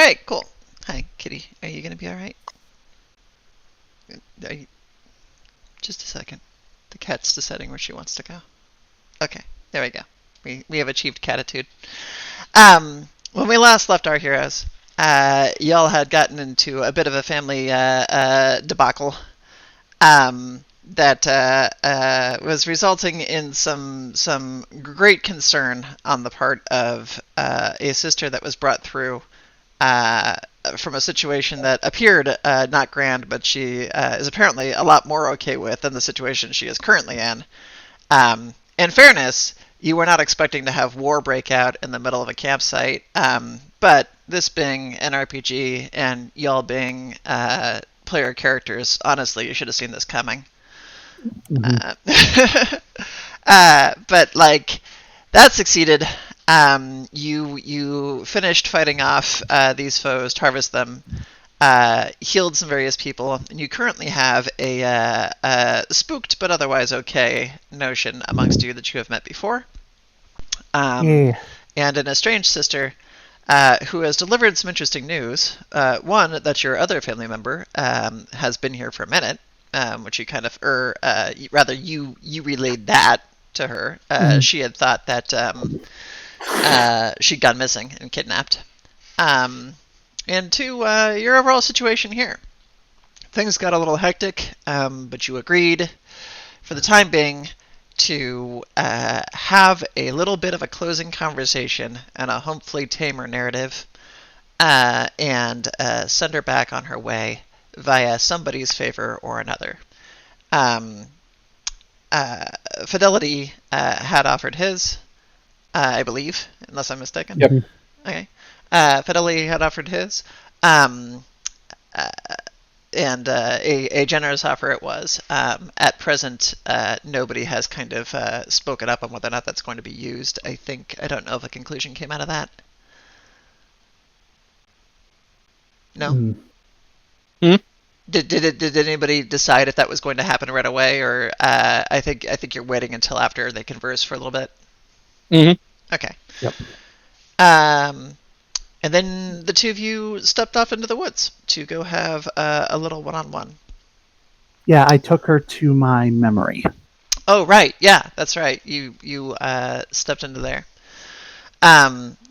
Okay, cool. Hi, Kitty. Are you going to be all right? Are you... Just a second. The cat's deciding where she wants to go. Okay, there we go. We have achieved catitude. When we last left our heroes, y'all had gotten into a bit of a family debacle that was resulting in some great concern on the part of a sister that was brought through from a situation that appeared not grand, but she is apparently a lot more okay with than the situation she is currently in. In fairness, you were not expecting to have war break out in the middle of a campsite, but this being an RPG and y'all being player characters, honestly, you should have seen this coming. Mm-hmm. But like that succeeded. You finished fighting off these foes, harvest them, healed some various people, and you currently have a spooked but otherwise okay notion amongst you that you have met before. And an estranged sister who has delivered some interesting news. One, that your other family member has been here for a minute, which you kind of, rather you relayed that to her. She had thought that she'd gone missing and kidnapped. And two, your overall situation here. Things got a little hectic, but you agreed, for the time being, to have a little bit of a closing conversation and a hopefully tamer narrative, and send her back on her way via somebody's favor or another. Fidelity had offered his, I believe, unless I'm mistaken. Yep. Okay. Fidelity had offered his, and a generous offer it was. At present, nobody has kind of spoken up on whether or not that's going to be used. I don't know if a conclusion came out of that. No? Did anybody decide if that was going to happen right away, or I think you're waiting until after they converse for a little bit? Mm-hmm. Okay. Yep. And then the two of you stepped off into the woods to go have a little one-on-one. Yeah, I took her to my memory. Oh, right. Yeah, that's right. You stepped into there.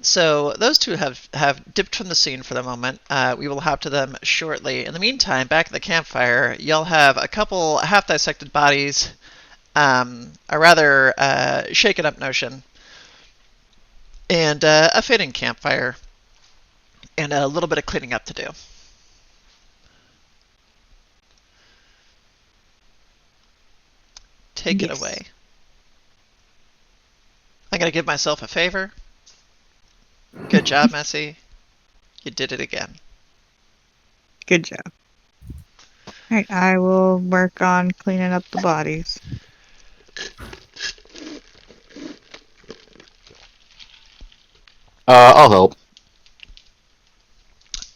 So those two have dipped from the scene for the moment. We will hop to them shortly. In the meantime, back at the campfire, you'll have a couple half-dissected bodies, a rather shaken-up notion, and a fitting campfire, and a little bit of cleaning up to do. Take it away. I'm going to give myself a favor. Good job, Messy. You did it again. Good job. Alright, I will work on cleaning up the bodies. I'll help.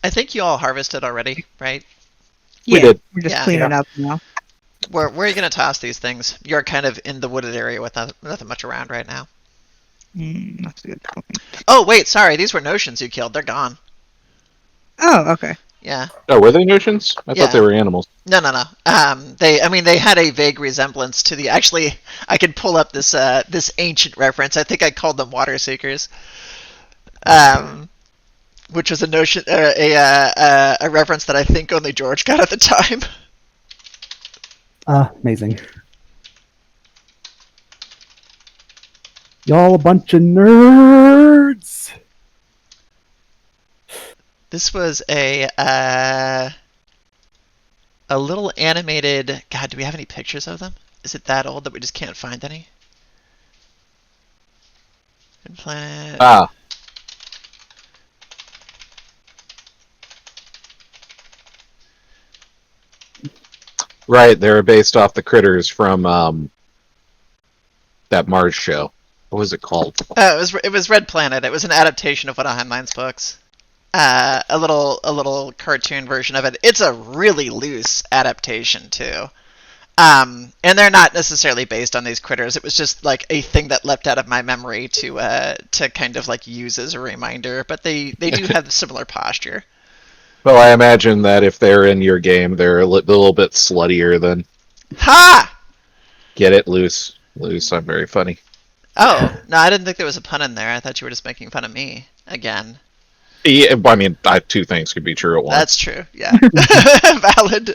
I think you all harvested already, right? We did. We're just cleaning up now. Where are you going to toss these things? You're kind of in the wooded area with nothing much around right now. That's a good point. Oh, wait, sorry. These were notions you killed. They're gone. Oh, okay. Yeah. Oh, were they notions? I thought they were animals. No. They had a vague resemblance to the. Actually, I could pull up this ancient reference. I think I called them water seekers. Which was a notion, a reference that I think only George got at the time. Amazing. Y'all a bunch of nerds. This was a little animated. God, do we have any pictures of them? Is it that old that we just can't find any? Planet. Right, they were based off the critters from that Mars show. What was it called? It was Red Planet. It was an adaptation of one of Heinlein's books. A little cartoon version of it. It's a really loose adaptation too. And they're not necessarily based on these critters. It was just like a thing that leapt out of my memory to kind of like use as a reminder. But they do have similar posture. Well, I imagine that if they're in your game, they're a little bit sluttier than. Ha! Get it, loose. Loose, I'm very funny. Oh, no, I didn't think there was a pun in there. I thought you were just making fun of me again. Yeah, I mean, two things could be true at once. That's true, yeah. Valid.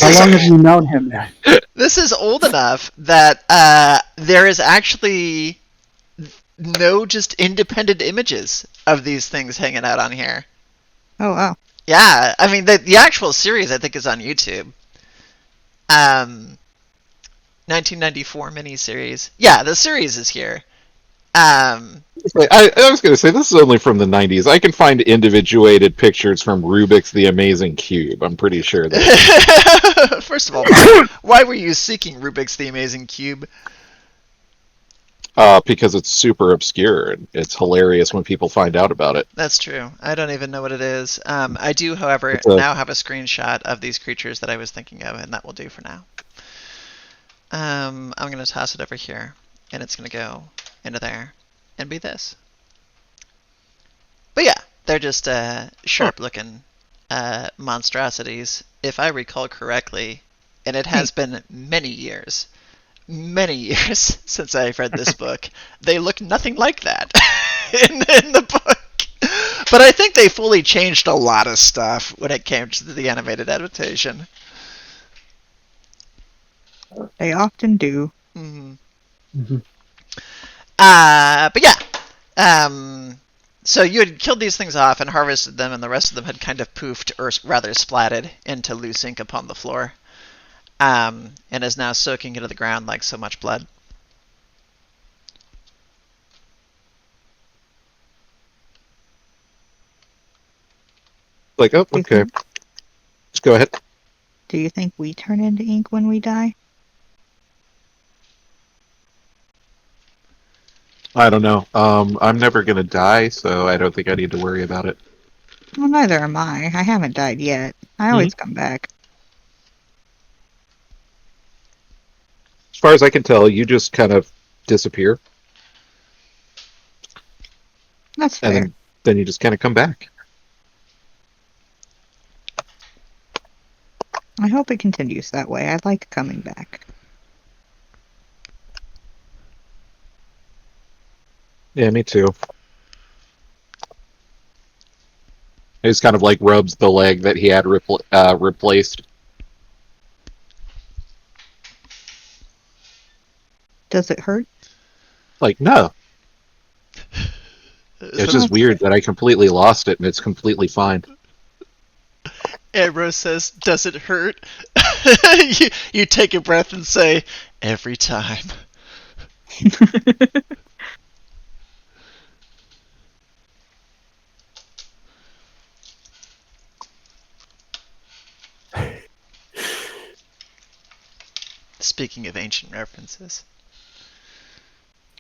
How long have you known him now? This is old enough that there is actually no just independent images of these things hanging out on here. Oh, wow. Yeah, I mean, the actual series, I think, is on YouTube. 1994 miniseries. Yeah, the series is here. I was going to say, this is only from the 90s. I can find individuated pictures from Rubik's The Amazing Cube. I'm pretty sure that. First of all, why were you seeking Rubik's The Amazing Cube? Because it's super obscure. And it's hilarious when people find out about it. That's true. I don't even know what it is. I do, however, now have a screenshot of these creatures that I was thinking of, and that will do for now. I'm going to toss it over here, and it's going to go into there and be this. But yeah, they're just sharp-looking monstrosities, if I recall correctly, and it has been many years since I've read this book. They look nothing like that in the book. But I think they fully changed a lot of stuff when it came to the animated adaptation. They often do. Mm-hmm. Mm-hmm. But yeah. So you had killed these things off and harvested them, and the rest of them had kind of poofed, or rather splatted, into loose ink upon the floor. And is now soaking into the ground like so much blood. Like, oh, okay. Just go ahead. Do you think we turn into ink when we die? I don't know. I'm never going to die, so I don't think I need to worry about it. Well, neither am I. I haven't died yet. I always come back. As far as I can tell, you just kind of disappear. That's fair. And then you just kind of come back. I hope it continues that way. I like coming back. Yeah, me too. He just kind of like rubs the leg that he had replaced. Does it hurt? Like, no. It's just weird that I completely lost it and it's completely fine. Ambrose says, "Does it hurt?" you take a breath and say, "Every time." Speaking of ancient references.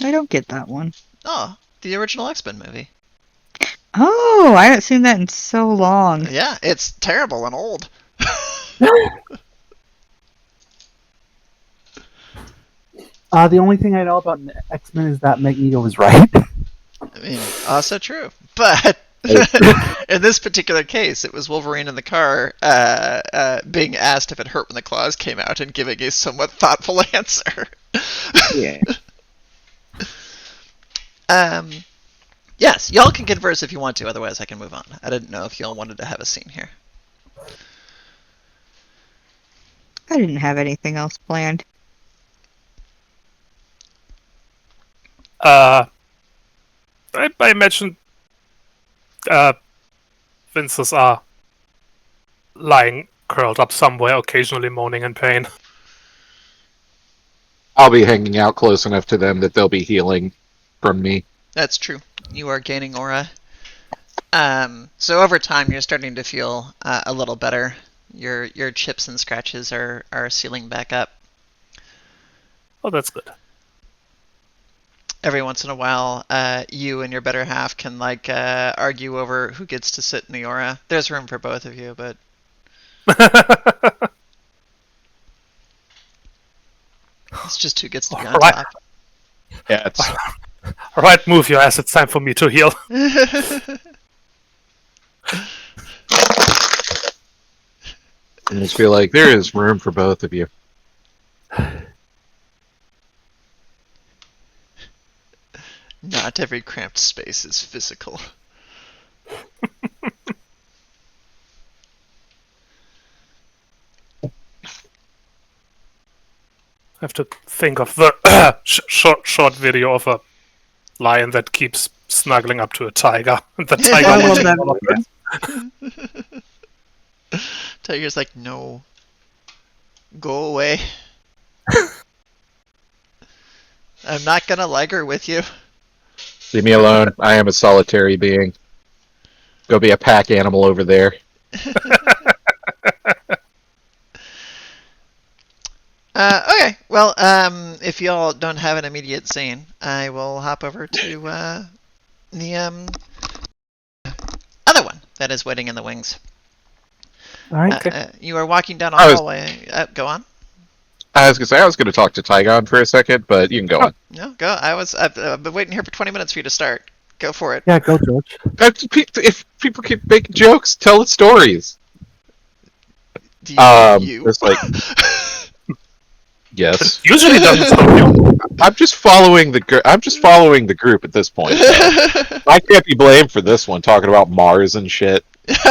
I don't get that one. Oh, the original X-Men movie. Oh, I haven't seen that in so long. Yeah, it's terrible and old. The only thing I know about X-Men is that Magneto was right. I mean, also true. But in this particular case, it was Wolverine in the car being asked if it hurt when the claws came out and giving a somewhat thoughtful answer. Yeah. Yes, y'all can converse if you want to, otherwise I can move on. I didn't know if y'all wanted to have a scene here. I didn't have anything else planned. I imagine Vinces are lying curled up somewhere, occasionally moaning in pain. I'll be hanging out close enough to them that they'll be healing from me. That's true. You are gaining aura. So over time, you're starting to feel a little better. Your chips and scratches are sealing back up. Oh, that's good. Every once in a while, you and your better half can like argue over who gets to sit in the aura. There's room for both of you, but It's just who gets to be on Alright. top. Yeah, it's Alright, move your ass. It's time for me to heal. I just feel like there is room for both of you. Not every cramped space is physical. I have to think of the short video of a lion that keeps snuggling up to a tiger, and the tiger I wants love to that follow it. Tiger's like, no. Go away. I'm not gonna liger with you. Leave me alone. I am a solitary being. Go be a pack animal over there. Okay, well, if y'all don't have an immediate scene, I will hop over to the other one that is waiting in the wings. All right. You are walking down a I was- hallway. Go on. I was gonna say I was gonna talk to Tygon for a second, but you can go on. No, go. I've been waiting here for 20 minutes for you to start. Go for it. Yeah, go, George. If people keep making jokes, tell the stories. Do you? It's like yes. Usually doesn't stop you. I'm just following the group at this point. So. I can't be blamed for this one talking about Mars and shit. That's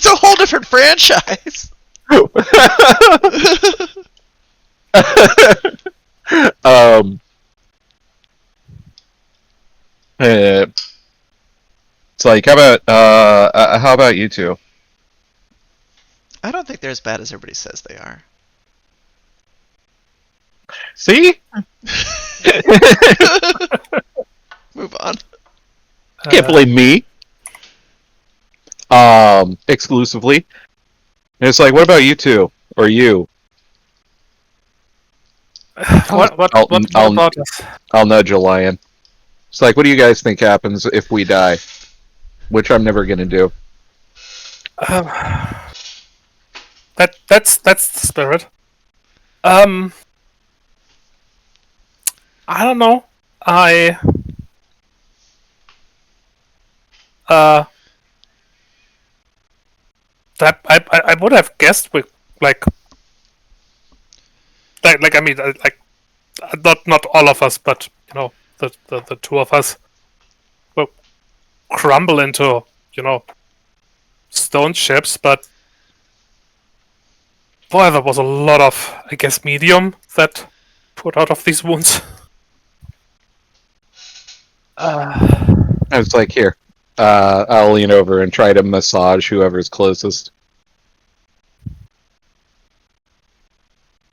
a whole different franchise. It's like how about you two? I don't think they're as bad as everybody says they are. See? Move on. Can't blame me. Exclusively. And it's like, what about you two? Or you? What I'll about us? I'll nudge a lion. It's like, what do you guys think happens if we die? Which I'm never gonna do. That's the spirit. I don't know. I would have guessed with like I mean like not all of us, but you know the two of us will crumble into stone ships, but boy, there was a lot of, I guess, medium that put out of these wounds. I was like, here. I'll lean over and try to massage whoever's closest.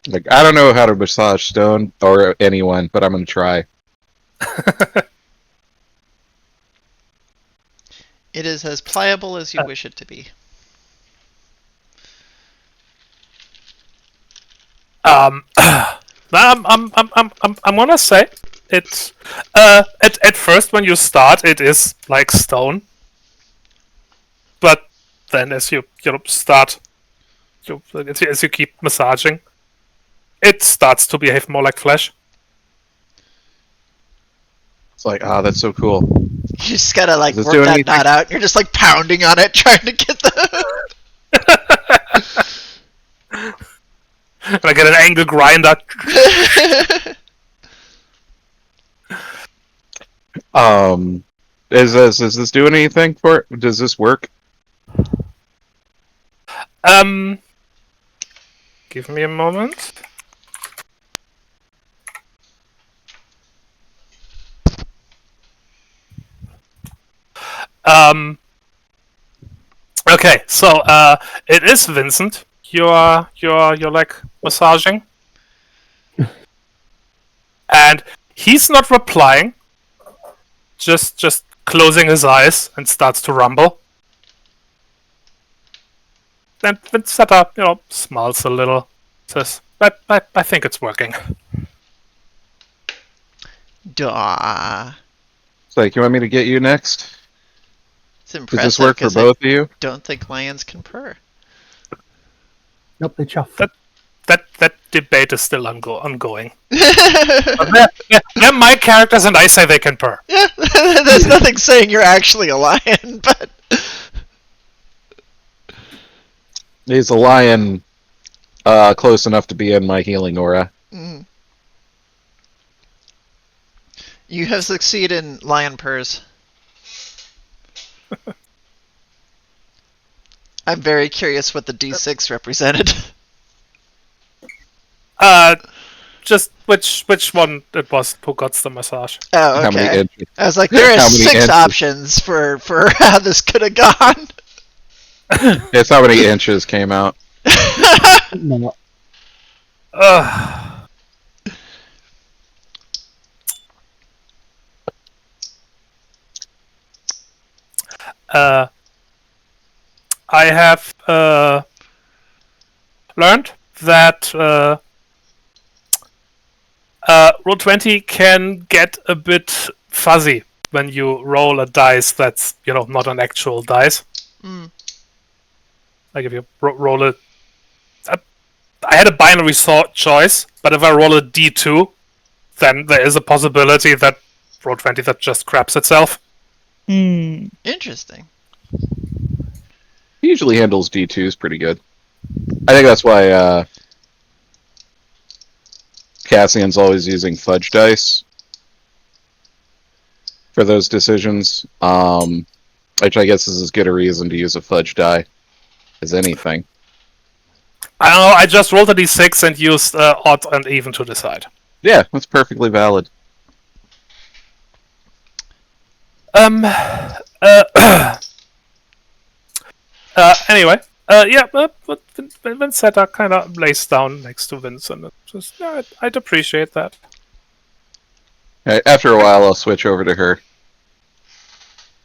Like, I don't know how to massage stone or anyone, but I'm gonna try. It is as pliable as you wish it to be. I'm gonna say it's at first when you start it is like stone, but then as you start, as you keep massaging, it starts to behave more like flesh. It's like, that's so cool. You just gotta like Does this work do that anything? knot out. You're just like pounding on it, trying to get the. And I get an angle grinder. Does this do anything for it? Does this work? Give me a moment. Okay, so it is Vincent. You're like massaging, and he's not replying. Just closing his eyes and starts to rumble. Then Vincetta, smiles a little. Says, I think it's working. Duh. It's like, you want me to get you next? It's Does impressive. this work for 'cause both of you? I don't think lions can purr. Nope, they chuff. that debate is still ongoing. But they're my characters, and I say they can purr. Yeah, there's nothing saying you're actually a lion, but He's a lion close enough to be in my healing aura. mm. You have succeeded in lion purrs. I'm very curious what the D6 represented. Just which one it was who got the massage? Oh, How many okay. inches? I was like, there are How many 6 inches? options for how this could have gone. It's how many inches came out. No, I have learned that Roll20 can get a bit fuzzy when you roll a dice that's not an actual dice. Mm. Like if you roll it, I had a binary choice, but if I roll a D2, then there is a possibility that Roll20 that just craps itself. Interesting. He usually handles D2s pretty good. I think that's why Cassian's always using fudge dice for those decisions. Which I guess is as good a reason to use a fudge die as anything. I don't know, I just rolled a D6 and used odd and even to decide. Yeah, that's perfectly valid. Anyway, but Vincetta kind of lays down next to Vincent. And just, yeah, I'd appreciate that. After a while, I'll switch over to her.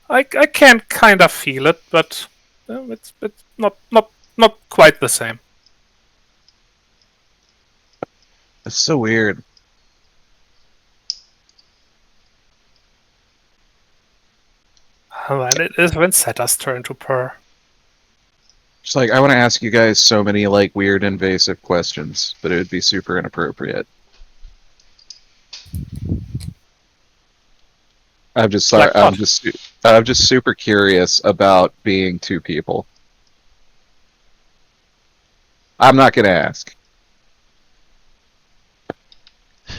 I can kind of feel it, but it's not quite the same. It's so weird. And it is Vincetta's turn to purr. Just like, I want to ask you guys so many weird invasive questions, but it would be super inappropriate. I'm just super curious about being two people. I'm not gonna ask.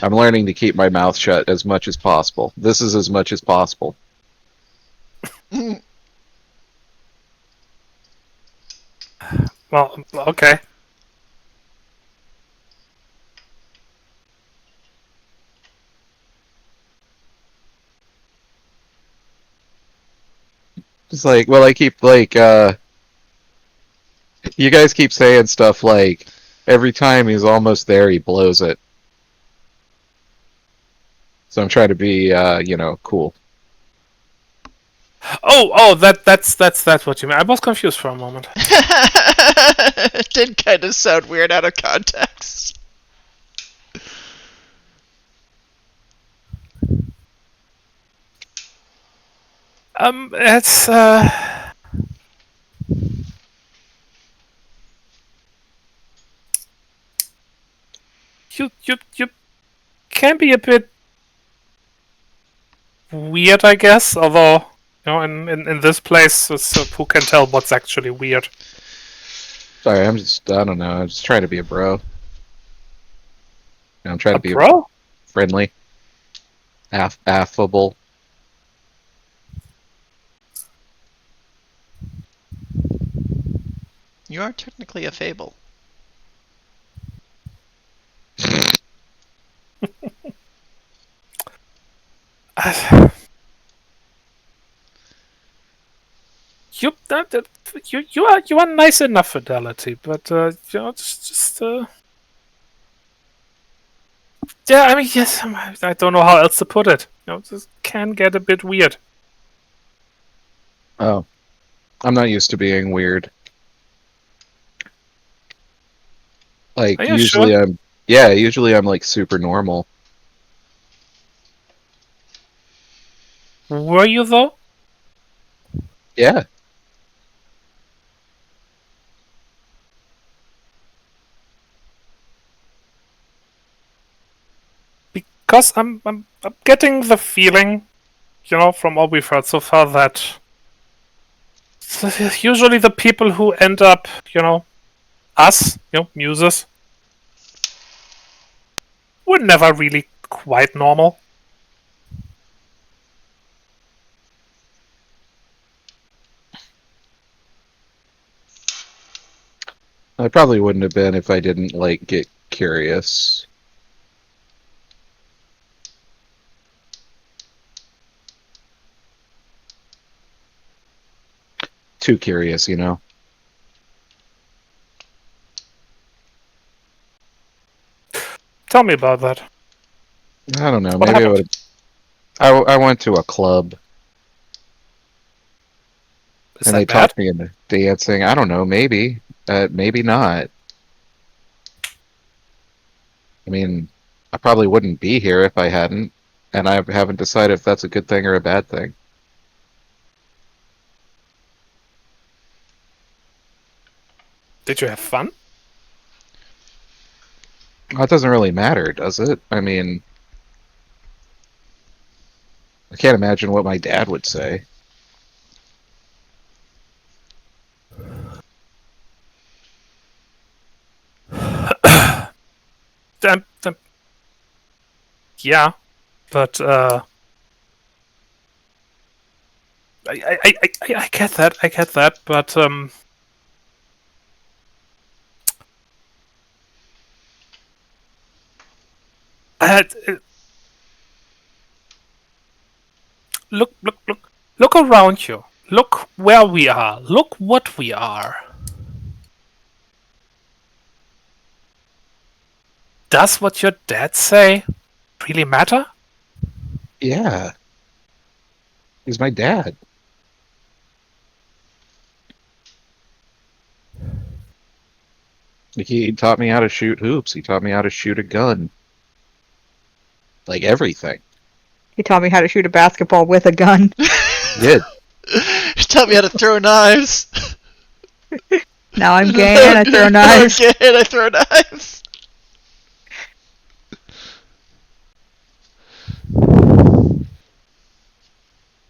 I'm learning to keep my mouth shut as much as possible. This is as much as possible. Well, okay. Just I keep you guys keep saying stuff like every time he's almost there, he blows it. So I'm trying to be, cool. Oh, that's what you mean. I was confused for a moment. It did kind of sound weird out of context. It's you can be a bit weird, I guess. Although, in this place, who can tell what's actually weird? Sorry, I don't know. I'm just trying to be a bro. I'm trying to be bro? Friendly. Affable. You are technically a fable. You are nice enough, Fidelity, but just yeah. I mean, yes. I don't know how else to put it. This can get a bit weird. Oh, I'm not used to being weird. Are you usually sure? usually I'm super normal. Were you though? Yeah. Because I'm getting the feeling, from what we've heard so far, that usually the people who end up, us, muses, we're never really quite normal. I probably wouldn't have been if I didn't get curious. Too curious, Tell me about that. I don't know. What Maybe I happened? would. I went to a club Is and that they bad? talked me into dancing. I don't know. Maybe. Maybe not. I mean, I probably wouldn't be here if I hadn't, and I haven't decided if that's a good thing or a bad thing. Did you have fun? That doesn't really matter, does it? I mean, I can't imagine what my dad would say. Yeah, but I get that. I get that, but look around you. Look where we are. Look what we are. Does what your dad say really matter? Yeah, he's my dad. He taught me how to shoot hoops. He taught me how to shoot a gun. Like everything. He taught me how to shoot a basketball with a gun. He did. Tell me how to throw knives. Now I'm gay and I throw knives. Okay, and I throw knives.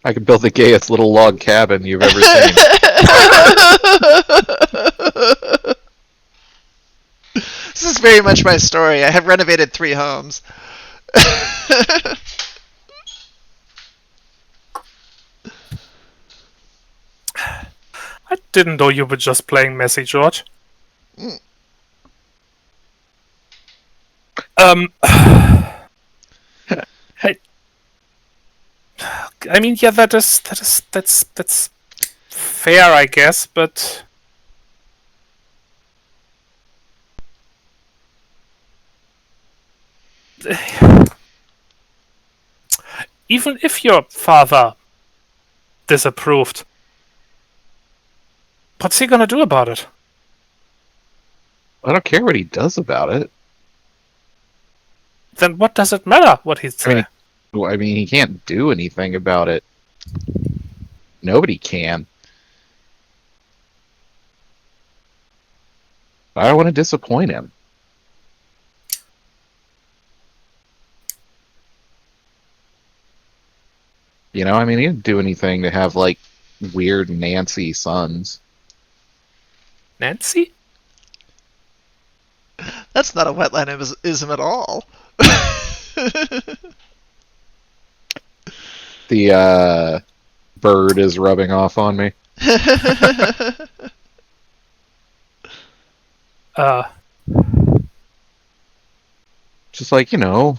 I could build the gayest little log cabin you've ever seen. This is very much my story. I have renovated 3 homes. I didn't know you were just playing messy, George. I mean, yeah, that's fair, I guess, but even if your father disapproved, what's he gonna do about it? I don't care what he does about it. Then what does it matter what he'd say? I mean, he can't do anything about it. Nobody can. I don't want to disappoint him. I mean, he didn't do anything to have, weird Nancy sons. Nancy? That's not a wetland ism at all. The, bird is rubbing off on me. Just I get it.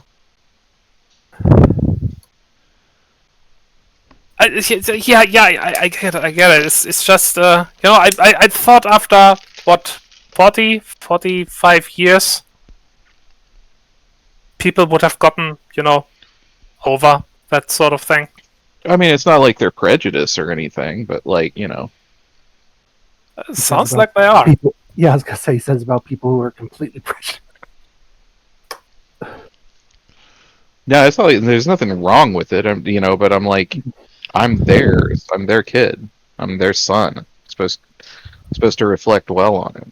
I get it. It's just I thought after what 45 years, people would have gotten over that sort of thing. I mean, it's not like they're prejudiced or anything, but It sounds like they are. People, yeah, I was gonna say, he says about people who are completely prejudiced. No, it's not. There's nothing wrong with it. But I'm I'm theirs. I'm their kid. I'm their son. Supposed to reflect well on him.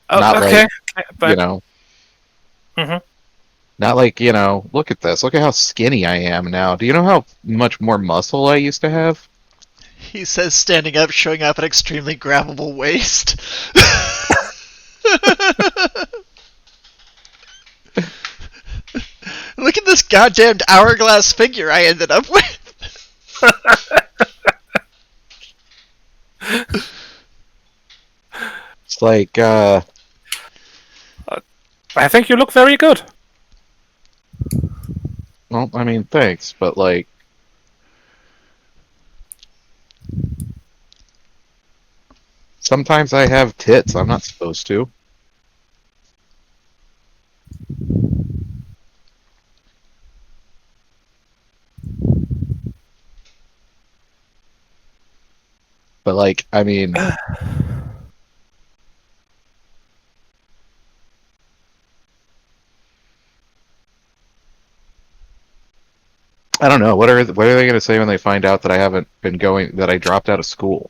Not okay, like, you but know, Mhm. not like, look at this. Look at how skinny I am now. Do you know how much more muscle I used to have? He says, standing up, showing up an extremely grabbable waist. Look at this goddamned hourglass figure I ended up with. It's like, I think you look very good. well, I mean, thanks, but like, sometimes I have tits. I'm not supposed to. But like, I mean, I don't know. What are they going to say when they find out that I haven't been going, that I dropped out of school?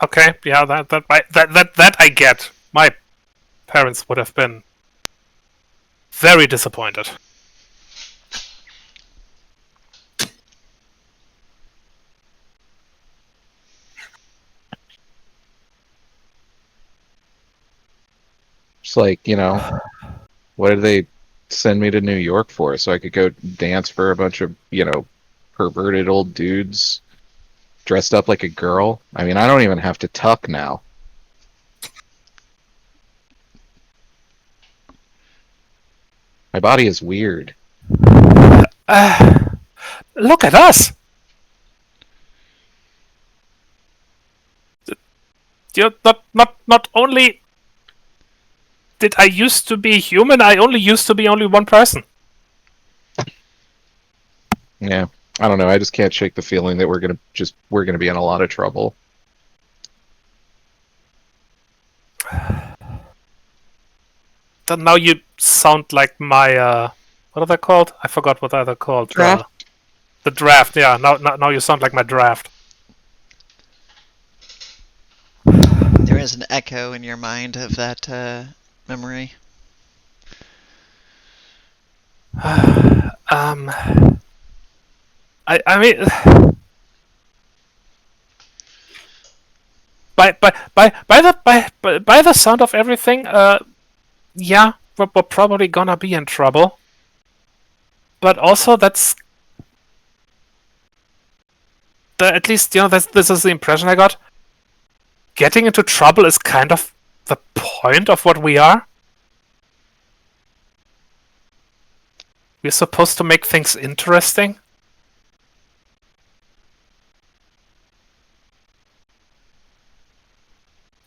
Okay, yeah, that I get. My parents would have been very disappointed. It's like, what did they send me to New York for? So I could go dance for a bunch of, perverted old dudes dressed up like a girl? I mean, I don't even have to tuck now. My body is weird. Look at us. Not only did I used to be human, I only used to be only one person. Yeah. I don't know. I just can't shake the feeling that we're gonna be in a lot of trouble. Then now you sound like my what are they called? I forgot what they're called. Draft? The draft. Yeah. Now you sound like my draft. There is an echo in your mind of that memory. I mean, by the sound of everything, yeah, we're probably gonna be in trouble. But also, at least this is the impression I got. Getting into trouble is kind of the point of what we are. We're supposed to make things interesting.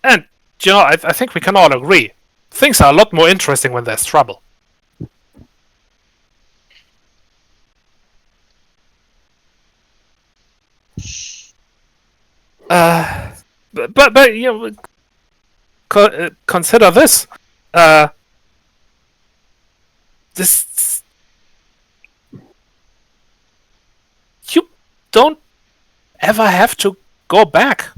And, I think we can all agree. Things are a lot more interesting when there's trouble. But consider this. This you don't ever have to go back.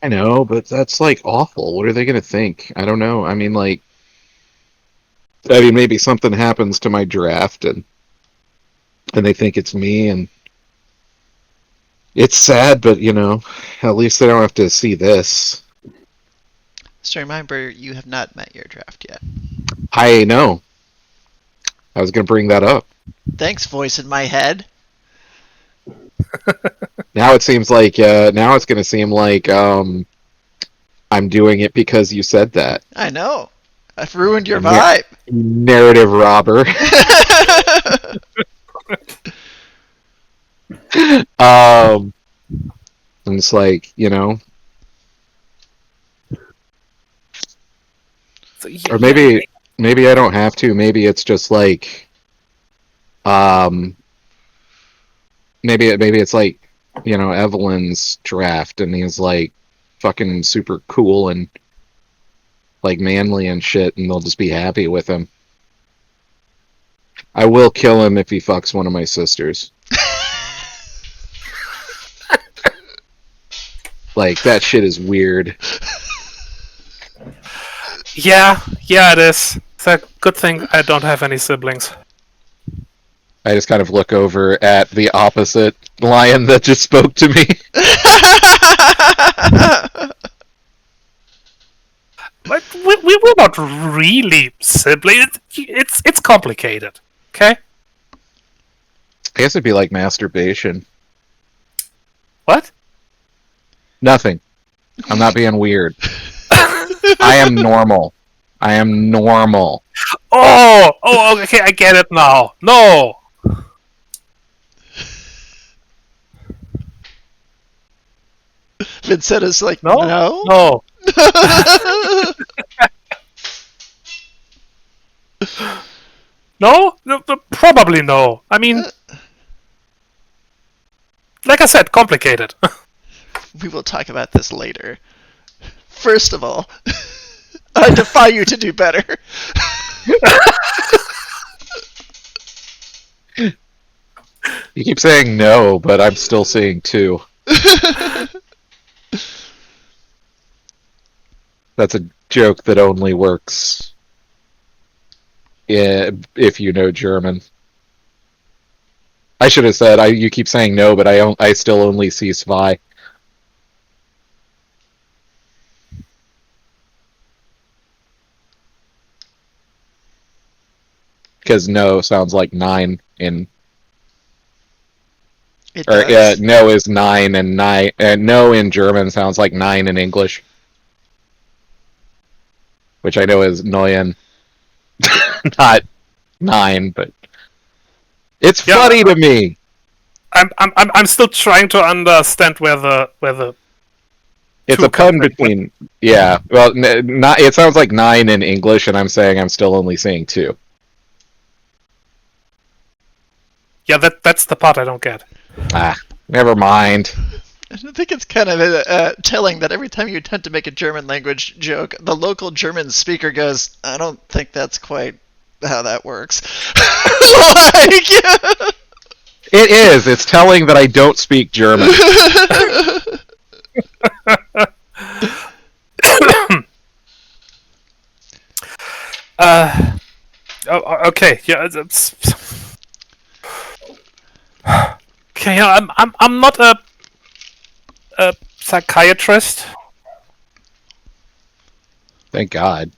I know, but that's like awful. What are they gonna think? I don't know. I mean, maybe something happens to my draft and they think it's me, and it's sad, but at least they don't have to see this. Just a reminder, you have not met your draft yet. I know. I was gonna bring that up. Thanks, voice in my head. Now it seems like now it's gonna seem like I'm doing it because you said that. I know. I've ruined your vibe. Narrative robber. And it's like, or maybe I don't have to. Maybe it's just like, maybe it's like, Evelyn's draft, and he's like fucking super cool and like manly and shit, and they'll just be happy with him. I will kill him if he fucks one of my sisters. Like, that shit is weird. Yeah, it is. It's a good thing I don't have any siblings. I just kind of look over at the opposite lion that just spoke to me. But we're not really siblings. It's complicated. Okay? I guess it'd be like masturbation. What? Nothing. I'm not being weird. I am normal. I am normal. Oh, okay, I get it now. No. Vincent is like, No? no. No. No? Probably no. I mean, like I said, complicated. We will talk about this later. First of all, I defy you to do better. You keep saying no, but I'm still saying 2. That's a joke that only works if you know German. I should have said, you keep saying no, but I still only see zwei. Because no sounds like 9 in... It Or does. no is 9 and 9. No in German sounds like 9 in English. Which I know is neun. Not 9, but... It's funny to me! I'm still trying to understand where the It's a pun between... Yeah, well, it sounds like 9 in English, and I'm saying I'm still only saying 2. Yeah, that's the part I don't get. Ah, never mind. I think it's kind of telling that every time you attempt to make a German language joke, the local German speaker goes, I don't think that's quite how that works. Like, It is. It's telling that I don't speak German. Okay, yeah. Okay, yeah, I'm not a psychiatrist. Thank God.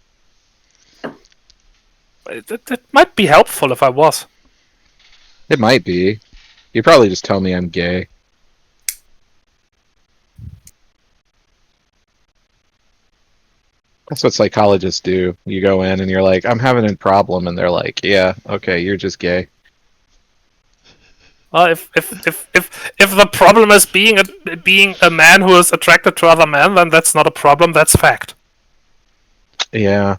It might be helpful if I was. It might be. You'd probably just tell me I'm gay. That's what psychologists do. You go in and you're like, I'm having a problem, and they're like, yeah, okay, you're just gay. Well, if the problem is being a man who is attracted to other men, then that's not a problem. That's fact. Yeah.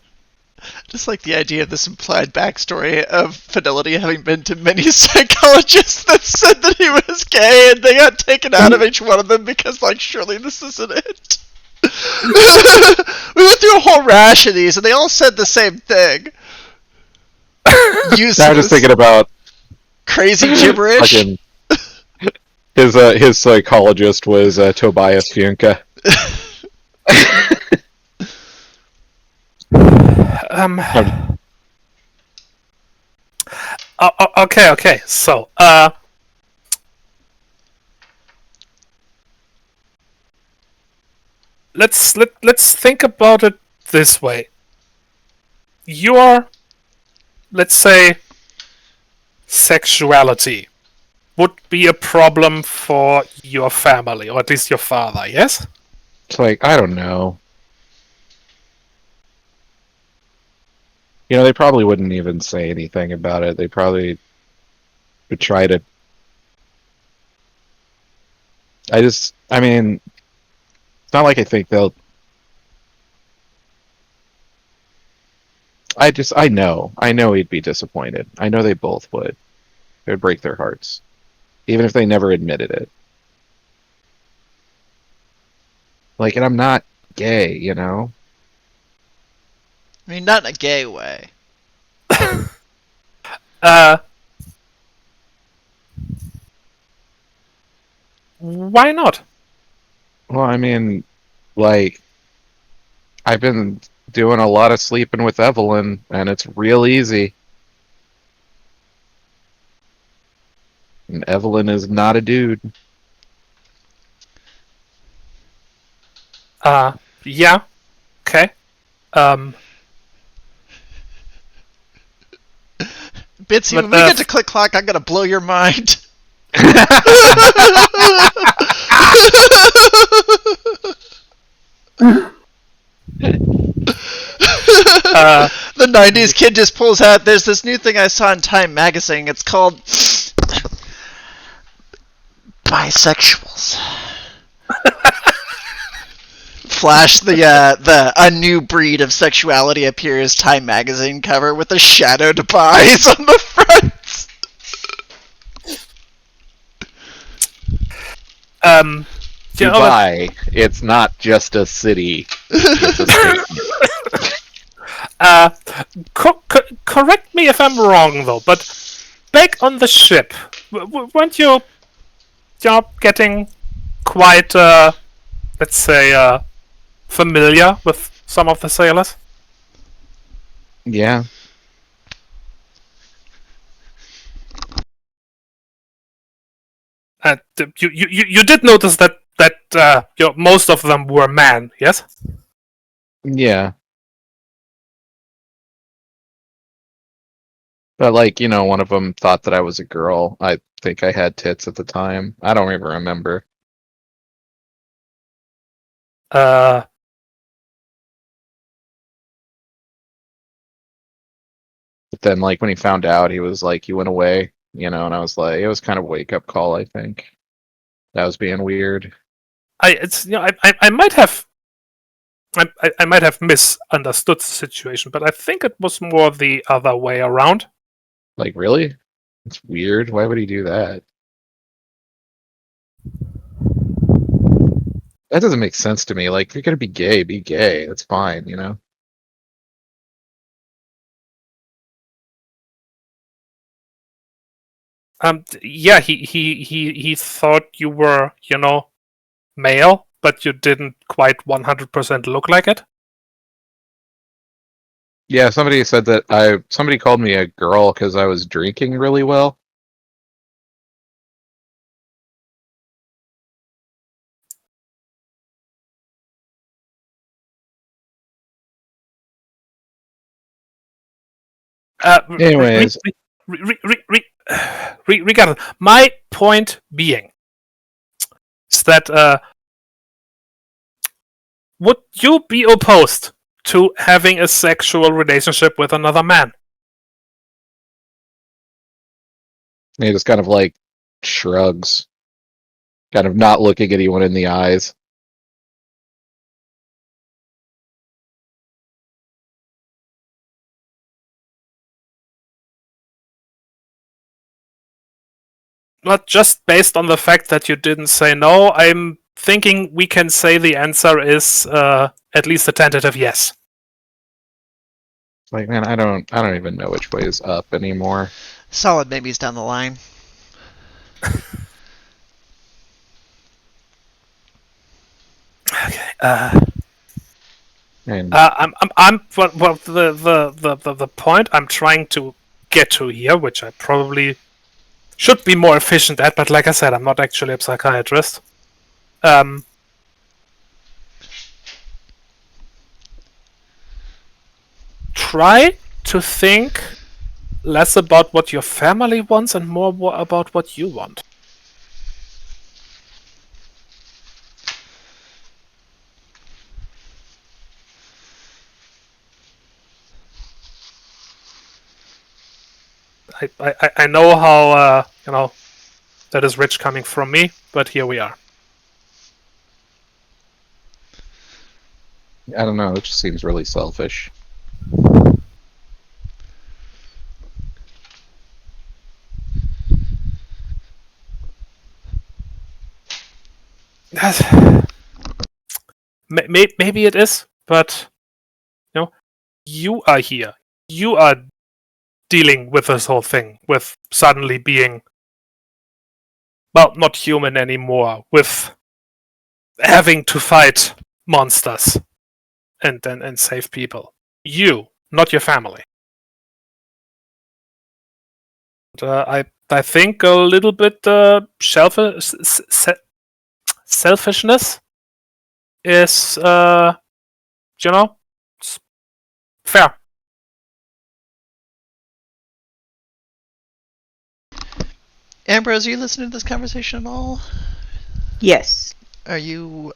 just like the idea of this implied backstory of Fidelity having been to many psychologists that said that he was gay, and they got taken out of each one of them because, like, surely this isn't it. We went through a whole rash of these, and they all said the same thing. Useless. I was just thinking about crazy gibberish. fucking his psychologist was Tobias Funke. Okay. So, let's think about it this way. Your, let's say, sexuality would be a problem for your family, or at least your father, yes? It's like, I don't know. You know, they probably wouldn't even say anything about it. They probably would try to... I mean, it's not like I think they'll... I know he'd be disappointed. I know they both would. It would break their hearts. Even if they never admitted it. Like, and I'm not gay, you know? I mean, not in a gay way. why not? Well, I mean, like, I've been doing a lot of sleeping with Evelyn, and it's real easy. And Evelyn is not a dude. Yeah. Okay. Bitsy, But, when we get to Click Clock, I'm gonna blow your mind. The 90s kid just pulls out, there's this new thing I saw in Time magazine, it's called bisexuals. Flash, a new breed of sexuality appears, Time magazine cover with a shadowed bis on the front. Dubai, it's not just a city. It's a statement. Correct me if I'm wrong, though, but back on the ship, weren't you getting quite, let's say, familiar with some of the sailors? Yeah. And you did notice that most of them were men, yes? Yeah. But, like, one of them thought that I was a girl. I think I had tits at the time. I don't even remember. Uh, But then, like, when he found out, he was like, he went away, and I was like, it was kind of a wake-up call, I think. That was being weird. I might have. I might have misunderstood the situation, but I think it was more the other way around. Like, really? It's weird. Why would he do that? That doesn't make sense to me. Like, if you're gonna be gay, be gay. That's fine, Yeah, he thought you were, male, but you didn't quite 100% look like it. Yeah, somebody said that somebody called me a girl because I was drinking really well. Anyways. Regardless, my point being is that would you be opposed to having a sexual relationship with another man? He just kind of like shrugs, kind of not looking anyone in the eyes. Not just based on the fact that you didn't say no. I'm thinking we can say the answer is at least a tentative yes. Like, man, I don't even know which way is up anymore. Solid maybes down the line. Okay. And The point I'm trying to get to here, which I probably should be more efficient at, but like I said, I'm not actually a psychiatrist. Try to think less about what your family wants and more about what you want. I know how that is rich coming from me, but here we are. I don't know, it just seems really selfish. Maybe it is, but you are here. You are dealing with this whole thing, with suddenly being well, not human anymore, with having to fight monsters and save people. You, not your family. I think a little bit selfishness is it's fair. Ambrose, are you listening to this conversation at all? Yes. Are you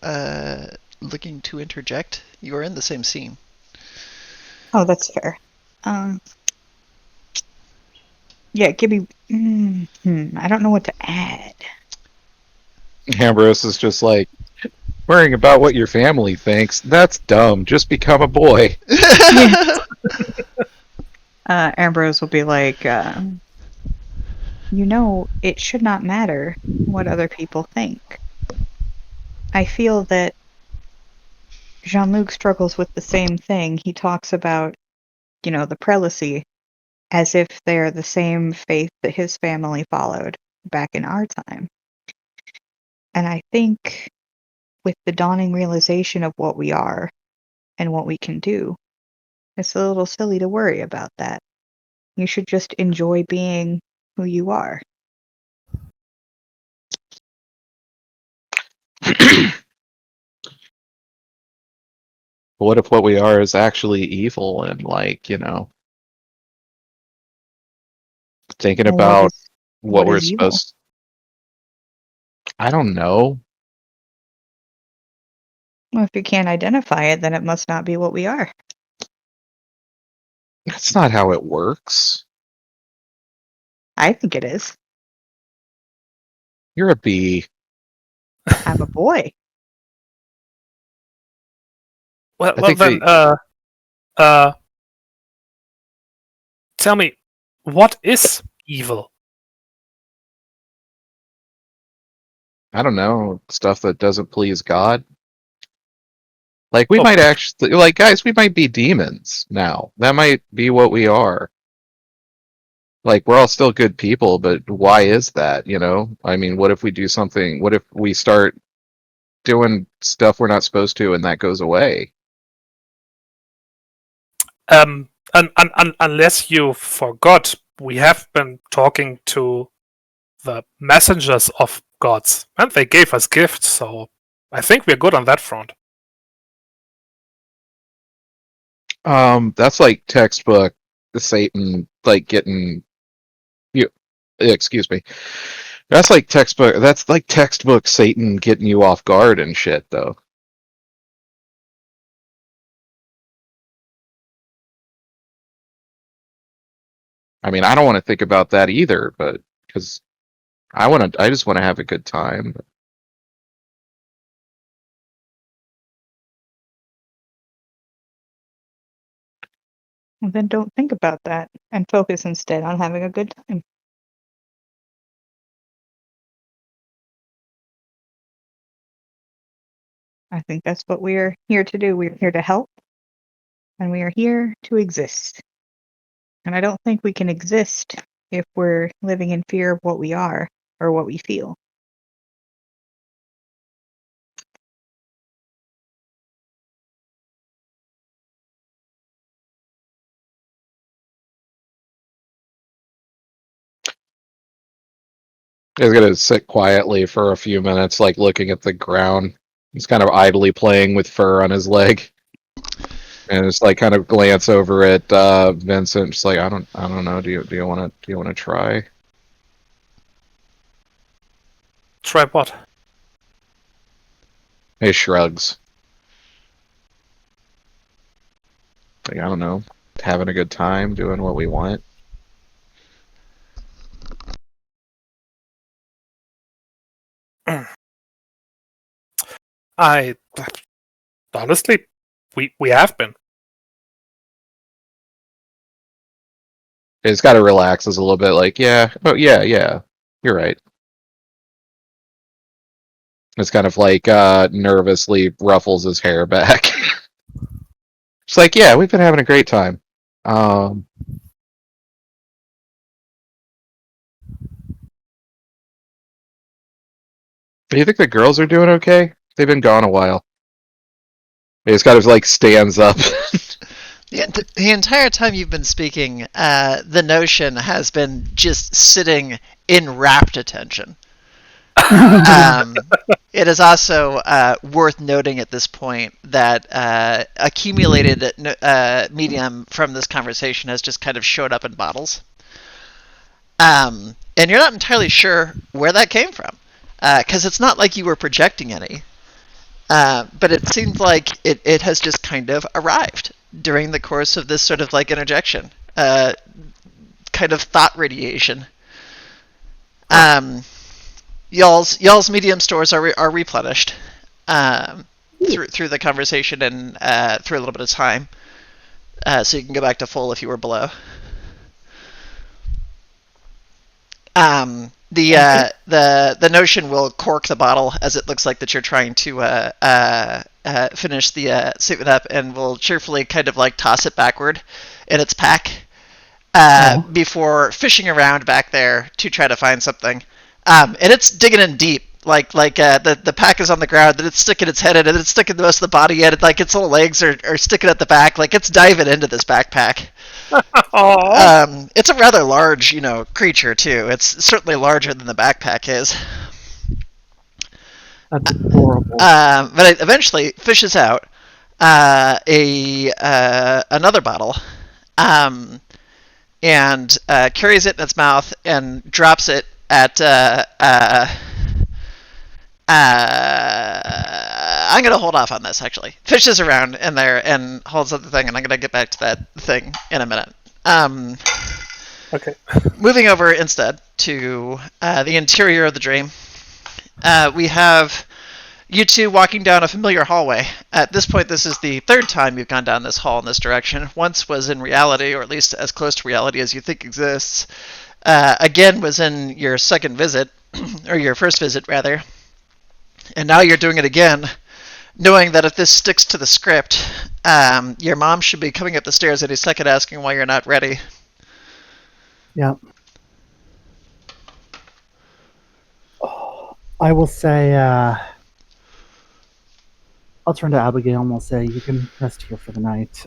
looking to interject? You are in the same scene. Oh, that's fair. Yeah, give me. I don't know what to add. Ambrose is just like, worrying about what your family thinks, that's dumb. Just become a boy. Ambrose will be like, it should not matter what other people think. I feel that Jean-Luc struggles with the same thing. He talks about, the prelacy as if they're the same faith that his family followed back in our time. And I think with the dawning realization of what we are and what we can do, it's a little silly to worry about that. You should just enjoy being who you are. What if what we are is actually evil and thinking Well, about what what we're is evil? supposed. I don't know. Well, if you can't identify it, then it must not be what we are. That's not how it works. I think it is. You're a bee. I'm a boy. Well, I well think then, tell me, what is evil? I don't know, stuff that doesn't please God. Like we Oh. might actually, guys, we might be demons now. That might be what we are. Like we're all still good people, but why is that? I mean, what if we do something? What if we start doing stuff we're not supposed to, and that goes away? Unless you forgot, we have been talking to the messengers of gods, and they gave us gifts, so I think we're good on that front. That's like textbook Satan, like getting you. Excuse me. That's like textbook. That's like textbook Satan getting you off guard and shit, though. I mean, I don't want to think about that either, but because I just want to have a good time. Well, then don't think about that and focus instead on having a good time. I think that's what we're here to do. We're here to help, and we are here to exist. And I don't think we can exist if we're living in fear of what we are or what we feel. He's gonna sit quietly for a few minutes, like looking at the ground. He's kind of idly playing with fur on his leg, and just like kind of glance over at Vincent, just like I don't know. Do you want to try? Try what? He shrugs. Like I don't know, having a good time, doing what we want. I honestly, we have been. He's got to relax a little bit. Like yeah, you're right. It's kind of like nervously ruffles his hair back. It's like, yeah, we've been having a great time. Um, Do you think the girls are doing okay? They've been gone a while. He just kind of like stands up. The entire time you've been speaking, the notion has been just sitting in rapt attention. It is also worth noting at this point that accumulated medium from this conversation has just kind of showed up in bottles. And you're not entirely sure where that came from, because it's not like you were projecting any. But it seems like it has just kind of arrived during the course of this sort of like interjection, kind of thought radiation. Y'all's medium stores are replenished through the conversation and through a little bit of time, so you can go back to full if you were below. The notion will cork the bottle as it looks like that you're trying to finish the statement up, and will cheerfully kind of like toss it backward in its pack before fishing around back there to try to find something. And it's digging in deep, like the pack is on the ground, and it's sticking its head in, and it's sticking the most of the body in, and like its little legs are sticking at the back, like it's diving into this backpack. It's a rather large, creature too. It's certainly larger than the backpack is. That's adorable. But it eventually fishes out another bottle, and carries it in its mouth and drops it at. I'm going to hold off on this, actually. Fishes around in there and holds up the thing, and I'm going to get back to that thing in a minute. Okay. Moving over instead to the interior of the dream, we have you two walking down a familiar hallway. At this point, this is the third time you've gone down this hall in this direction. Once was in reality, or at least as close to reality as you think exists. Again was in your second visit, or your first visit, rather. And now you're doing it again, knowing that if this sticks to the script, your mom should be coming up the stairs any second asking why you're not ready. Yeah. I will say, I'll turn to Abigail and we'll say, you can rest here for the night.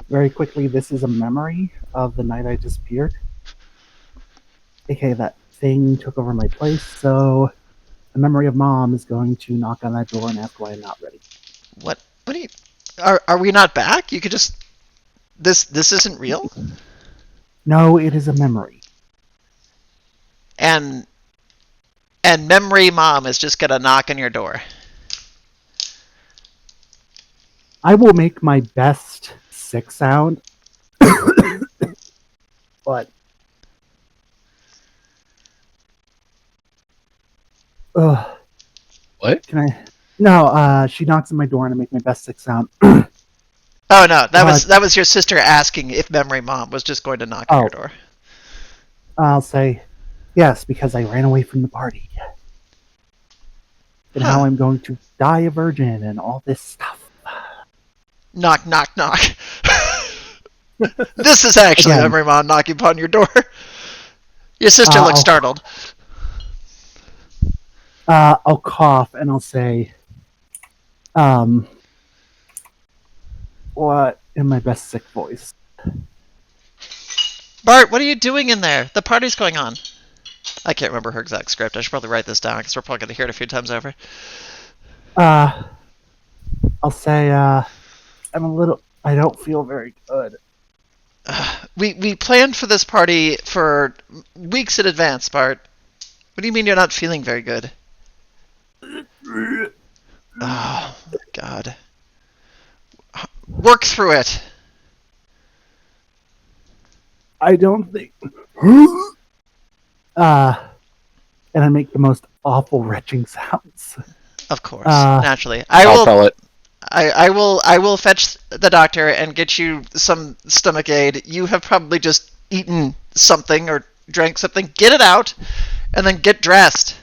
Very quickly, this is a memory of the night I disappeared. AKA that thing took over my place, so the memory of Mom is going to knock on that door and ask why I'm not ready. What do you... Are we not back? You could just... This isn't real? No, it is a memory. And memory Mom is just gonna knock on your door. I will make my best sick sound. But... What? Can I... No, she knocks on my door and I make my best sick sound. Oh no, that was your sister asking if memory Mom was just going to knock on your door. I'll say, yes, because I ran away from the party. And now I'm going to die a virgin and all this stuff. Knock, knock, knock. This is actually Again. memory Mom knocking upon your door. Your sister looks startled. I'll cough and I'll say, what in my best sick voice? Bart, what are you doing in there? The party's going on. I can't remember her exact script. I should probably write this down because we're probably going to hear it a few times over. I'll say, I don't feel very good. We planned for this party for weeks in advance, Bart. What do you mean you're not feeling very good? Oh, God. Work through it. I don't think... and I make the most awful retching sounds. Of course, naturally. I'll tell it. I will fetch the doctor and get you some stomach aid. You have probably just eaten something or drank something. Get it out, and then get dressed.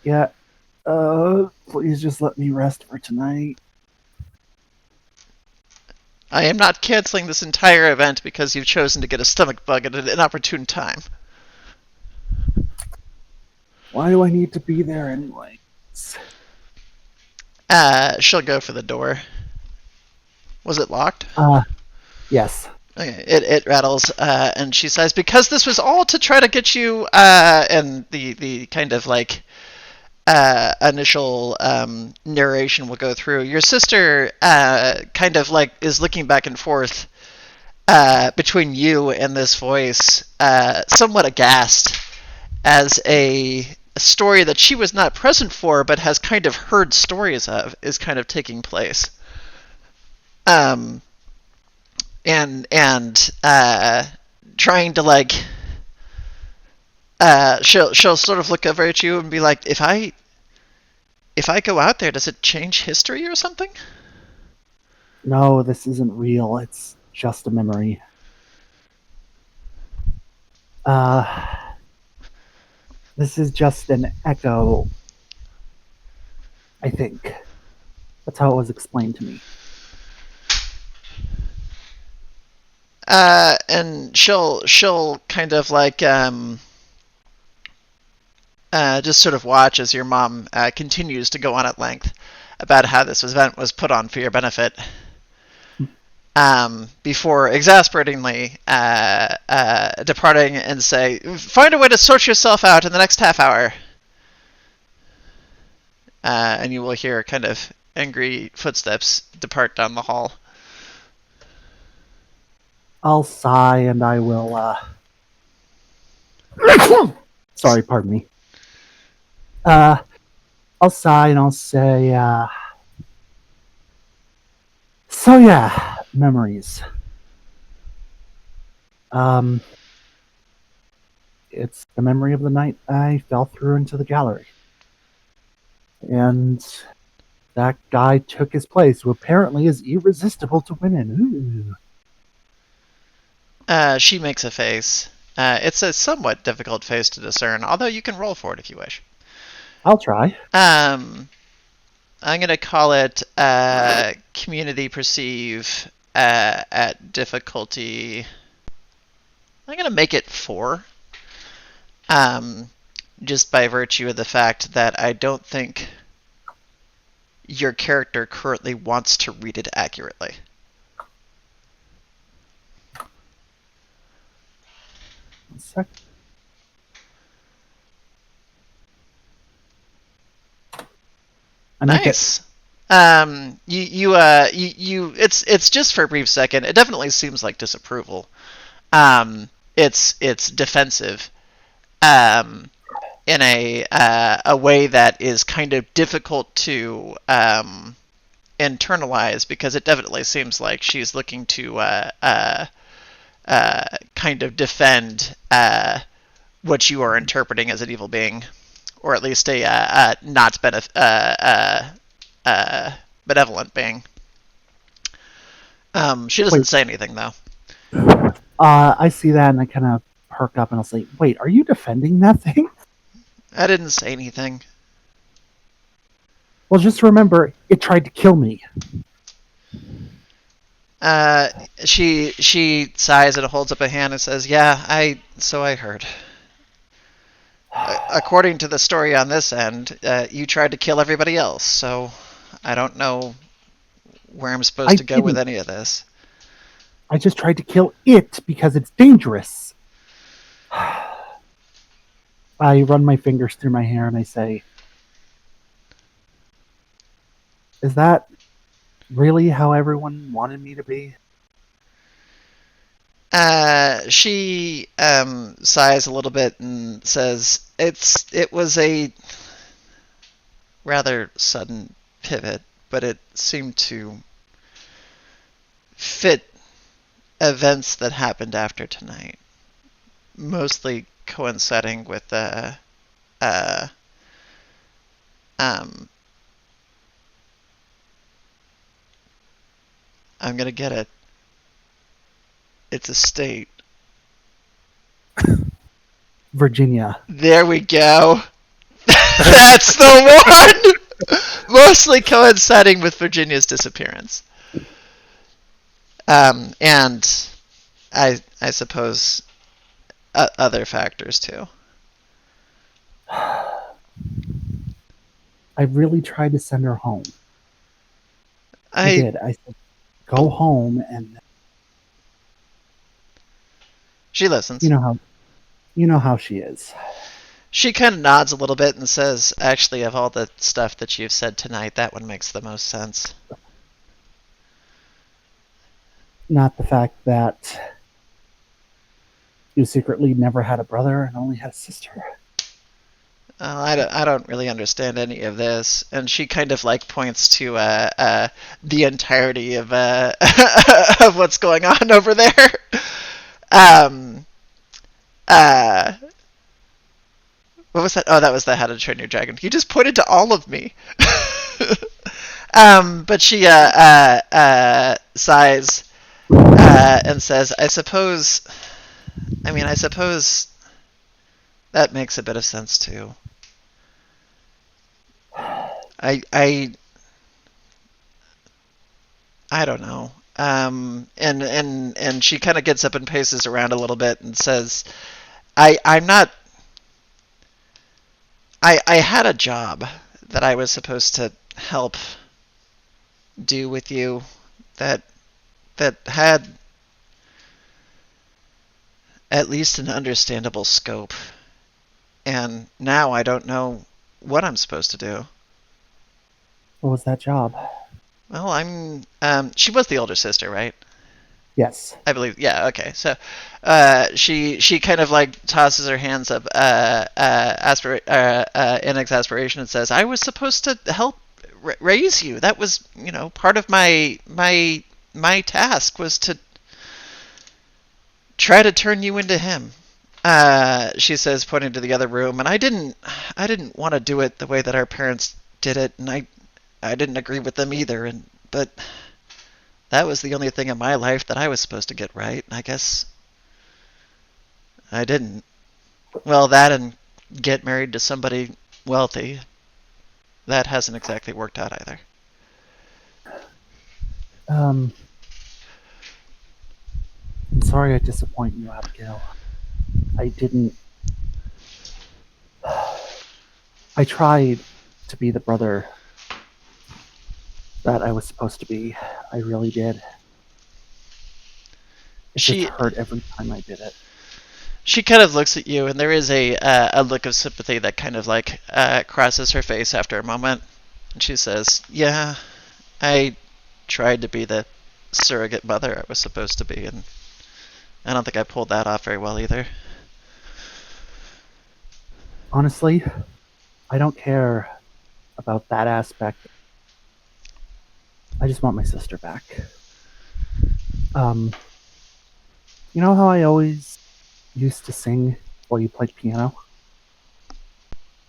Yeah. Please just let me rest for tonight. I am not canceling this entire event because you've chosen to get a stomach bug at an inopportune time. Why do I need to be there anyway? She'll go for the door. Was it locked? Yes. Okay, it rattles, and she says, "Because this was all to try to get you." And the kind of like initial narration will go through. Your sister kind of like is looking back and forth between you and this voice, somewhat aghast, as a story that she was not present for, but has kind of heard stories of, is kind of taking place. And trying to like she'll sort of look over at you and be like, if I go out there, does it change history or something? No, this isn't real. It's just a memory. This is just an echo, I think. That's how it was explained to me. And she'll kind of like just sort of watch as your mom continues to go on at length about how this event was put on for your benefit, before exasperatingly departing and say, "Find a way to sort yourself out in the next half hour." And you will hear kind of angry footsteps depart down the hall. I'll sigh and I will, sorry, pardon me. I'll sigh and I'll say, so yeah, memories. It's the memory of the night I fell through into the gallery. And that guy took his place, who apparently is irresistible to women. Ooh. She makes a face. It's a somewhat difficult face to discern, although you can roll for it if you wish. I'll try. I'm going to call it community perceive at difficulty. I'm going to make it 4. Just by virtue of the fact that I don't think your character currently wants to read it accurately. One sec. Nice. It's just for a brief second. It definitely seems like disapproval. It's defensive. In a way that is kind of difficult to internalize, because it definitely seems like she's looking to kind of defend what you are interpreting as an evil being, or at least a not benevolent being. She doesn't say anything, though. I see that and I kind of perk up and I'll say, wait, are you defending that thing? I didn't say anything. Well, just remember, it tried to kill me. She sighs and holds up a hand and says, "Yeah, so I heard. According to the story on this end, you tried to kill everybody else, so I don't know where I'm supposed to go with any of this." I just tried to kill it because it's dangerous. I run my fingers through my hair and I say, is that really how everyone wanted me to be? She sighs a little bit and says, it was a rather sudden pivot, but it seemed to fit events that happened after tonight, mostly coinciding with I'm gonna get it. It's a state. Virginia. There we go. That's the one! Mostly coinciding with Virginia's disappearance. And I suppose other factors too. I really tried to send her home. I did. I said, go home, and She listens. you know how she is. She kind of nods a little bit and says, actually, of all the stuff that you've said tonight, that one makes the most sense. Not the fact that you secretly never had a brother and only had a sister. I don't really understand any of this. And she kind of like points to the entirety of of what's going on over there. What was that? Oh, that was the How to Train Your Dragon. You just pointed to all of me. But she sighs and says, I suppose that makes a bit of sense too. I don't know. And she kind of gets up and paces around a little bit and says, I'm not. I had a job that I was supposed to help do with you that had at least an understandable scope. And now I don't know what I'm supposed to do. What was that job? Well, she was the older sister, right? Yes. I believe, yeah, okay. So, she kind of like tosses her hands up, in exasperation and says, I was supposed to help raise you. That was, part of my task was to try to turn you into him. She says, pointing to the other room, and I didn't want to do it the way that our parents did it, and I didn't agree with them either, but that was the only thing in my life that I was supposed to get right, and I guess I didn't. Well, that and get married to somebody wealthy, that hasn't exactly worked out either. I'm sorry I disappoint you, Abigail. I tried to be the brother that I was supposed to be. I really did. It just hurt every time I did it. She kind of looks at you, and there is a look of sympathy that kind of like crosses her face after a moment. And she says, yeah, I tried to be the surrogate mother I was supposed to be, and I don't think I pulled that off very well either. Honestly, I don't care about that aspect. I just want my sister back. You know how I always used to sing while you played piano?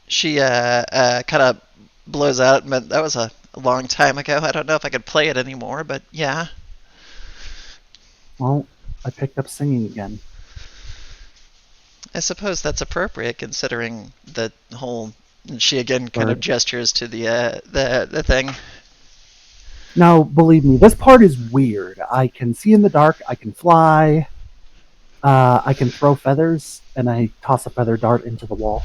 She kind of blows out, but that was a long time ago. I don't know if I could play it anymore, but yeah. Well, I picked up singing again. I suppose that's appropriate, considering the whole. She again kind of gestures to the thing. Now, believe me, this part is weird. I can see in the dark. I can fly. I can throw feathers, and I toss a feather dart into the wall.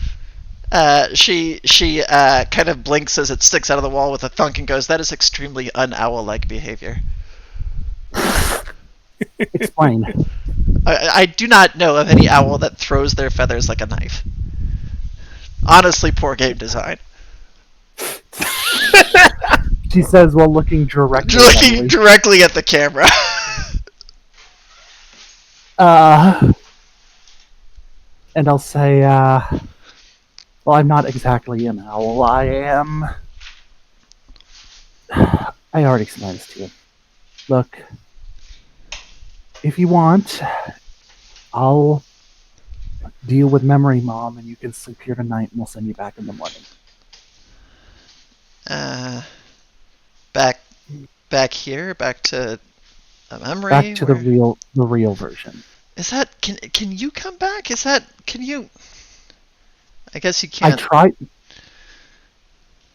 She kind of blinks as it sticks out of the wall with a thunk and goes, "That is extremely un-owl-like behavior." Explain. I do not know of any owl that throws their feathers like a knife. Honestly, poor game design. She says while looking directly at the camera. And I'll say, well, I'm not exactly an owl. I am. I already explained this to you. Look, if you want, I'll deal with Memory Mom, and you can sleep here tonight, and we'll send you back in the morning. Back here, back to a memory. Back to the real version. Is that can you come back? Can you? I guess you can't. I tried.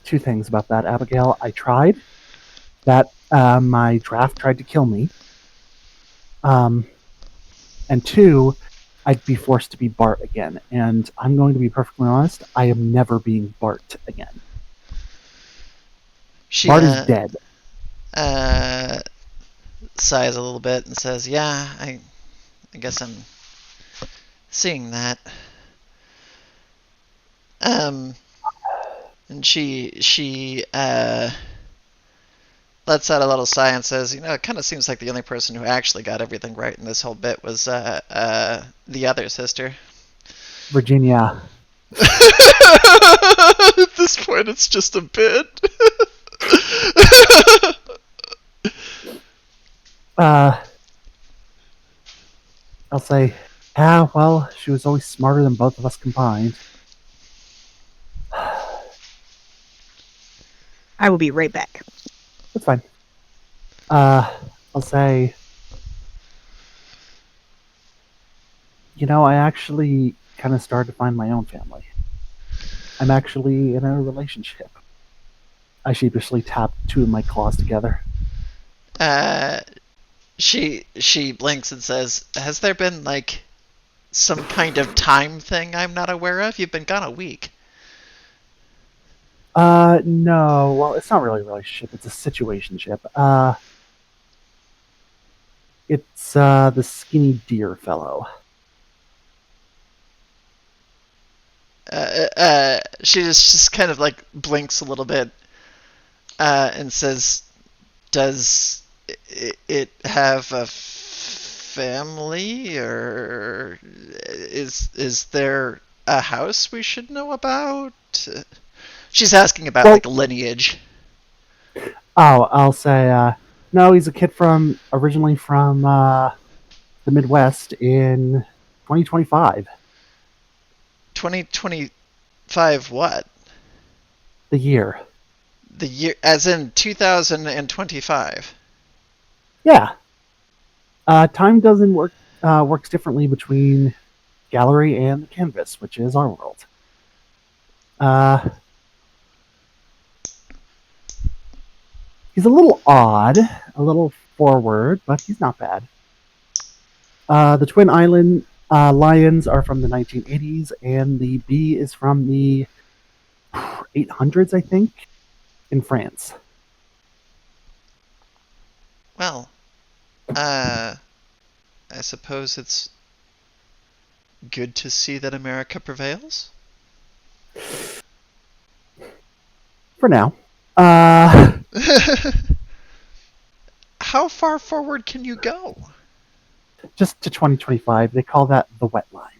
Two things about that, Abigail. I tried. That my draft tried to kill me. And two, I'd be forced to be Bart again. And I'm going to be perfectly honest, I am never being Bart again. She Bart is dead. Sighs a little bit and says, "Yeah, I guess I'm seeing that." And she lets out a little sigh and says, "It kind of seems like the only person who actually got everything right in this whole bit was the other sister." Virginia. At this point, it's just a bit. I'll say, yeah, well, she was always smarter than both of us combined. I will be right back. That's fine. I'll say, I actually kind of started to find my own family. I'm actually in a relationship. I sheepishly tapped two of my claws together. She blinks and says, "Has there been, like, some kind of time thing I'm not aware of? You've been gone a week." No. Well, it's not really a relationship. It's a situationship. It's, the skinny deer fellow. She just kind of, like, blinks a little bit, and says, "Does it have a family, or is there a house we should know about?" She's asking about, like, lineage. Oh, I'll say, no, he's a kid originally from, the Midwest in 2025. 2025 what? The year. The year, as in 2025. Yeah. Time doesn't works differently between Gallerie and the Canvas, which is our world. He's a little odd, a little forward, but he's not bad. The Twin Island lions are from the 1980s, and the bee is from the 800s, I think, in France. Well, I suppose it's good to see that America prevails. For now. How far forward can you go? Just to 2025. They call that the wet line.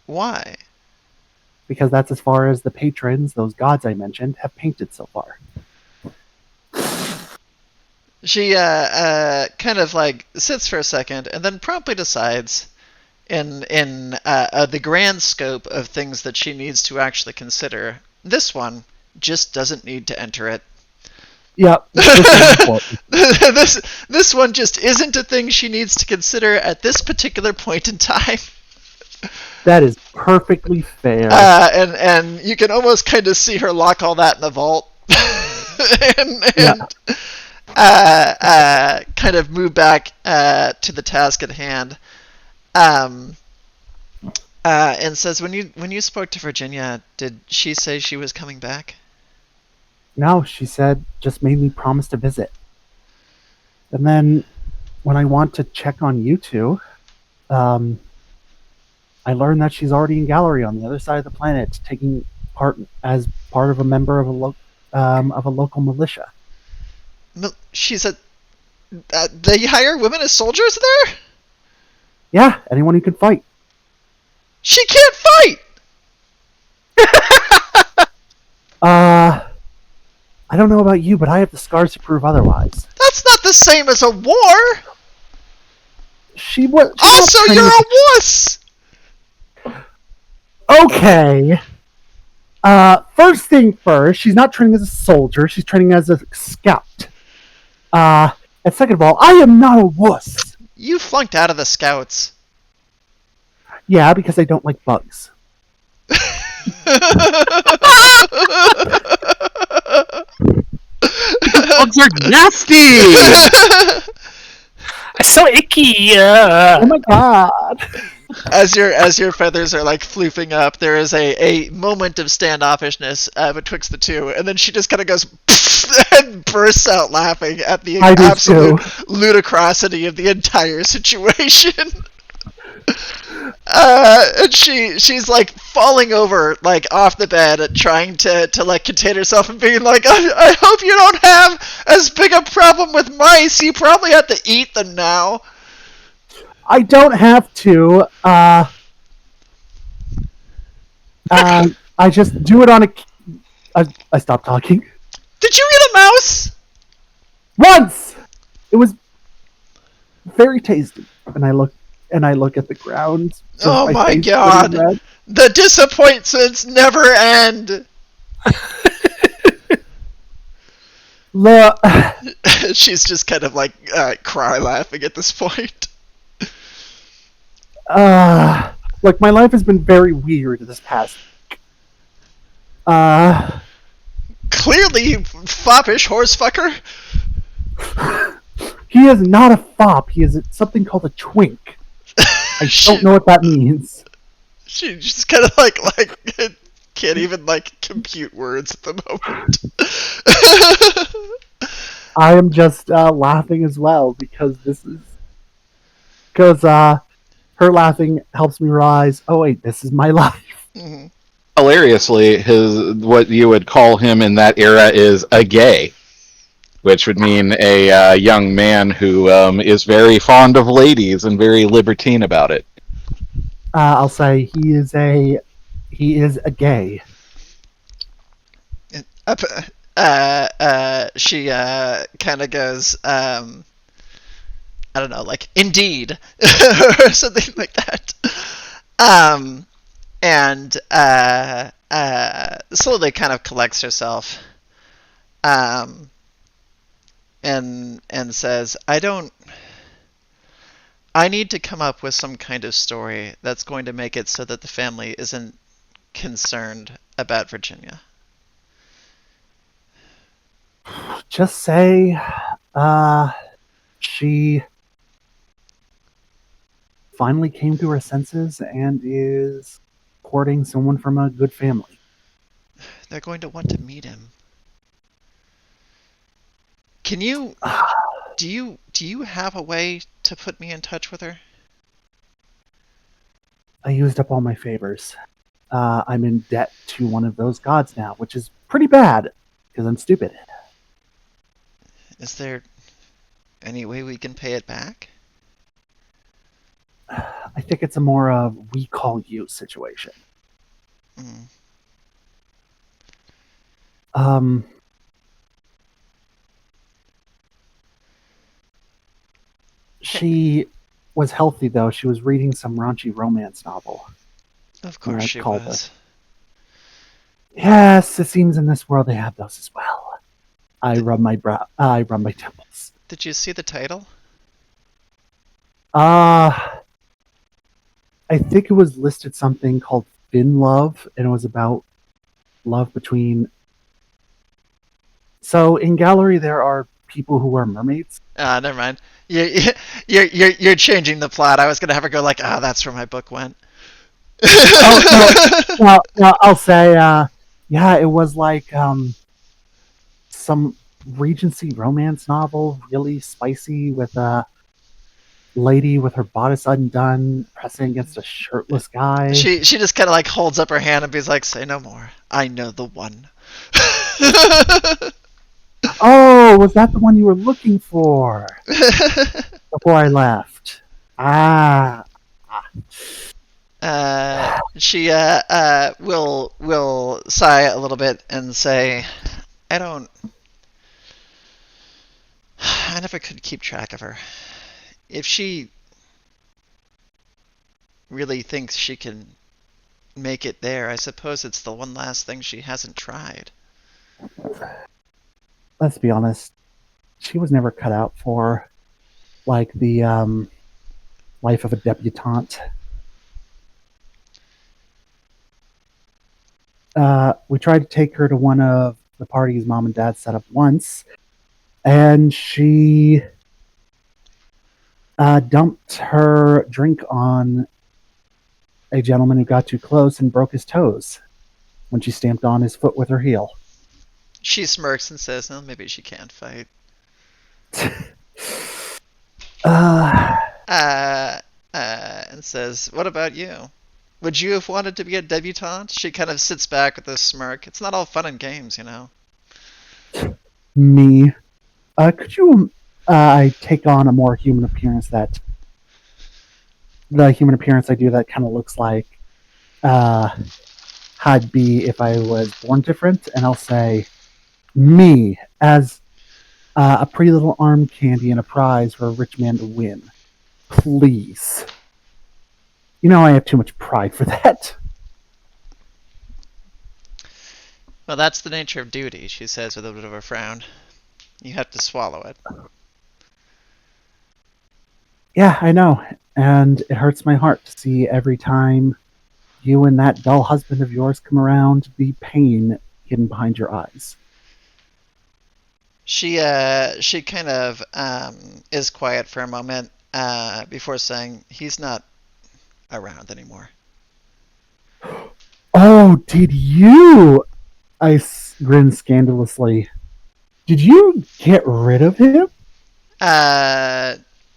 Why? Because that's as far as the patrons, those gods I mentioned, have painted so far. She kind of, like, sits for a second and then promptly decides, in the grand scope of things that she needs to actually consider, this one just doesn't need to enter it. Yep. This one just isn't a thing she needs to consider at this particular point in time. That is perfectly fair. And you can almost kind of see her lock all that in the vault. Kind of move back to the task at hand. And says, when you spoke to Virginia, did she say she was coming back? No, she said, just made me promise to visit. And then when I want to check on you two, I learned that she's already in Gallerie on the other side of the planet, taking part as part of a member of a local militia. She's they hire women as soldiers there? Yeah, anyone who can fight. She can't fight! I don't know about you, but I have the scars to prove otherwise. That's not the same as a war! She was. Also, you're a wuss! Okay. First thing first, she's not training as a soldier, she's training as a scout. And second of all, I am not a wuss. You flunked out of the scouts. Yeah, because I don't like bugs. Bugs are nasty! So icky! Oh my god! As your feathers are, like, floofing up, there is a moment of standoffishness betwixt the two, and then she just kind of goes and bursts out laughing at the I do absolute too. ludicrosity of the entire situation. And she's like falling over like off the bed and trying to like contain herself and being like, I hope you don't have as big a problem with mice. You probably have to eat them now. I don't have to. I just do it on a. I stopped talking. Did you eat a mouse? Once! It was very tasty. And I look at the ground. Oh my face god. turning red. The disappointments never end. Look, She's just kind of like cry laughing at this point. look, my life has been very weird this past week. Clearly, you foppish horse fucker. He is not a fop. He is something called a twink. I don't know what that means. She just kind of like can't even like compute words at the moment. I am just laughing as well because her laughing helps me realize, oh wait, this is my life. Mm-hmm. Hilariously, what you would call him in that era is a gay, which would mean a young man who is very fond of ladies and very libertine about it. I'll say he is a gay. She kind of goes, I don't know, like indeed, or something like that. And slowly kind of collects herself, and says, I need to come up with some kind of story that's going to make it so that the family isn't concerned about Virginia. Just say, she finally came to her senses and is courting someone from a good family. They're going to want to meet him. Can you... Do you have a way to put me in touch with her? I used up all my favors. I'm in debt to one of those gods now, which is pretty bad, because I'm stupid. Is there any way we can pay it back? I think it's a more of we call you situation. She was healthy, though. She was reading some raunchy romance novel. Of course she was. Yes, it seems in this world they have those as well. I rub my temples. Did you see the title? I think it was listed something called Fin Love, and it was about love between... So, in Gallerie, there are people who are mermaids. Never mind. You're changing the plot. I was gonna have her go like, that's where my book went. Well, I'll say, yeah, it was like some Regency romance novel, really spicy, with a lady with her bodice undone, pressing against a shirtless guy. She just kind of like holds up her hand and be like, "Say no more. I know the one." Oh, was that the one you were looking for? Before I left. She will sigh a little bit and say, I never could keep track of her. If she really thinks she can make it there, I suppose it's the one last thing she hasn't tried. Let's be honest. She was never cut out for, like, the life of a debutante. We tried to take her to one of the parties Mom and Dad set up once, and she dumped her drink on a gentleman who got too close and broke his toes when she stamped on his foot with her heel. She smirks and says, "No, maybe she can't fight." Uh, And says, "What about you? Would you have wanted to be a debutante?" She kind of sits back with a smirk. It's not all fun and games, you know. me. Could you I take on a more human appearance that the human appearance I do that kind of looks like I'd be if I was born different, and I'll say me as a pretty little arm candy and a prize for a rich man to win. Please. You know I have too much pride for that. Well, that's the nature of duty, she says with a bit of a frown. You have to swallow it. Yeah, I know. And it hurts my heart to see every time you and that dull husband of yours come around the pain hidden behind your eyes. She kind of is quiet for a moment before saying, "He's not around anymore." Oh, did you? I grinned scandalously. Did you get rid of him?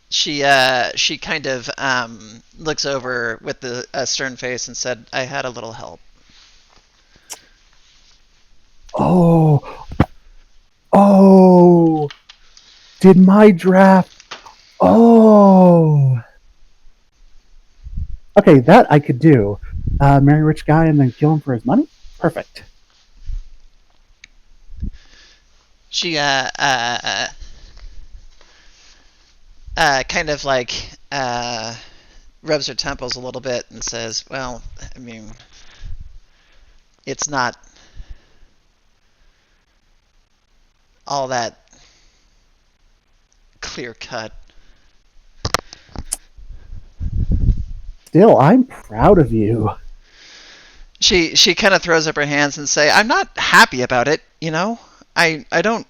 She kind of looks over with a stern face and said, "I had a little help." Oh, oh, did my draft? Oh, okay, that I could do. Marry a rich guy and then kill him for his money? Perfect. She kind of like rubs her temples a little bit and says, "Well, I mean, it's not all that clear cut." Still, I'm proud of you. She kind of throws up her hands and say, "I'm not happy about it, you know. I don't.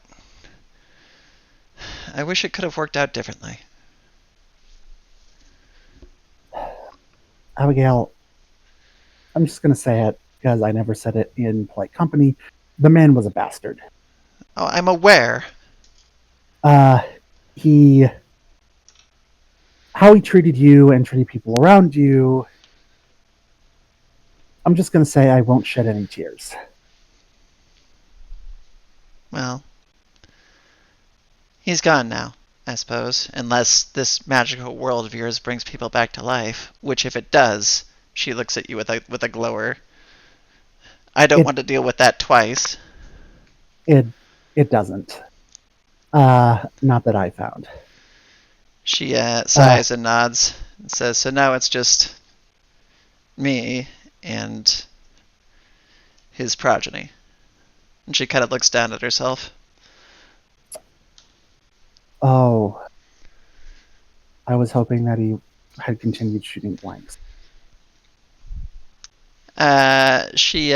I wish it could have worked out differently." Abigail, I'm just going to say it because I never said it in polite company. The man was a bastard. Oh, I'm aware. He how he treated you and treated people around you. I'm just going to say I won't shed any tears. Well, he's gone now, I suppose, unless this magical world of yours brings people back to life, which if it does, she looks at you with a glower. I don't want to deal with that twice. It doesn't. Not that I found. She sighs and nods and says, "So now it's just me and his progeny." And she kind of looks down at herself. Oh. I was hoping that he had continued shooting blanks. She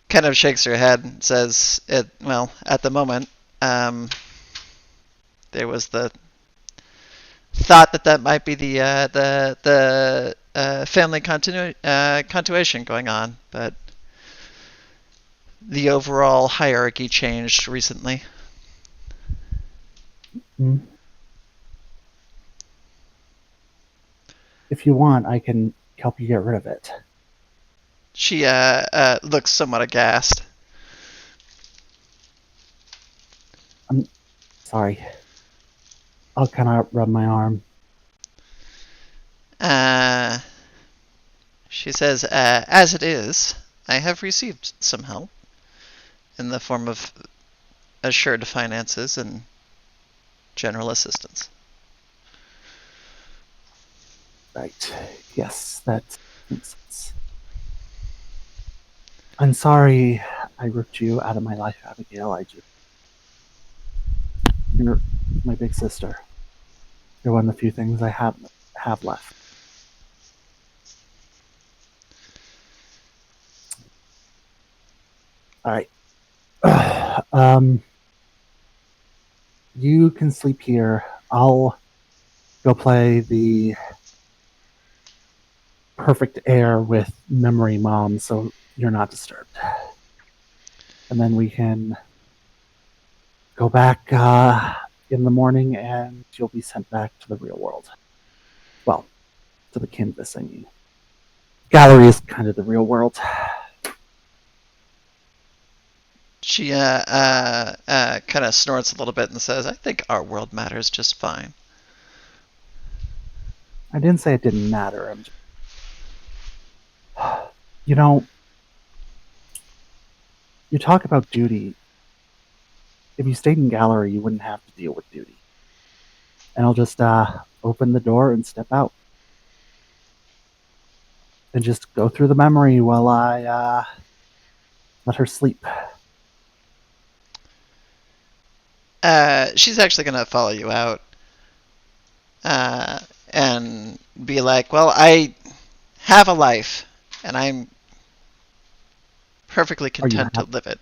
kind of shakes her head and says, "Well, at the moment, there was the thought that might be the family continuation going on, but the overall hierarchy changed recently." Mm-hmm. If you want, I can help you get rid of it. She looks somewhat aghast. I'm sorry. I'll kind of rub my arm. She says, "As it is, I have received some help in the form of assured finances and general assistance." Right. Yes, that makes sense. I'm sorry I ripped you out of my life, Abigail. You're my big sister. You're one of the few things I have left. All right. You can sleep here. I'll go play the perfect air with Memory Mom so you're not disturbed. and then we can go back in the morning, and you'll be sent back to the real world. Well, to the canvas, I mean. Gallery is kind of the real world. She kind of snorts a little bit and says, "I think our world matters just fine." I didn't say it didn't matter. I'm just... You know, you talk about duty. If you stayed in Gallery, you wouldn't have to deal with duty. And I'll just open the door and step out. And just go through the memory while I let her sleep. She's actually going to follow you out and be like, "Well, I have a life, and I'm perfectly content to live it.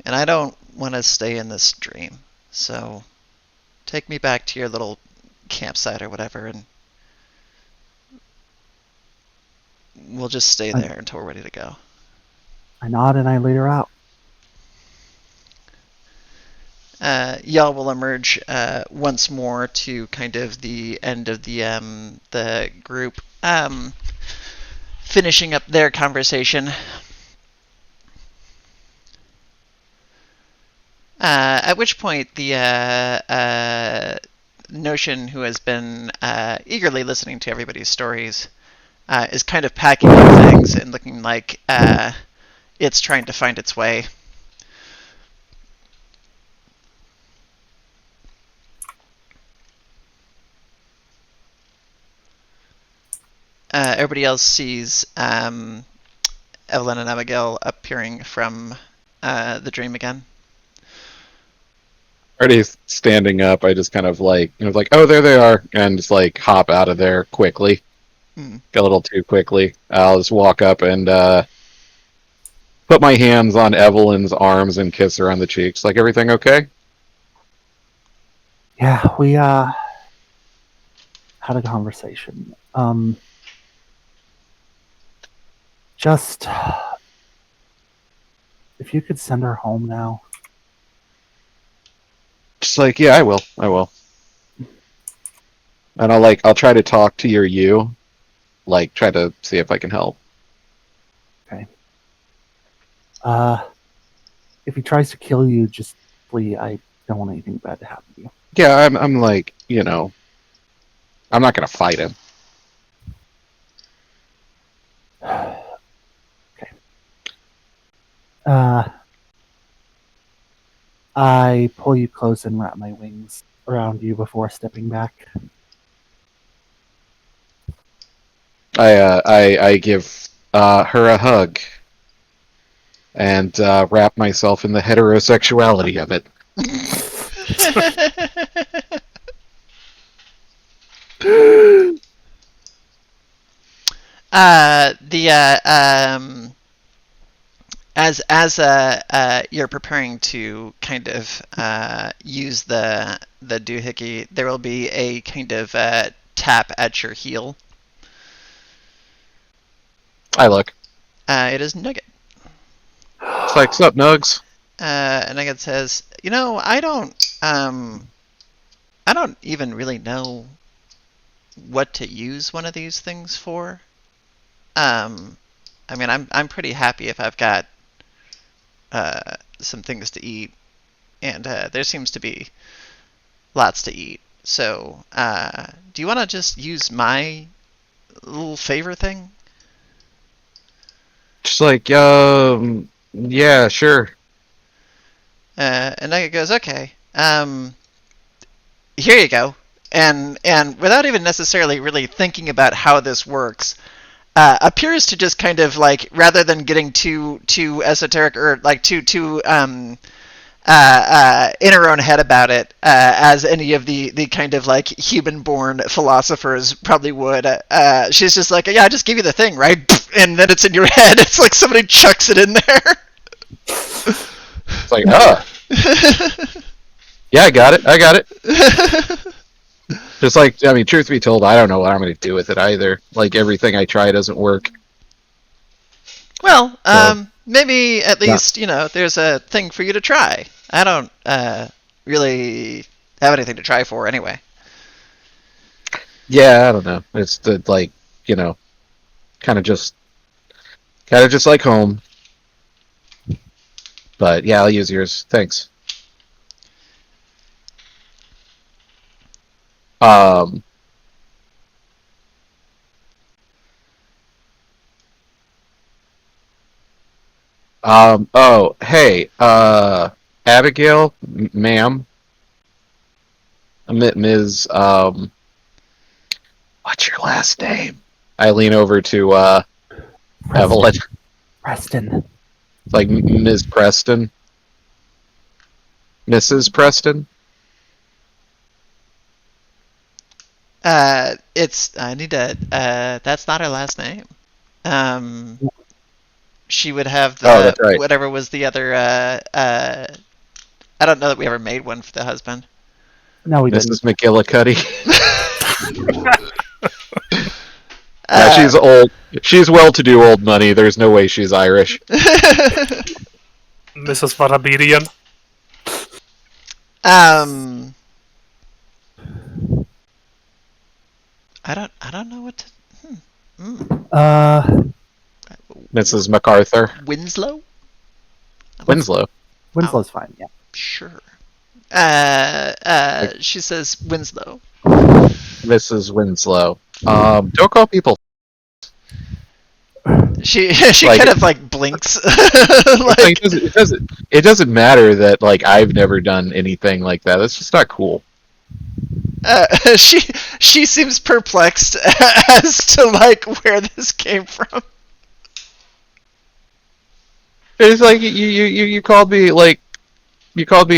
And I don't want to stay in this dream. So take me back to your little campsite or whatever, and we'll just stay there until we're ready to go." I nod and I lead her out. Y'all will emerge once more to kind of the end of the group, finishing up their conversation. At which point the Notion, who has been eagerly listening to everybody's stories, is kind of packing up things and looking like it's trying to find its way. Everybody else sees Evelyn and Abigail appearing from the dream again. Already standing up, I just kind of oh, there they are, and just hop out of there quickly. A little too quickly. I'll just walk up and put my hands on Evelyn's arms and kiss her on the cheeks. Everything okay? Yeah, we had a conversation. Just if you could send her home now. Just yeah, I will. And I'll try to talk to you. Try to see if I can help. Okay. If he tries to kill you, just flee. I don't want anything bad to happen to you. Yeah, I'm I'm not gonna fight him. Okay. I pull you close and wrap my wings around you before stepping back. I give her a hug and wrap myself in the heterosexuality of it. As you're preparing to kind of use the doohickey, there will be a kind of tap at your heel. I look. It is Nugget. It's like, sup, Nugs? And Nugget says, I don't even really know what to use one of these things for. I'm pretty happy if I've got some things to eat, and there seems to be lots to eat. So, do you want to just use my little favor thing? Just yeah, sure. And Nugget goes, okay, here you go. And without even necessarily really thinking about how this works, appears to just kind of rather than getting too esoteric or too in her own head about it, as any of the kind of human-born philosophers probably would, she's just yeah, I just give you the thing, right? And then it's in your head. It's like somebody chucks it in there. It's yeah, I got it. Just truth be told, I don't know what I'm going to do with it either. Everything I try doesn't work. Well, maybe at least, there's a thing for you to try. I don't really have anything to try for anyway. Yeah, I don't know. It's the kind of just like home. But yeah, I'll use yours. Thanks. Um. Oh, hey. Abigail, ma'am, Ms. What's your last name? I lean over to Evelyn. Preston. Like Ms. Preston. Mrs. Preston. I need to. That's not her last name. She would have the Oh, that's right. whatever was the other. I don't know that we ever made one for the husband. No, we didn't. Mrs. McGillicuddy. She's old. She's well-to-do old money. There's no way she's Irish. Mrs. Varabirian. I don't know what to. Mrs. MacArthur. Winslow. Winslow's fine. Yeah. Sure. She says Winslow. Mrs. Winslow. Don't call people. She Like- kind of like blinks. Like, it doesn't matter that like I've never done anything like that. That's just not cool. She seems perplexed as to like where this came from. It's like you called me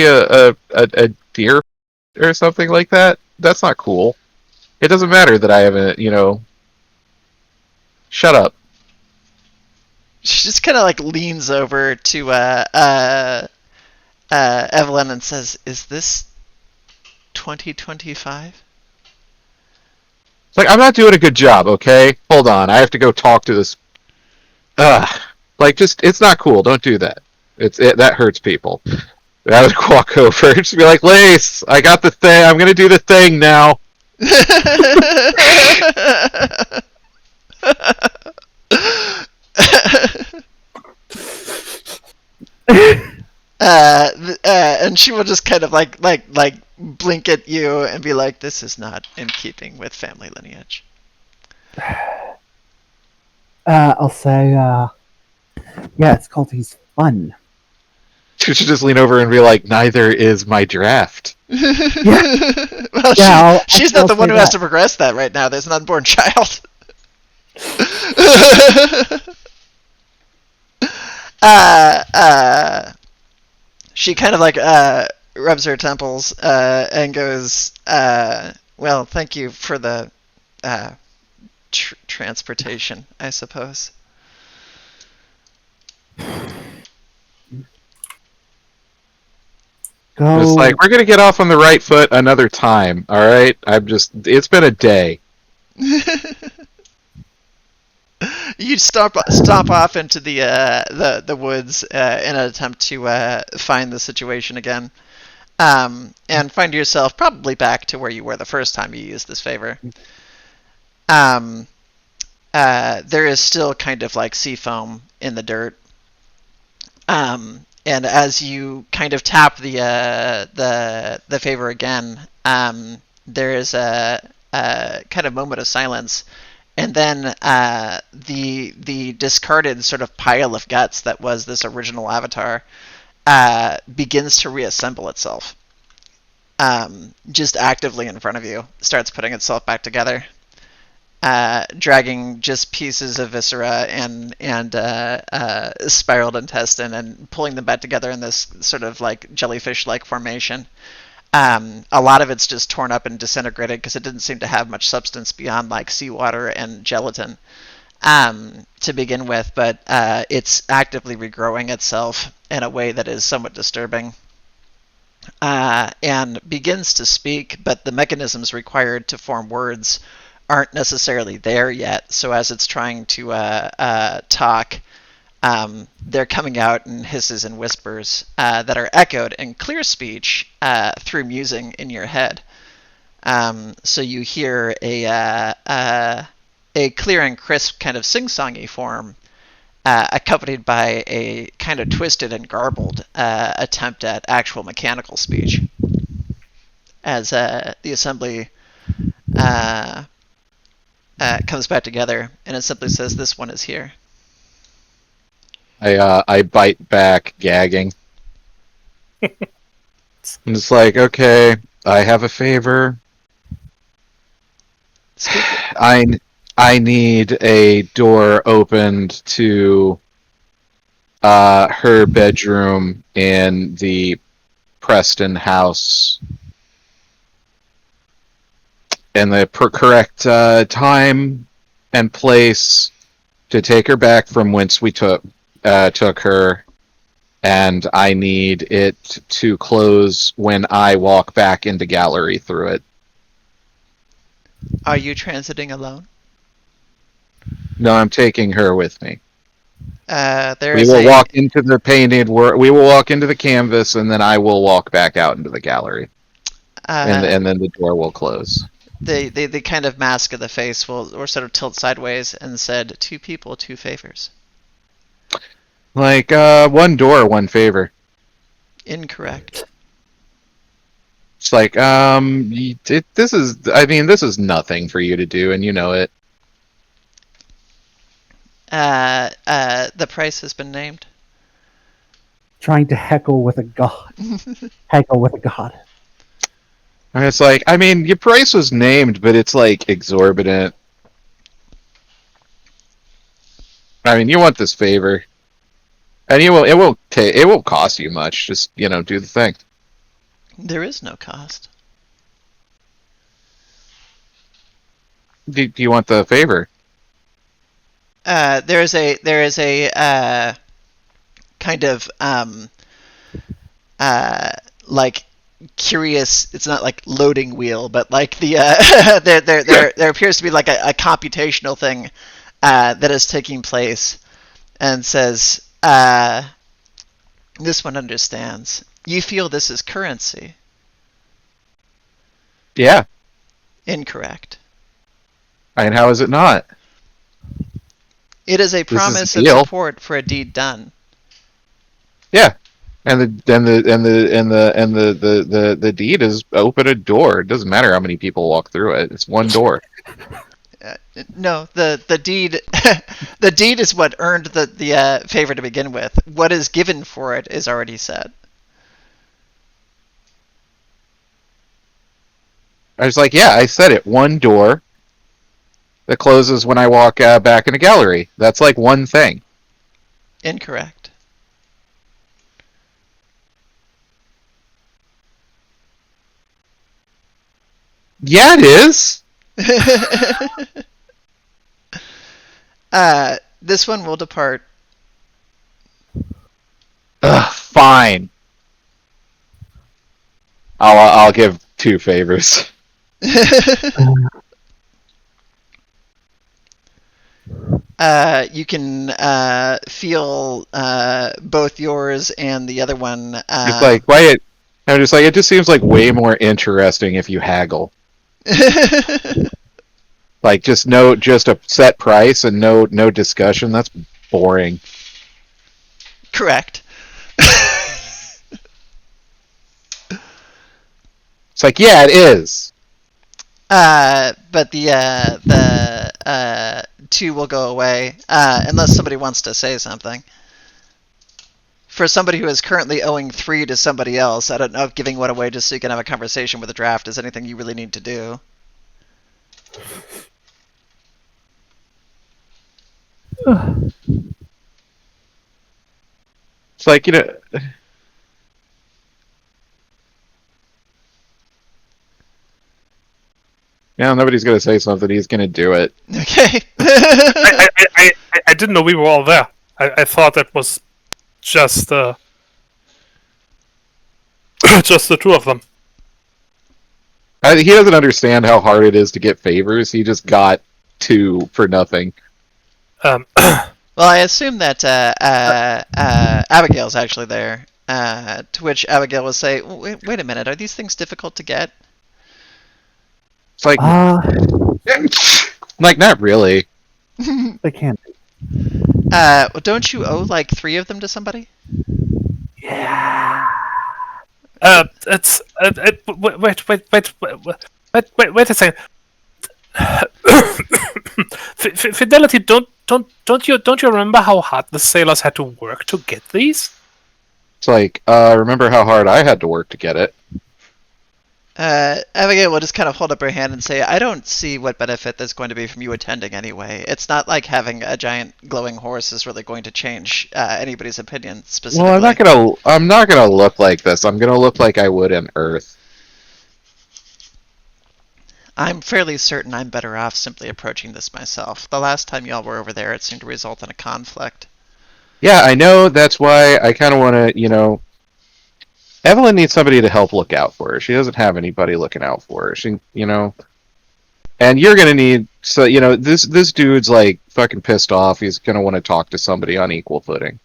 a deer or something like that. That's not cool. It doesn't matter that I haven't, Shut up. She just kind of like leans over to Evelyn and says, "Is this 2025?" It's like, I'm not doing a good job, okay? Hold on, I have to go talk to this. It's not cool. Don't do that. That hurts people. I would walk over, just be like, Lace, I got the thing. I'm gonna do the thing now. And she will just kind of like blink at you and be like, "This is not in keeping with family lineage." I'll say, yeah, it's called He's Fun. She should just lean over and be like, "Neither is my draft." Well, Yeah, she's not I'll the one who say has that. to progress that right now. There's an unborn child. She kind of like rubs her temples and goes, "Well, thank you for the transportation, I suppose." Go. It's like, we're gonna get off on the right foot another time, alright? It's been a day. You stop off into the woods in an attempt to find the situation again, and find yourself probably back to where you were the first time you used this favor. There is still kind of like sea foam in the dirt, and as you kind of tap the favor again, there is a kind of moment of silence. And then the discarded sort of pile of guts that was this original avatar begins to reassemble itself. Just actively in front of you, starts putting itself back together, dragging just pieces of viscera and spiraled intestine and pulling them back together in this sort of like jellyfish-like formation. A lot of it's just torn up and disintegrated because it didn't seem to have much substance beyond like seawater and gelatin to begin with, but it's actively regrowing itself in a way that is somewhat disturbing, and begins to speak, but the mechanisms required to form words aren't necessarily there yet. So as it's trying to talk, they're coming out in hisses and whispers that are echoed in clear speech through musing in your head. So you hear a clear and crisp kind of sing-songy form, accompanied by a kind of twisted and garbled attempt at actual mechanical speech, as the assembly comes back together, and it simply says, "This one is here." I bite back, gagging. I'm just like, okay, I have a favor. I need a door opened to her bedroom in the Preston house, and the correct time and place to take her back from whence we took her, and I need it to close when I walk back into Gallerie through it. Are you transiting alone? No, I'm taking her with me. We will walk into the painted work. We will walk into the canvas, and then I will walk back out into the gallery, and then the door will close. The kind of mask of the face will sort of tilt sideways and said, 2 people, 2 favors. Like, one door, one favor. Incorrect. It's like, this is nothing for you to do, and you know it. The price has been named. Trying to heckle with a god. Heckle with a god. And it's like, I mean, your price was named, but it's like exorbitant. I mean, you want this favor, and it won't cost you much. Just, do the thing. There is no cost. Do you want the favor? There is a kind of like curious. It's not like loading wheel, but like the there appears to be like a computational thing that is taking place, and says, "This one understands. You feel this is currency." Yeah. Incorrect. And how is it not? It is a promise of support for a deed done. Yeah, and the deed is open a door. It doesn't matter how many people walk through it. It's one door. No, the deed the deed is what earned the favor to begin with. What is given for it is already said. I was like, yeah, I said it. One door that closes when I walk back in a gallery. That's like one thing. Incorrect. Yeah, it is. This one will depart. Fine. I'll give 2 favors. You can feel both yours and the other one. It's like, why? I'm just like, it just seems like way more interesting if you haggle. Like, just a set price and no discussion. That's boring. Correct. It's like, yeah, it is. But the 2 will go away unless somebody wants to say something. For somebody who is currently owing 3 to somebody else, I don't know if giving one away just so you can have a conversation with a draft is anything you really need to do. It's like, yeah, nobody's gonna say something. He's gonna do it. Okay. I didn't know we were all there. I thought that was just just the 2 of them. He doesn't understand how hard it is to get favors. He just got 2 for nothing. Well, I assume that Abigail's actually there. To which Abigail will say, wait a minute, are these things difficult to get? It's like, Uh, like not really. they can be. Don't you owe like 3 of them to somebody? Yeah. It's wait a second. Fidelity, don't you remember how hard the sailors had to work to get these? It's like, remember how hard I had to work to get it. Abigail will just kind of hold up her hand and say, I don't see what benefit there's going to be from you attending anyway. It's not like having a giant glowing horse is really going to change anybody's opinion specifically. Well, I'm not gonna look like this. I'm gonna look like I would in Earth. I'm fairly certain I'm better off simply approaching this myself. The last time y'all were over there, it seemed to result in a conflict. Yeah, I know. That's why I kind of want to, Evelyn needs somebody to help look out for her. She doesn't have anybody looking out for her. And you're gonna need. So, this dude's like fucking pissed off. He's gonna want to talk to somebody on equal footing.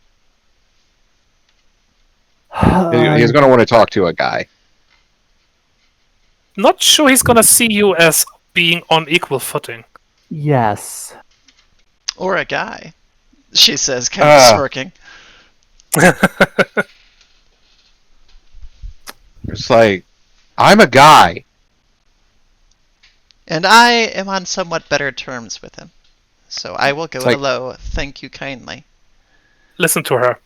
He's gonna want to talk to a guy. Not sure he's gonna see you as being on equal footing. Yes. Or a guy, she says, kind of smirking. It's like, I'm a guy. And I am on somewhat better terms with him. So I will go hello. Thank you kindly. Listen to her.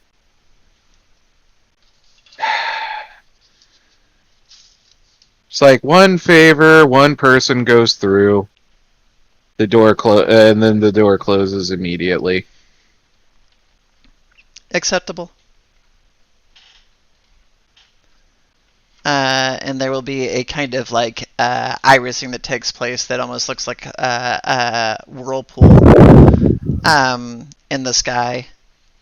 It's like one favor, one person goes through, the door and then the door closes immediately. Acceptable. And there will be a kind of like irising that takes place that almost looks like a whirlpool in the sky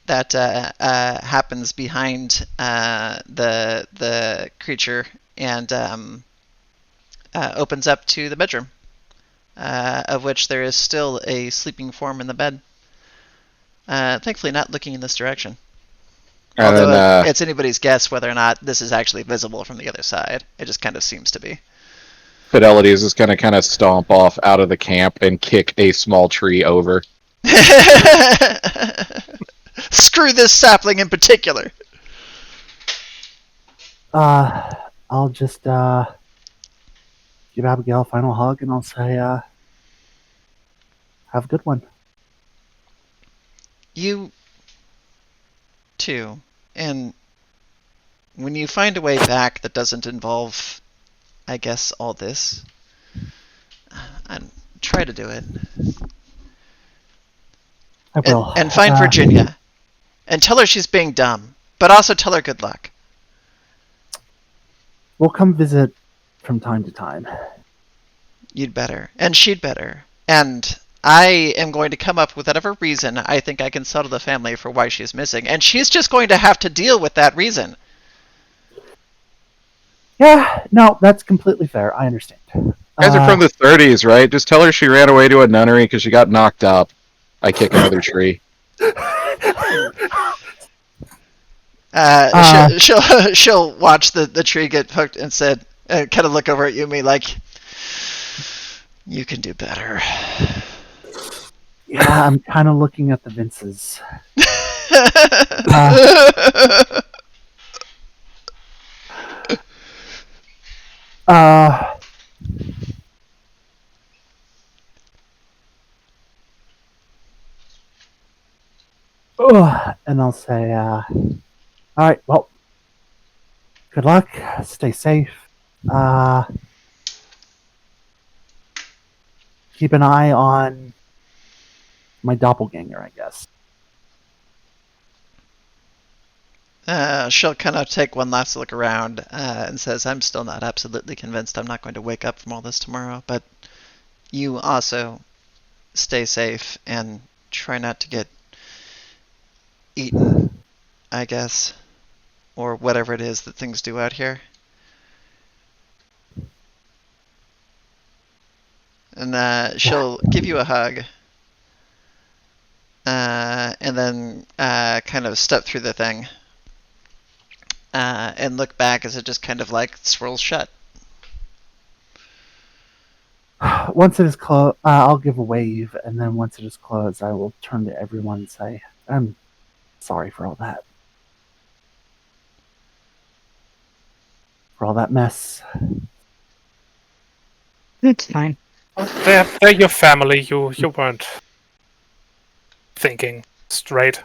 that happens behind the creature and opens up to the bedroom, of which there is still a sleeping form in the bed. Thankfully not looking in this direction. Although it's anybody's guess whether or not this is actually visible from the other side. It just kind of seems to be. Fidelity is just going to kind of stomp off out of the camp and kick a small tree over. Screw this sapling in particular. I'll just give Abigail a final hug and I'll say, have a good one. You too. And when you find a way back that doesn't involve, I guess, all this, try to do it. I will. And find Virginia. And tell her she's being dumb. But also tell her good luck. We'll come visit from time to time. You'd better. And she'd better. And I am going to come up with whatever reason I think I can sell to the family for why she's missing. And she's just going to have to deal with that reason. Yeah, no, that's completely fair. I understand. You guys are from the 30s, right? Just tell her she ran away to a nunnery because she got knocked up. I kick another tree. She'll watch the tree get hooked and said, kind of look over at Yumi like, you can do better. Yeah, I'm kind of looking at the Vinces. And I'll say, all right, well, good luck. Stay safe. Keep an eye on my doppelganger, I guess. She'll kind of take one last look around and says, I'm still not absolutely convinced I'm not going to wake up from all this tomorrow, but you also stay safe and try not to get eaten, I guess, or whatever it is that things do out here. And she'll give you a hug. and then kind of step through the thing and look back as it just kind of like swirls shut. Once it is closed, I'll give a wave, and then once it is closed, I will turn to everyone and say, I'm sorry for all that. For all that mess. It's fine. They're your family. You weren't thinking straight.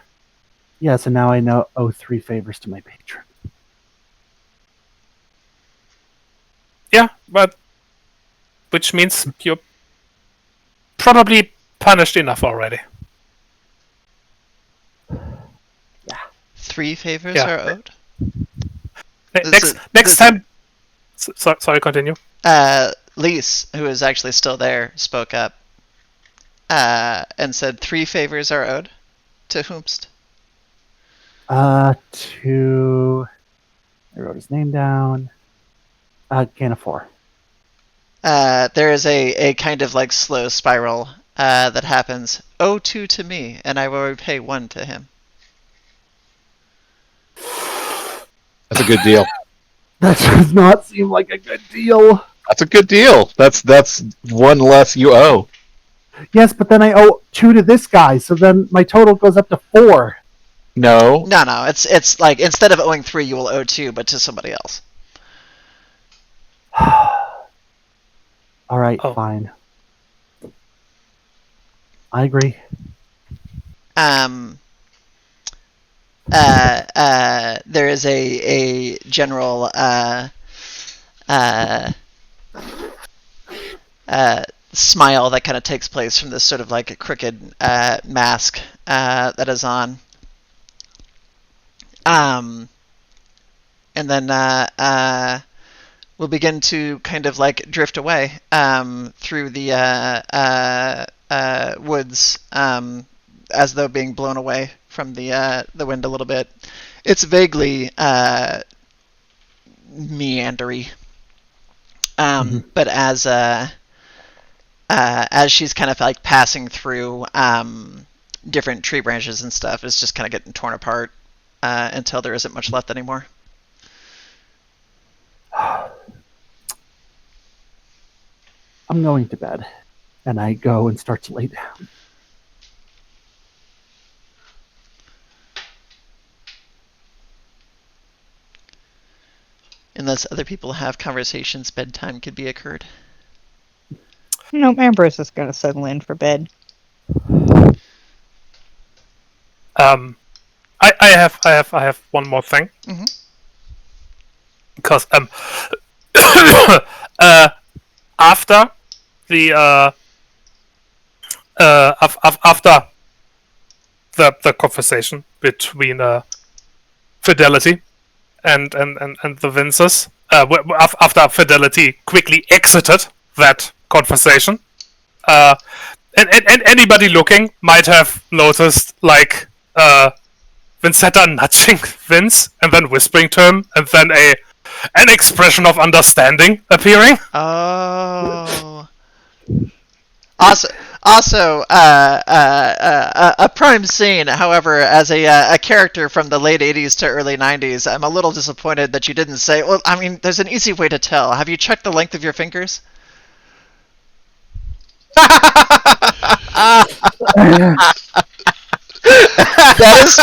Yes, and now I owe 3 favors to my patron. Yeah, but which means you're probably punished enough already. 3 favors Yeah. are owed? Next time. Sorry, continue. Lise, who is actually still there, spoke up and said 3 favors are owed. To whomst? To... I wrote his name down. Can't 4. There is a kind of like slow spiral that happens. Owe 2 to me, and I will repay 1 to him. That's a good deal. That does not seem like a good deal. That's a good deal. That's 1 less you owe. Yes, but then I owe 2 to this guy, so then my total goes up to 4. No. No. It's like instead of owing 3, you will owe 2, but to somebody else. All right, Oh. fine. I agree. There is a general smile that kind of takes place from this sort of like a crooked mask that is on. And then we'll begin to kind of like drift away through the woods as though being blown away from the wind a little bit. It's vaguely meandery, but as she's kind of like passing through different tree branches and stuff, it's just kind of getting torn apart until there isn't much left anymore. I'm going to bed. And I go and start to lay down. Unless other people have conversations, bedtime could be occurred. No, Ambrose is going to settle in for bed. I have one more thing. Mm-hmm. Because after the after the conversation between Fidelity and the Vinces, after Fidelity quickly exited that conversation, and anybody looking might have noticed like Vincetta nudging Vince and then whispering to him, and then an expression of understanding appearing. Oh. Also, a prime scene. However, as a character from the late '80s to early '90s, I'm a little disappointed that you didn't say. Well, I mean, there's an easy way to tell. Have you checked the length of your fingers? That is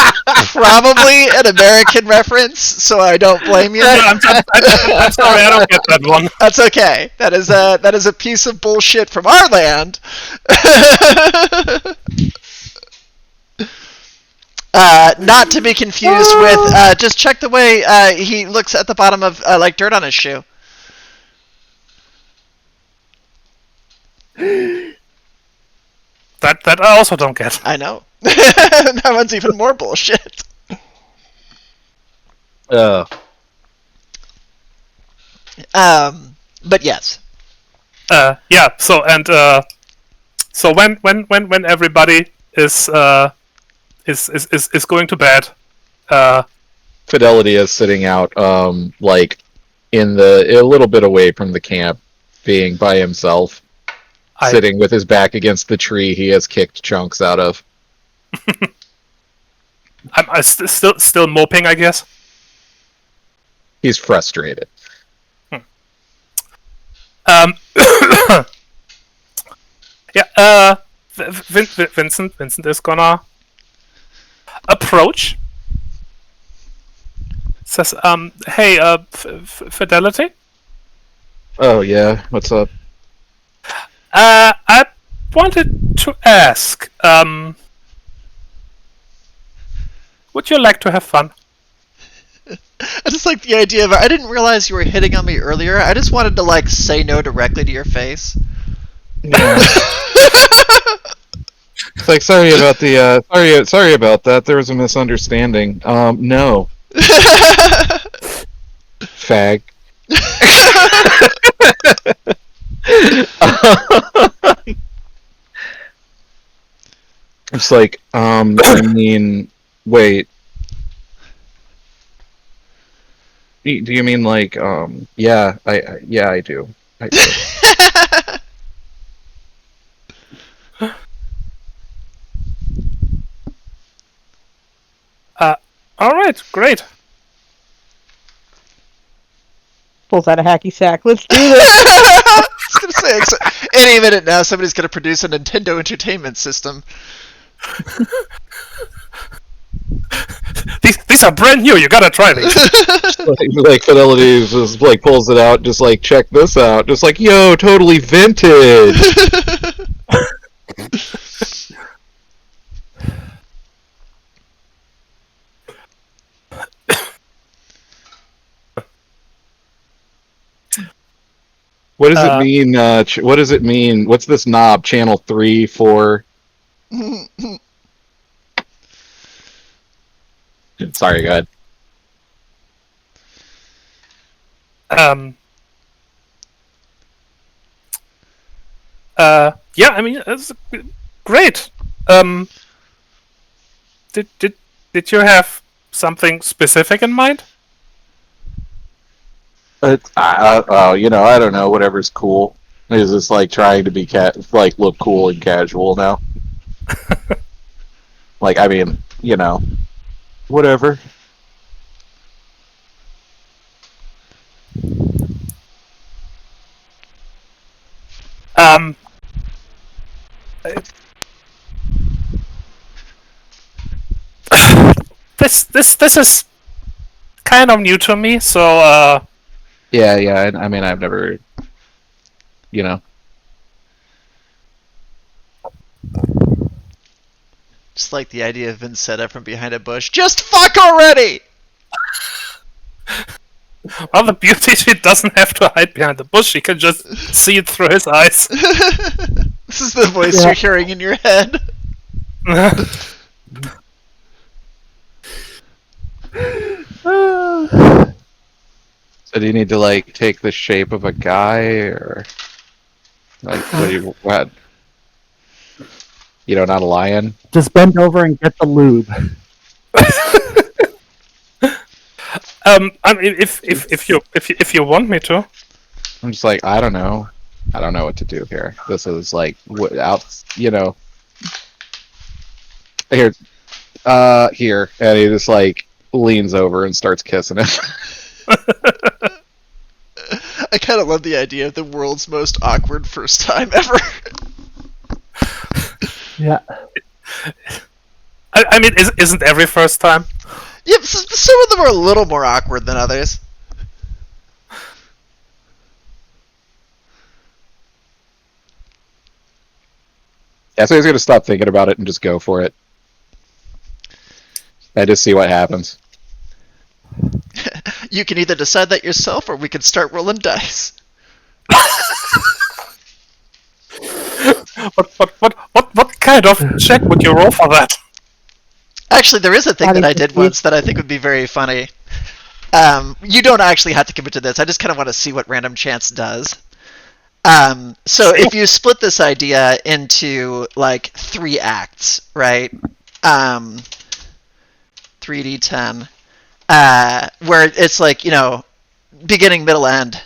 probably an American reference, so I don't blame you. I'm sorry, I don't get that one. That's okay. That is a piece of bullshit from our land. Not to be confused with just check the way he looks at the bottom of like dirt on his shoe. That I also don't get. I know. That one's even more bullshit. But yes. Yeah. So when everybody is going to bed, Fidelity is sitting out, like in a little bit away from the camp, being by himself, sitting with his back against the tree he has kicked chunks out of. I'm still moping, I guess. He's frustrated. Um, yeah. Vincent is gonna approach. Says, hey, Fidelity. Oh yeah, what's up? I wanted to ask, would you like to have fun? I just like the idea of it. I didn't realize you were hitting on me earlier. I just wanted to like say no directly to your face. Yeah. It's like sorry about the sorry about that. There was a misunderstanding. No. Fag. It's like, I mean, wait. Do you mean like, yeah, I do. I do. All right, great. Pulls out a hacky sack. Let's do this. I was gonna say, any minute now, somebody's gonna produce a Nintendo Entertainment System. These are brand new. You gotta try these. like Fidelity just like pulls it out, just like check this out, just like yo, totally vintage. What does it mean? What does it mean? What's this knob? Channel 3, 4? Sorry, go ahead. Yeah, I mean, it's great. Did you have something specific in mind? You know, I don't know. Whatever's cool. Is this like trying to be like look cool and casual now? Like, I mean, you know, whatever. This is kind of new to me, so Yeah. I mean, I've never, you know. Just like the idea of Vincetta from behind a bush. Just fuck already! well, the beauty is she doesn't have to hide behind the bush. She can just see it through his eyes. This is the voice you're hearing in your head. So do you need to like take the shape of a guy, or like what do you what? You know, not a lion. Just bend over and get the lube. I mean, if you want me to. I'm just like, I don't know what to do here. This is like out, you know. Here, and he just like leans over and starts kissing him. I kind of love the idea of the world's most awkward first time ever. Yeah. I mean, isn't every first time? Yep, some of them are a little more awkward than others. Yeah, so he's gonna stop thinking about it and just go for it. I just see what happens. You can either decide that yourself, or we can start rolling dice. What kind of check would you roll for that? Actually, there is a thing that I did once that I think would be very funny. You don't actually have to commit to this. I just kind of want to see what random chance does. So if you split this idea into like 3 acts, right? 3d10, where it's like, you know, beginning, middle, end.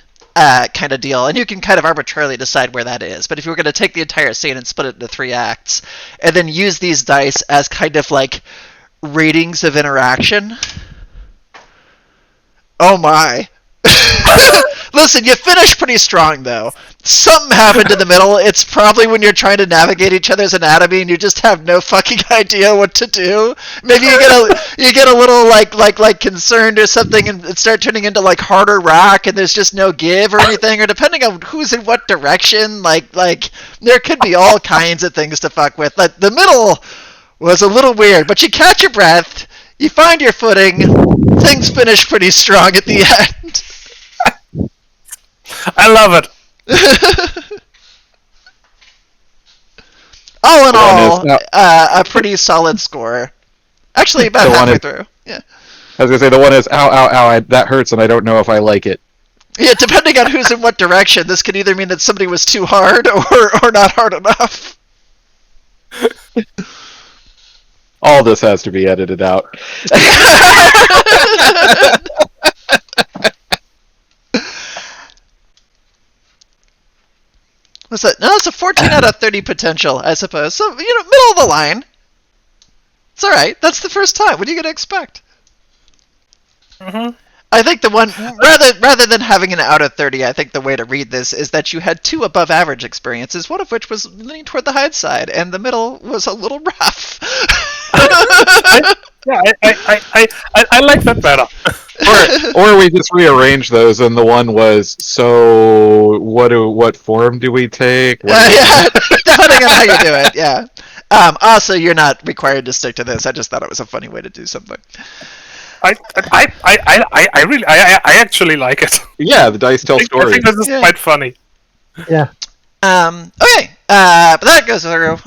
kind of deal, and you can kind of arbitrarily decide where that is. But if you were going to take the entire scene and split it into 3 acts, and then use these dice as kind of like ratings of interaction, oh my. Listen, you finished pretty strong, though. Something happened in the middle. It's probably when you're trying to navigate each other's anatomy and you just have no fucking idea what to do. Maybe you get a little like concerned or something and start turning into like harder rock and there's just no give or anything. Or depending on who's in what direction, like there could be all kinds of things to fuck with. Like the middle was a little weird, but you catch your breath, you find your footing, things finish pretty strong at the end. I love it. All in The one all, is- a pretty solid score. Actually, about The one halfway is- through. Yeah. I was gonna say the one is ow ow ow that hurts and I don't know if I like it. Yeah, depending on who's in what direction, this could either mean that somebody was too hard or not hard enough. All this has to be edited out. What's that? No, it's a 14 out of 30 potential, I suppose. So, middle of the line. It's alright. That's the first time. What are you going to expect? Mm-hmm. I think the one, rather than having an out of 30, I think the way to read this is that you had 2 above average experiences, one of which was leaning toward the high side, and the middle was a little rough. Yeah, I like that better. Or we just rearrange those and the one was, so what form do we take? Yeah, depending on how you do it, yeah. Also, you're not required to stick to this. I just thought it was a funny way to do something. I actually like it. Yeah, the dice tell I stories. think this is Yeah. quite funny. Yeah. Okay, but that goes through.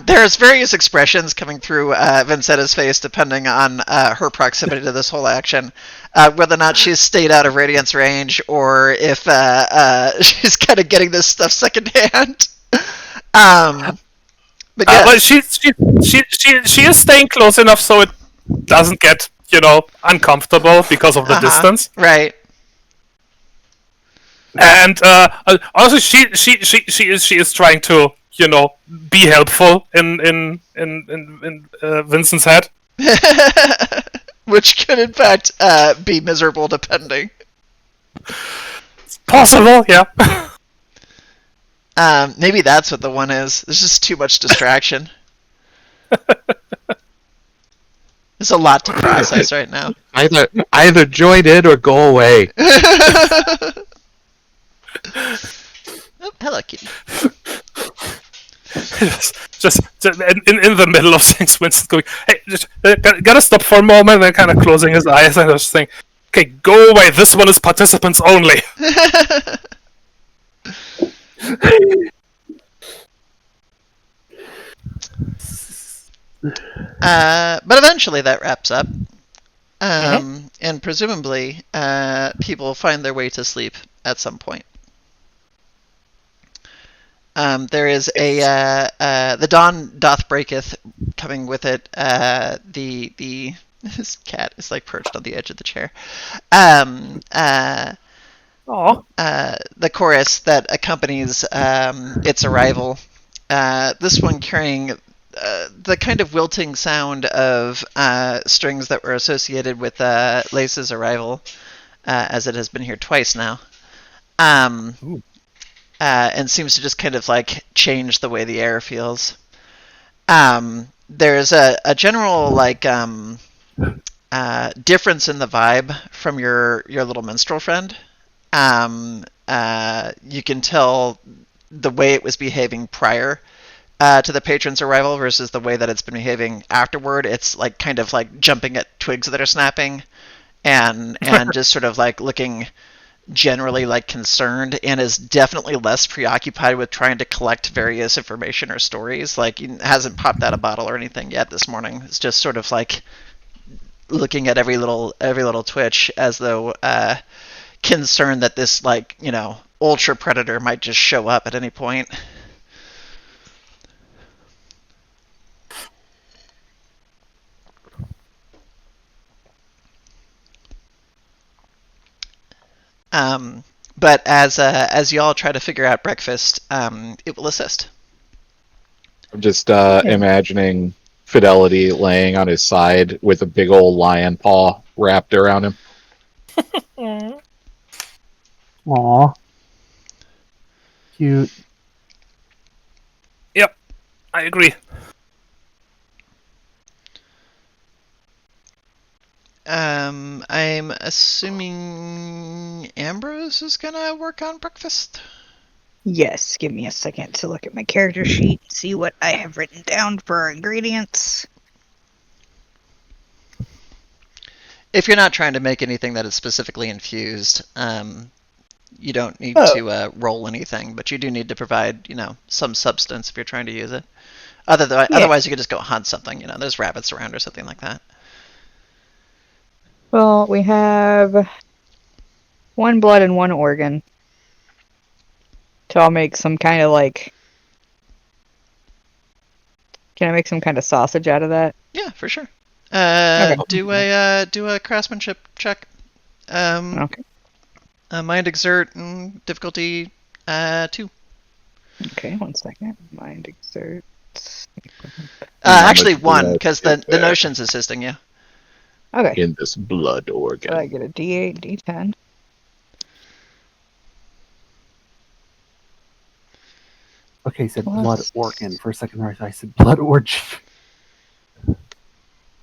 There's various expressions coming through Vincetta's face depending on her proximity to this whole action. Whether or not she's stayed out of Radiant's range or if she's kind of getting this stuff secondhand. But yeah. Well, she is staying close enough so it doesn't get uncomfortable because of the distance. Right. And also, she is trying to be helpful in Vincent's head. Which could in fact be miserable depending. It's possible, yeah. Maybe that's what the one is. There's just too much distraction. There's a lot to process right now. Either join in or go away. Oh, hello, kitty. just in the middle of things, Winston going, "Hey, just gotta stop for a moment," and then kind of closing his eyes and just saying, "Okay, go away. This one is participants only." But eventually that wraps up. And presumably people find their way to sleep at some point. There is the dawn doth breaketh, coming with it. This cat is like perched on the edge of the chair. The chorus that accompanies its arrival. This one carrying the kind of wilting sound of strings that were associated with Lace's arrival, as it has been here twice now. And seems to just kind of like change the way the air feels. There's a general like difference in the vibe from your little minstrel friend. You can tell the way it was behaving prior to the patron's arrival versus the way that it's been behaving afterward. It's like kind of like jumping at twigs that are snapping, and just sort of like looking generally like concerned, and is definitely less preoccupied with trying to collect various information or stories. Like, he hasn't popped out a bottle or anything yet this morning. It's just sort of like looking at every little twitch, as though concerned that this like ultra predator might just show up at any point. but as y'all try to figure out breakfast, it will assist. I'm just imagining Fidelity laying on his side with a big old lion paw wrapped around him. Aw. Cute. Yep, I agree. I'm assuming Ambrose is gonna work on breakfast. Yes, give me a second to look at my character sheet and see what I have written down for our ingredients. If you're not trying to make anything that is specifically infused, you don't need to roll anything, but you do need to provide, some substance if you're trying to use it. Otherwise, you could just go hunt something. There's rabbits around or something like that. Well, we have 1 blood and 1 organ. So I'll make some kind of Can I make some kind of sausage out of that? Yeah, for sure. Okay. Do a craftsmanship check. Okay. Mind exert difficulty 2. Okay, 1 second. Mind exert. Actually 1, because the notion's assisting you. Okay. In this blood organ. So I get a D8, D10. Okay, you said Plus- blood organ. For a second there, I said blood orgy.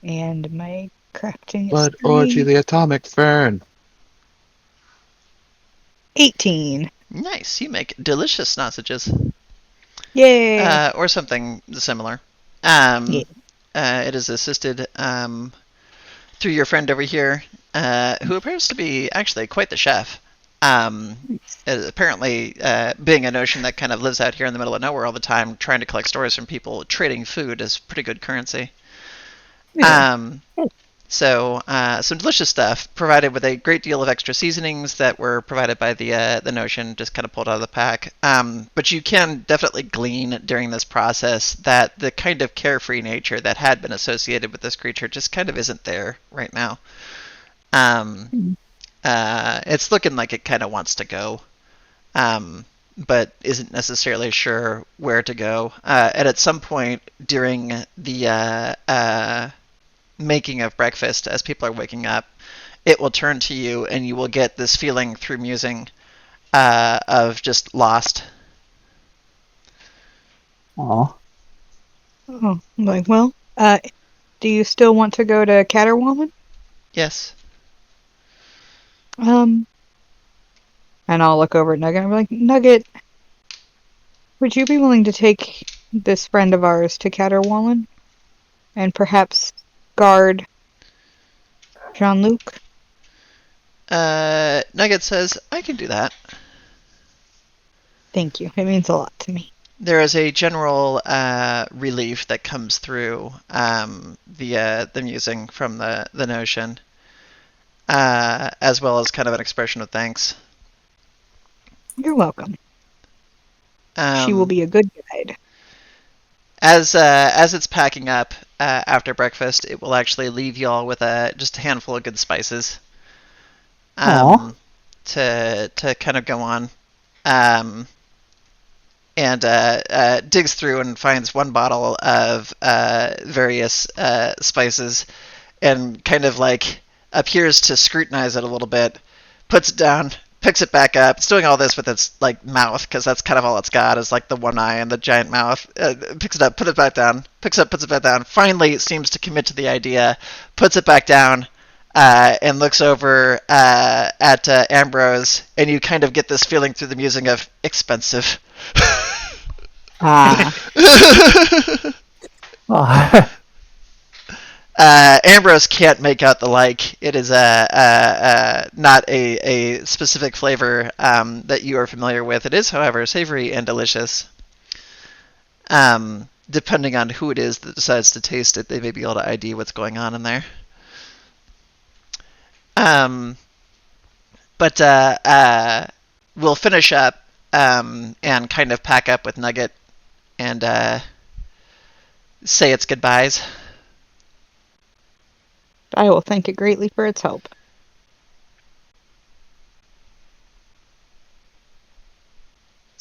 And my crafting Blood is 3. orgy, the atomic fern. 18. Nice. You make delicious sausages. Yay! Or something similar. Yeah. It is assisted through your friend over here, who appears to be actually quite the chef. Apparently, being a notion that kind of lives out here in the middle of nowhere all the time, trying to collect stories from people, trading food is pretty good currency. Yeah. So some delicious stuff, provided with a great deal of extra seasonings that were provided by the Notion, just kind of pulled out of the pack. But you can definitely glean during this process that the kind of carefree nature that had been associated with this creature just kind of isn't there right now. It's looking like it kind of wants to go, but isn't necessarily sure where to go. And at some point during the making of breakfast, as people are waking up, it will turn to you and you will get this feeling through musing of just lost. Aw. Oh, I'm like, well, do you still want to go to Caterwauman? Yes. And I'll look over at Nugget and be like, Nugget, would you be willing to take this friend of ours to Caterwauman? And perhaps guard Jean-Luc? Nugget says, I can do that. Thank you. It means a lot to me. There is a general relief that comes through the musing from the Notion, as well as kind of an expression of thanks. You're welcome. She will be a good guide. As it's packing up after breakfast, it will actually leave y'all with just a handful of good spices to kind of go on, and digs through and finds 1 bottle of various spices, and kind of appears to scrutinize it a little bit, puts it down, picks it back up. It's doing all this with its mouth, because that's kind of all it's got is the one eye and the giant mouth. Picks it up, put it back down, picks it up, puts it back down. Finally, it seems to commit to the idea, puts it back down, and looks over at Ambrose, and you kind of get this feeling through the musing of expensive. Ambrose can't make out the like. It is not a specific flavor that you are familiar with. It is, however, savory and delicious. Depending on who it is that decides to taste it, they may be able to ID what's going on in there. But we'll finish up and kind of pack up with Nugget and say its goodbyes. I will thank it greatly for its help.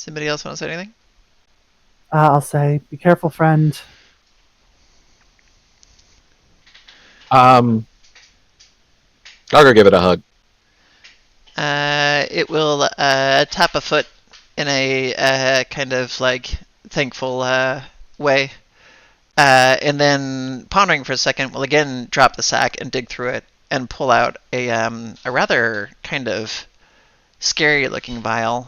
Somebody else want to say anything? I'll say, be careful, friend. I'll go give it a hug. It will tap a foot in a kind of like thankful way, and then pondering for a second, will again drop the sack and dig through it and pull out a rather kind of scary looking vial.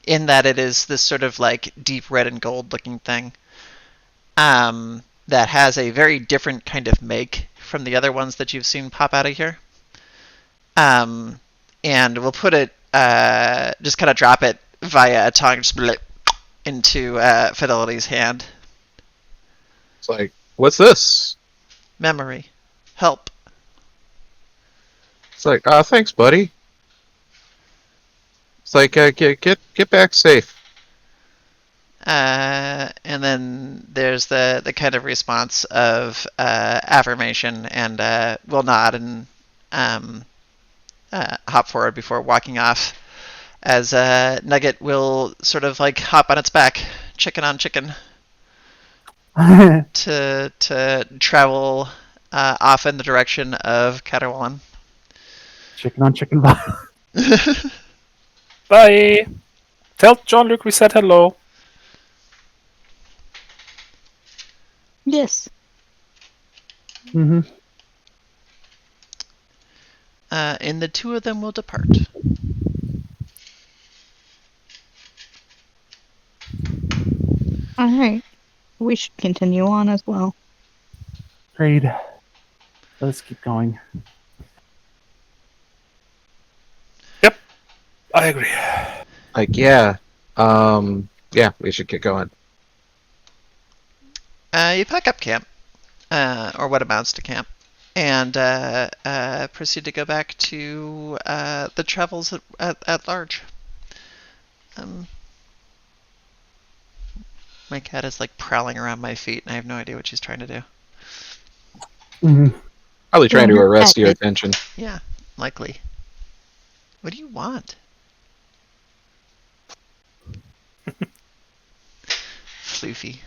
In that it is this sort of like deep red and gold looking thing. That has a very different kind of make from the other ones that you've seen pop out of here. And we'll put it, just kind of drop it via a tongue into Fidelity's hand. It's like, what's this? Memory. Help. It's like, thanks, buddy. It's like, get back safe. And then there's the kind of response of affirmation, and will nod and hop forward before walking off, as Nugget will sort of like hop on its back, chicken on chicken, to travel off in the direction of Caterwallon. Chicken on chicken vibe. Bye. Tell Jean-Luc we said hello. Yes. Mm-hmm. And the two of them will depart. All right. We should continue on as well. Agreed. Let's keep going. I agree. Like, yeah, we should get going. You pack up camp, or what amounts to camp, and proceed to go back to the travels at large. My cat is like prowling around my feet, and I have no idea what she's trying to do. Mm-hmm. Probably trying to Yeah, arrest your that's it. attention. Yeah, likely. What do you want? Floofy.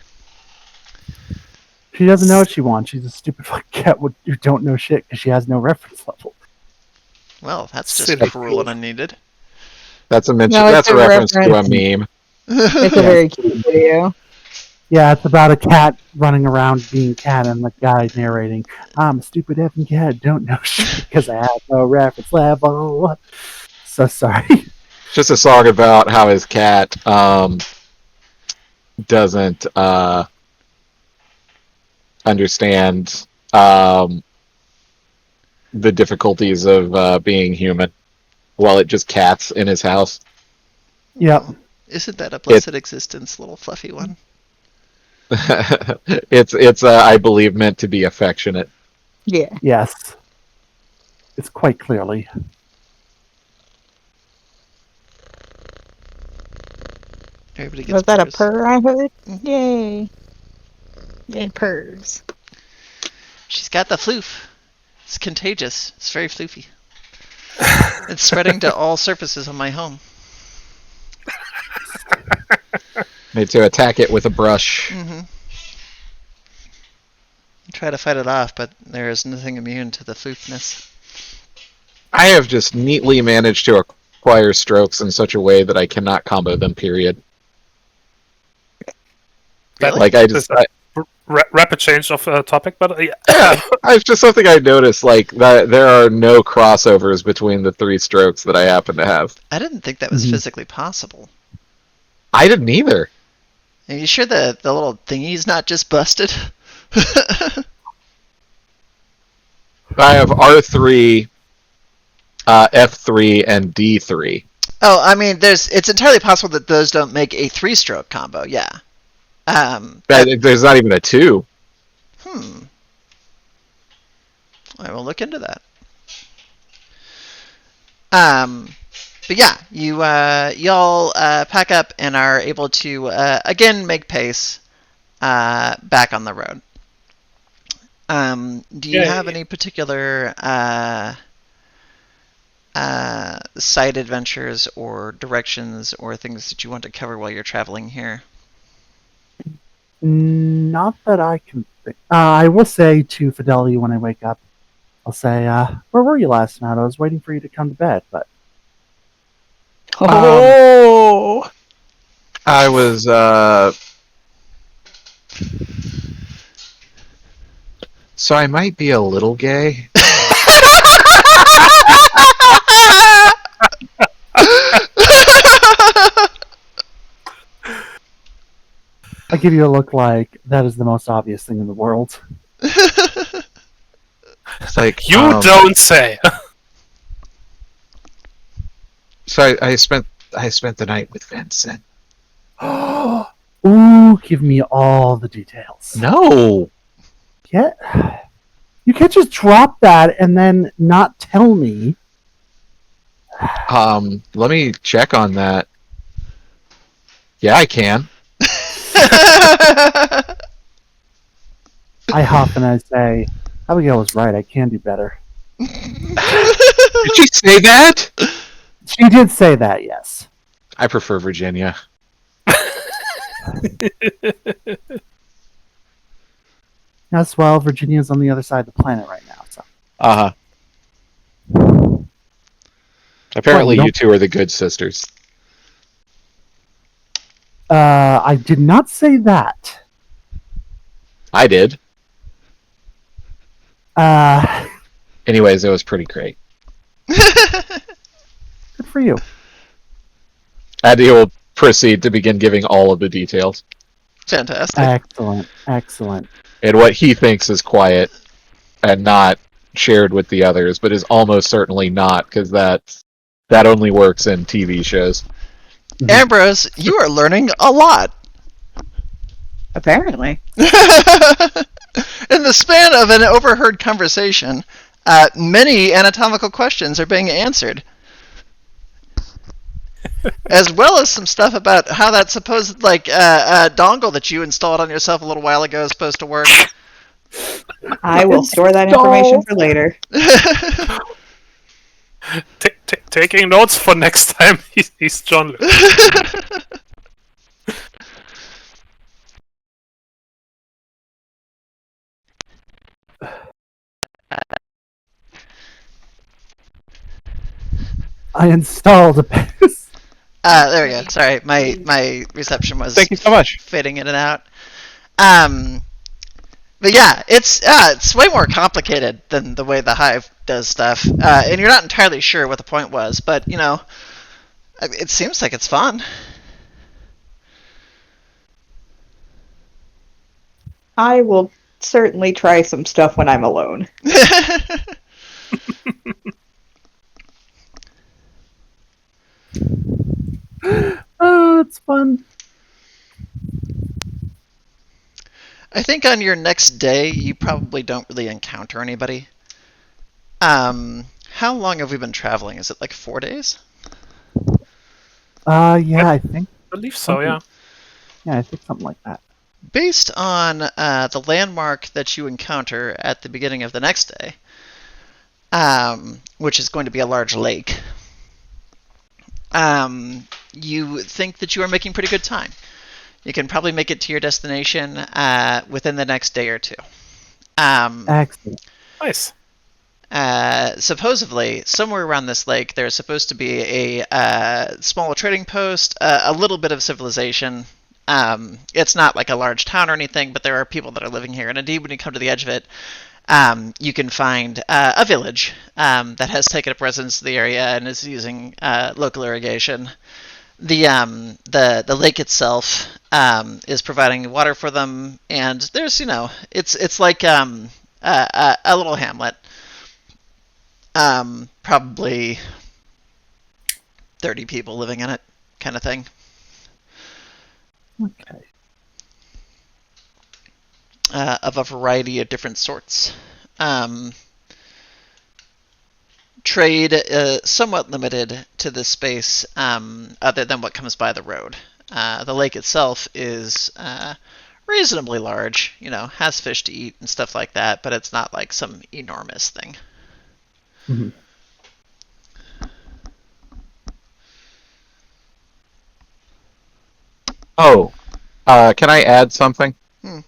She doesn't know what she wants. She's a stupid fucking cat who don't know shit because she has no reference level. Well, that's just Silly cruel and unneeded. That's a mention. No, it's That's a a reference to a reference. meme. It's a very cute video. Yeah, it's about a cat running around being cat and the guy narrating, I'm a stupid effing cat, don't know shit because I have no reference level. So sorry. Just a song about how his cat doesn't understand the difficulties of being human while it just cats in his house. Yep. Isn't that a blessed existence, little fluffy one? It's I believe meant to be affectionate. Yeah. Yes. It's quite clearly. Everybody gets Was that a purrs. purr I heard? Mhm. Yay. Yay, purrs. She's got the floof. It's contagious. It's very floofy. It's spreading to all surfaces on my home. Need to attack it with a brush. Mm-hmm. Try to fight it off, but there is nothing immune to the floofness. I have just neatly managed to acquire strokes in such a way that I cannot combo them, period. Really? Like, I just... Rapid change of topic, but yeah. It's just something I noticed, like, that there are no crossovers between the three strokes that I happen to have. I didn't think that was Mhm. physically possible. I didn't either. Are you sure the little thingy's not just busted? I have R3, F3, and D3. Oh, I mean, it's entirely possible that those don't make a three-stroke combo, yeah. There's not even a 2. I will look into that. But yeah, y'all pack up and are able to again make pace back on the road. Do you Yay. have any particular side adventures or directions or things that you want to cover while you're traveling here? Not that I can think. I will say to Fidelity when I wake up, I'll say, where were you last night? I was waiting for you to come to bed, but... Oh! I was, so I might be a little gay. I give you a look like, that is the most obvious thing in the world. It's like, You don't say. So I spent the night with Vincent. Ooh, give me all the details. No. Yeah. You can't just drop that and then not tell me. Let me check on that. Yeah, I can. I huff and I say, Abigail was right, I can do better. Did she say that? She did say that, yes. I prefer Virginia. As well, Virginia's on the other side of the planet right now, so. Uh-huh. Apparently Well, you two are the good sisters. I did not say that. I did. Good Anyways, it was pretty great. for you. Addy will proceed to begin giving all of the details. Fantastic. Excellent, excellent. And what he thinks is quiet and not shared with the others, but is almost certainly not, because that only works in TV shows. Ambrose, you are learning a lot. Apparently. In the span of an overheard conversation, many anatomical questions are being answered. As well as some stuff about how that supposed, dongle that you installed on yourself a little while ago is supposed to work. I will store that information for later. Taking notes for next time. He's John Luke. I installed a pass. There we go. Sorry, my reception was Thank you so much. fading in and out. But yeah, it's way more complicated than the way the Hive does stuff, and you're not entirely sure what the point was, but it seems like it's fun. I will certainly try some stuff when I'm alone. Oh, it's fun. I think on your next day, you probably don't really encounter anybody. How long have we been traveling? Is it like 4 days? Yeah, I think. I believe so, yeah. Yeah, I think something like that. Based on the landmark that you encounter at the beginning of the next day, which is going to be a large lake, you think that you are making pretty good time. You can probably make it to your destination within the next day or two. Excellent. Nice. Supposedly, somewhere around this lake, there's supposed to be a small trading post, a little bit of civilization. It's not like a large town or anything, but there are people that are living here. And indeed, when you come to the edge of it, you can find a village that has taken up residence in the area and is using local irrigation. The lake itself is providing water for them, and there's it's like a little hamlet. Probably 30 people living in it, kind of thing. Okay. Of a variety of different sorts. Trade somewhat limited to this space, other than what comes by the road. The lake itself is reasonably large, has fish to eat and stuff like that, but it's not like some enormous thing. Mm-hmm. Oh, can I add something? Hmm.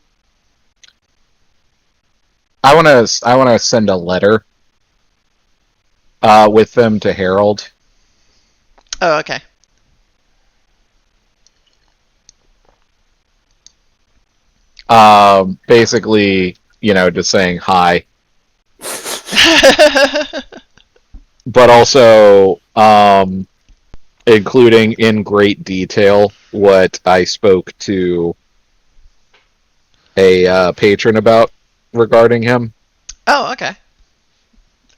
I wanna send a letter with them to Harold. Oh, okay. Basically, just saying hi, but also including in great detail what I spoke to a patron about regarding him, Oh, okay.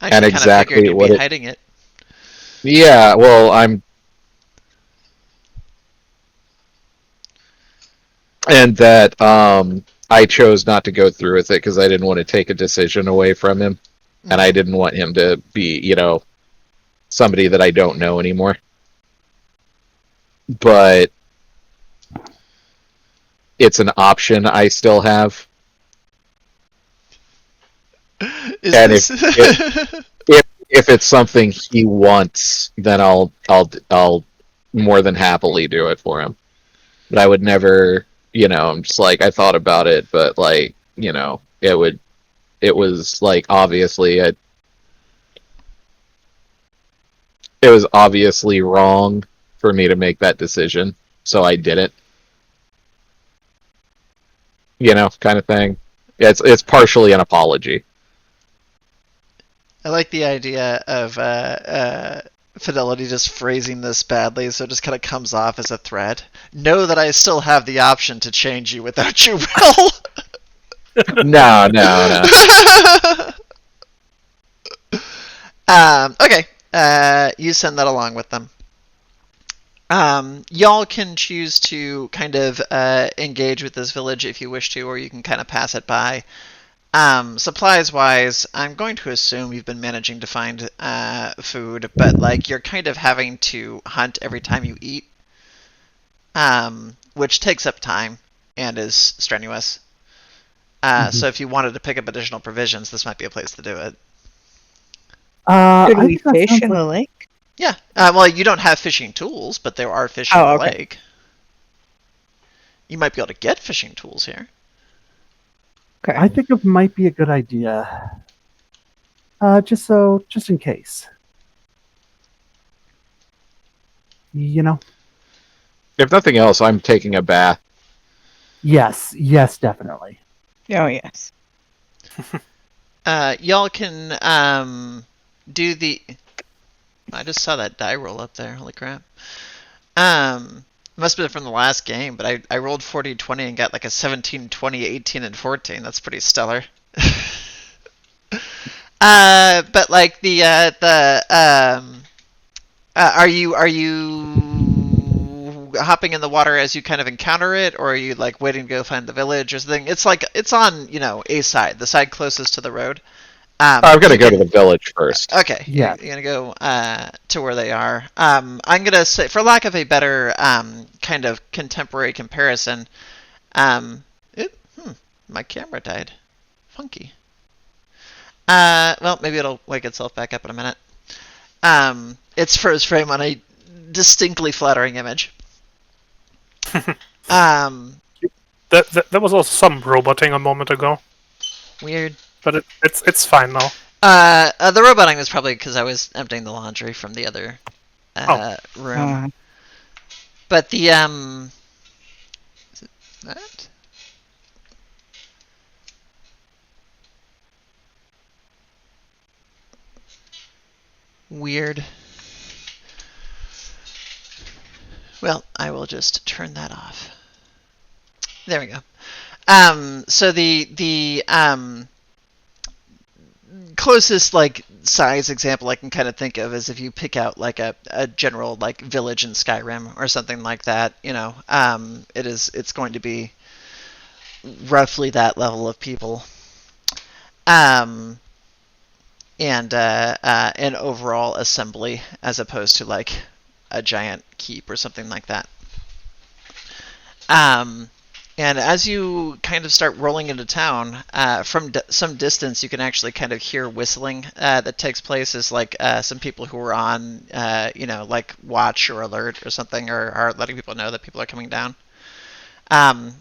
I and actually kind of figured exactly you'd be what it. hiding it. Yeah, well, and that I chose not to go through with it because I didn't want to take a decision away from him, and I Mhm. didn't want him to be, somebody that I don't know anymore. But it's an option I still have, Is and this? if it's something he wants, then I'll more than happily do it for him. But I would never, I'm just like I thought about it, but like, it was like it was obviously wrong for me to make that decision, so I didn't, kind of thing. It's partially an apology. I like the idea of Fidelity just phrasing this badly, so it just kind of comes off as a threat. Know that I still have the option to change you without your will. No, no, no. Okay. You send that along with them. Y'all can choose to kind of engage with this village if you wish to, or you can kind of pass it by. Supplies wise, I'm going to assume you've been managing to find food, but like you're kind of having to hunt every time you eat, which takes up time and is strenuous. So if you wanted to pick up additional provisions, this might be a place to do it. Could I we think that fish sounds in like the lake? Yeah. Well, you don't have fishing tools, but there are fish in Oh, the okay. lake. You might be able to get fishing tools here. Okay. I think it might be a good idea. Just in case. If nothing else, I'm taking a bath. Yes, definitely. Oh, yes. Y'all can do the. I just saw that die roll up there. Holy crap. Must have been from the last game, but I rolled 40, 20 and got like a 17, 20, 18, and 14. That's pretty stellar. But like are you hopping in the water as you kind of encounter it, or are you like waiting to go find the village or something? It's like it's on a side, the side closest to the road. I've got to You go to can. the village first. Okay, Yeah. you're gonna go to where they are. I'm gonna say, for lack of a better kind of contemporary comparison, um, my camera died. Funky. Well, maybe it'll wake itself back up in a minute. It's froze frame on a distinctly flattering image. There was also some roboting a moment ago, Weird. but it's fine now. The roboting was probably because I was emptying the laundry from the other room. But the is it that? Weird. Well, I will just turn that off. There we go. So the closest like size example I can kind of think of is if you pick out like a general like village in Skyrim or something like that. It's going to be roughly that level of people. And an overall assembly as opposed to like a giant keep or something like that. And as you kind of start rolling into town, from some distance, you can actually kind of hear whistling that takes place as like some people who are on, like watch or alert or something, or are letting people know that people are coming down. And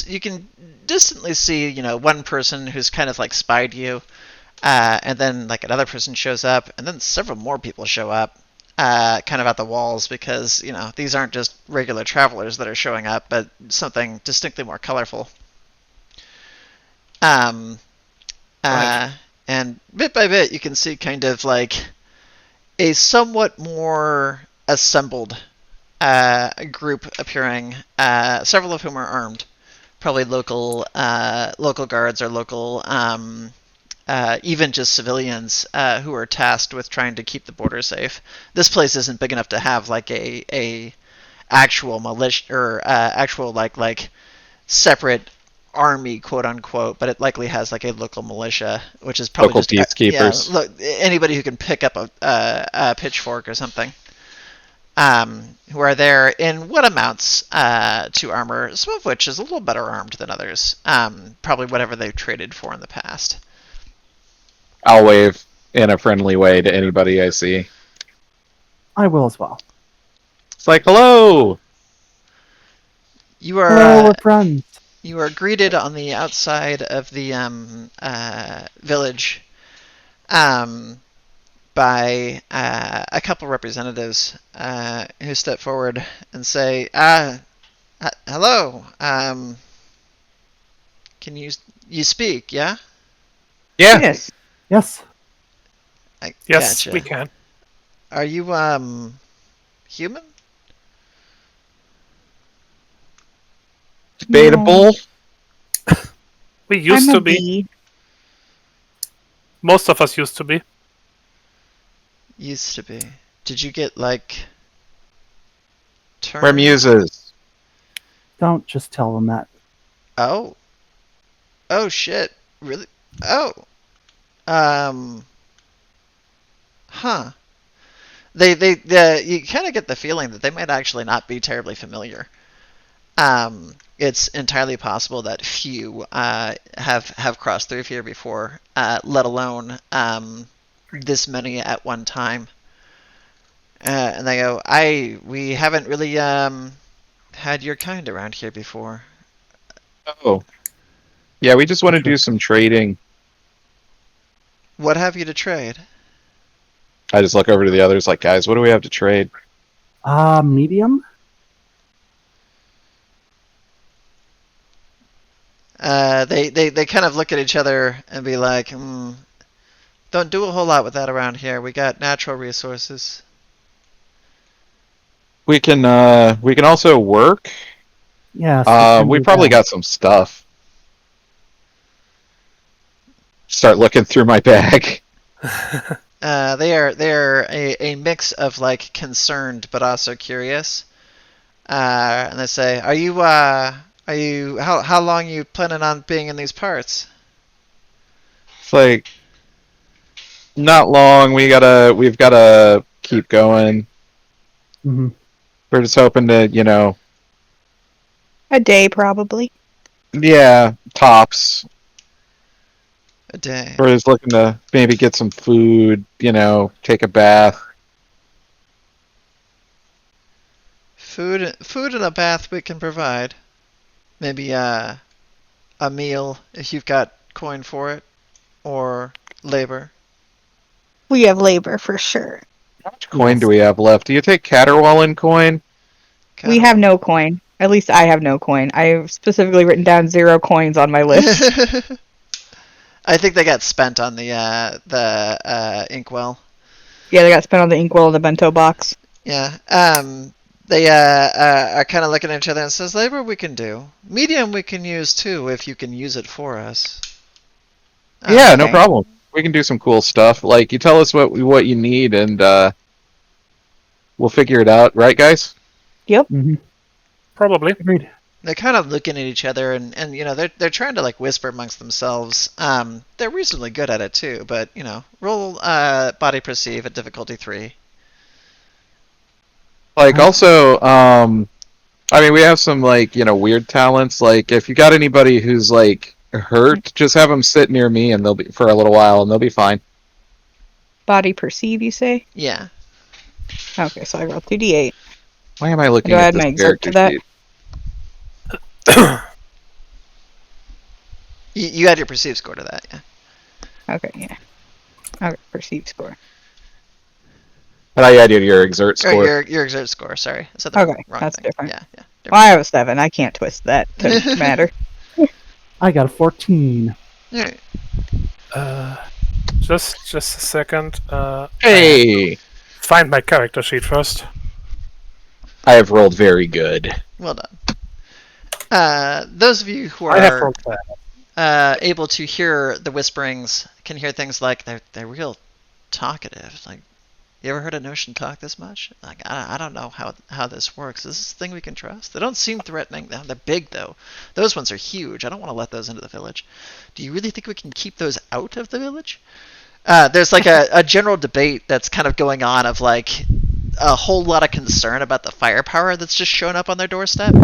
you can distantly see, one person who's kind of like spied you, and then like another person shows up, and then several more people show up, kind of at the walls, because these aren't just regular travelers that are showing up, but something distinctly more colorful. Right. And bit by bit, you can see kind of like a somewhat more assembled group appearing, several of whom are armed, probably local guards or local, even just civilians who are tasked with trying to keep the border safe. This place isn't big enough to have like a actual militia or actual like separate army, quote unquote, but it likely has like a local militia, which is probably Local just peacekeepers. look, anybody who can pick up a pitchfork or something. Who are there in what amounts to armor, some of which is a little better armed than others. Probably whatever they've traded for in the past. I'll wave in a friendly way to anybody I see. I will as well. It's like, hello! You are Hello, we're friends. you are greeted on the outside of the village by a couple representatives who step forward and say, hello, can you speak, yeah? Yeah, Yes. Yes. Yes, Gotcha. we can. Are you human? debatable. We used I'm to a be. bee. Most of us used to be. Used to be. Did you get like turned? We're Muses. Don't just tell them that. Oh. Oh shit. Really? Oh. Huh. They you kind of get the feeling that they might actually not be terribly familiar. It's entirely possible that few have crossed through here before, let alone this many at one time. And they go, we haven't really had your kind around here before. Oh. Yeah, we just want to Sure. do some trading. What have you to trade? I just look over to the others like, guys, what do we have to trade? Medium? They kind of look at each other and be like, don't do a whole lot with that around here. We got natural resources. We can also work. Yes. We probably got some stuff. Start looking through my bag. They are a mix of like concerned but also curious. And they say, are you how long are you planning on being in these parts? It's like not long. We've gotta keep going. Mm-hmm. We're just hoping to, A day, probably. yeah, tops. A day. We're just looking to maybe get some food, take a bath. Food and a bath we can provide. Maybe a meal if you've got coin for it, or labor. We have labor for sure. How much coin do we have left? Do you take Caterwauling coin? We have no coin. At least I have no coin. I've specifically written down 0 coins on my list. I think they got spent on the inkwell. Yeah, they got spent on the inkwell and the bento box. Yeah. They are kind of looking at each other and says, labor we can do. Medium we can use too if you can use it for us. Yeah, no Okay. problem. We can do some cool stuff. Like, you tell us what you need, and we'll figure it out. Right, guys? Yep. Mm-hmm. Probably. Agreed. They're kind of looking at each other and they're trying to like whisper amongst themselves. They're reasonably good at it too, but roll body perceive at difficulty 3. Like, also, we have some, weird talents. Like, if you got anybody who's, hurt, just have them sit near me and they'll be for a little while and they'll be fine. Body perceive, you say? Yeah. Okay, so I roll 2d8. Why am I looking Do I at add this my exert character to that? sheet? You add your perceive score to that, yeah. Okay, yeah. Okay, perceived score. But I added your exert Or score. your exert score, sorry. I said the Okay, wrong that's thing. different. Yeah, yeah. Well, I have a 7. I can't twist that to matter. I got a 14. Alright. Just a second. Hey, Find my character sheet first. I have rolled very good. Well done. Those of you who I have are rolled bad. able to hear the whisperings can hear things like they're real talkative. Like, you ever heard a notion talk this much? Like, I don't know how this works. Is this a thing we can trust? They don't seem threatening. They're big, though. Those ones are huge. I don't want to let those into the village. Do you really think we can keep those out of the village? There's like a general debate that's kind of going on of like a whole lot of concern about the firepower that's just shown up on their doorstep.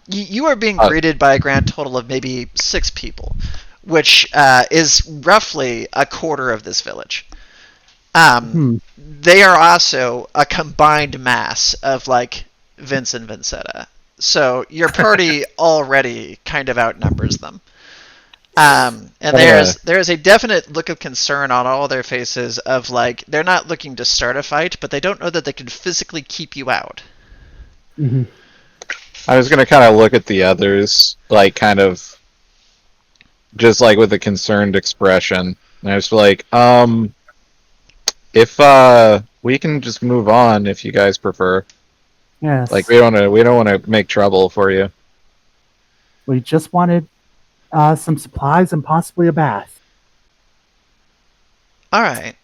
You are being greeted by a grand total of maybe 6 people, which is roughly a quarter of this village. They are also a combined mass of like Vince and Vincetta. So your party already kind of outnumbers them. And there is a definite look of concern on all their faces of like they're not looking to start a fight, but they don't know that they can physically keep you out. Mm-hmm. I was gonna kind of look at the others, like kind of just like with a concerned expression. And I was like, if we can just move on if you guys prefer. Yes. Like we don't want to make trouble for you. We just wanted some supplies and possibly a bath. All right.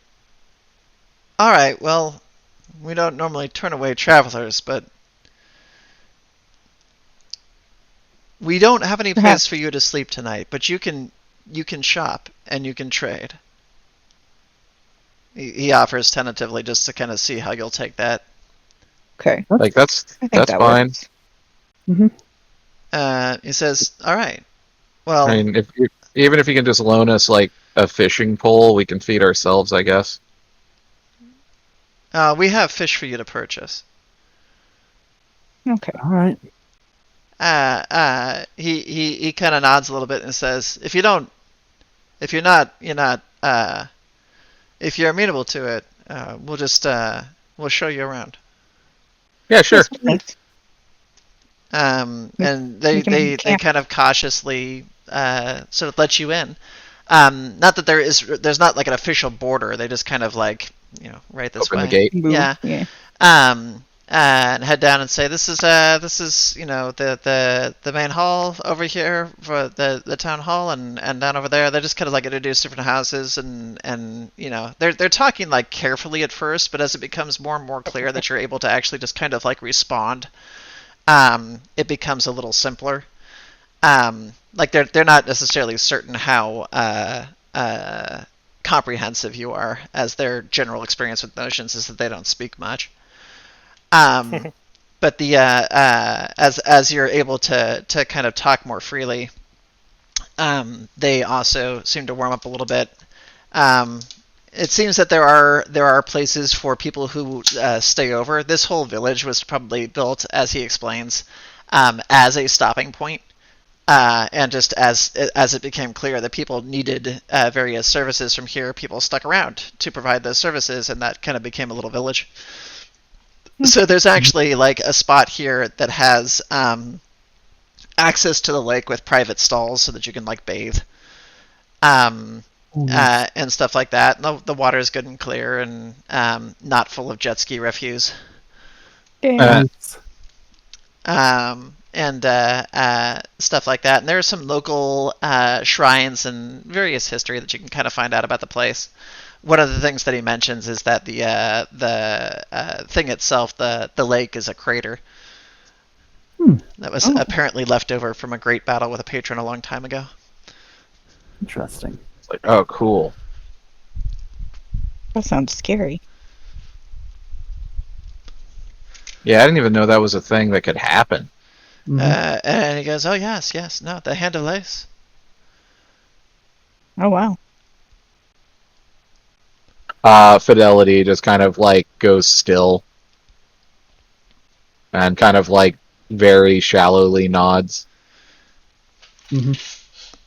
Well, we don't normally turn away travelers, but we don't have any place for you to sleep tonight. But you can shop and you can trade. He offers tentatively just to kind of see how you'll take that. Okay. Like that's I think that fine. works. Mm-hmm. He says, "All right. Well, I mean, even if you can just loan us like a fishing pole, we can feed ourselves, I guess. we have fish for you to purchase." Okay. All right. He kind of nods a little bit and says, if you're amenable to it, we'll show you around. Yeah, sure. Thanks. And they kind of cautiously sort of let you in. Not that there's not like an official border. They just kind of like right this Open way. the gate. Yeah. And head down and say, this is the main hall over here for the town hall, and down over there they just kind of like introduce different houses, and they're talking like carefully at first, but as it becomes more and more clear that you're able to actually just kind of like respond, it becomes a little simpler. Like they're not necessarily certain how comprehensive you are, as their general experience with notions is that they don't speak much. But the as you're able to kind of talk more freely, they also seem to warm up a little bit. It seems that there are places for people who stay over. This whole village was probably built, as he explains, as a stopping point. And just as it became clear that people needed various services from here, people stuck around to provide those services, and that kind of became a little village. So there's actually like a spot here that has access to the lake with private stalls so that you can like bathe, and stuff like that. And the water is good and clear, and not full of jet ski refuse. Damn. And stuff like that. And there are some local shrines and various history that you can kind of find out about the place. One of the things that he mentions is that the thing itself, the lake, is a crater that was apparently left over from a great battle with a patron a long time ago. Interesting. It's like, oh, cool. That sounds scary. Yeah, I didn't even know that was a thing that could happen. And he goes, "Oh yes, no, the Hand of Lace." Oh wow. Fidelity just kind of like goes still and kind of like very shallowly nods. Hmm.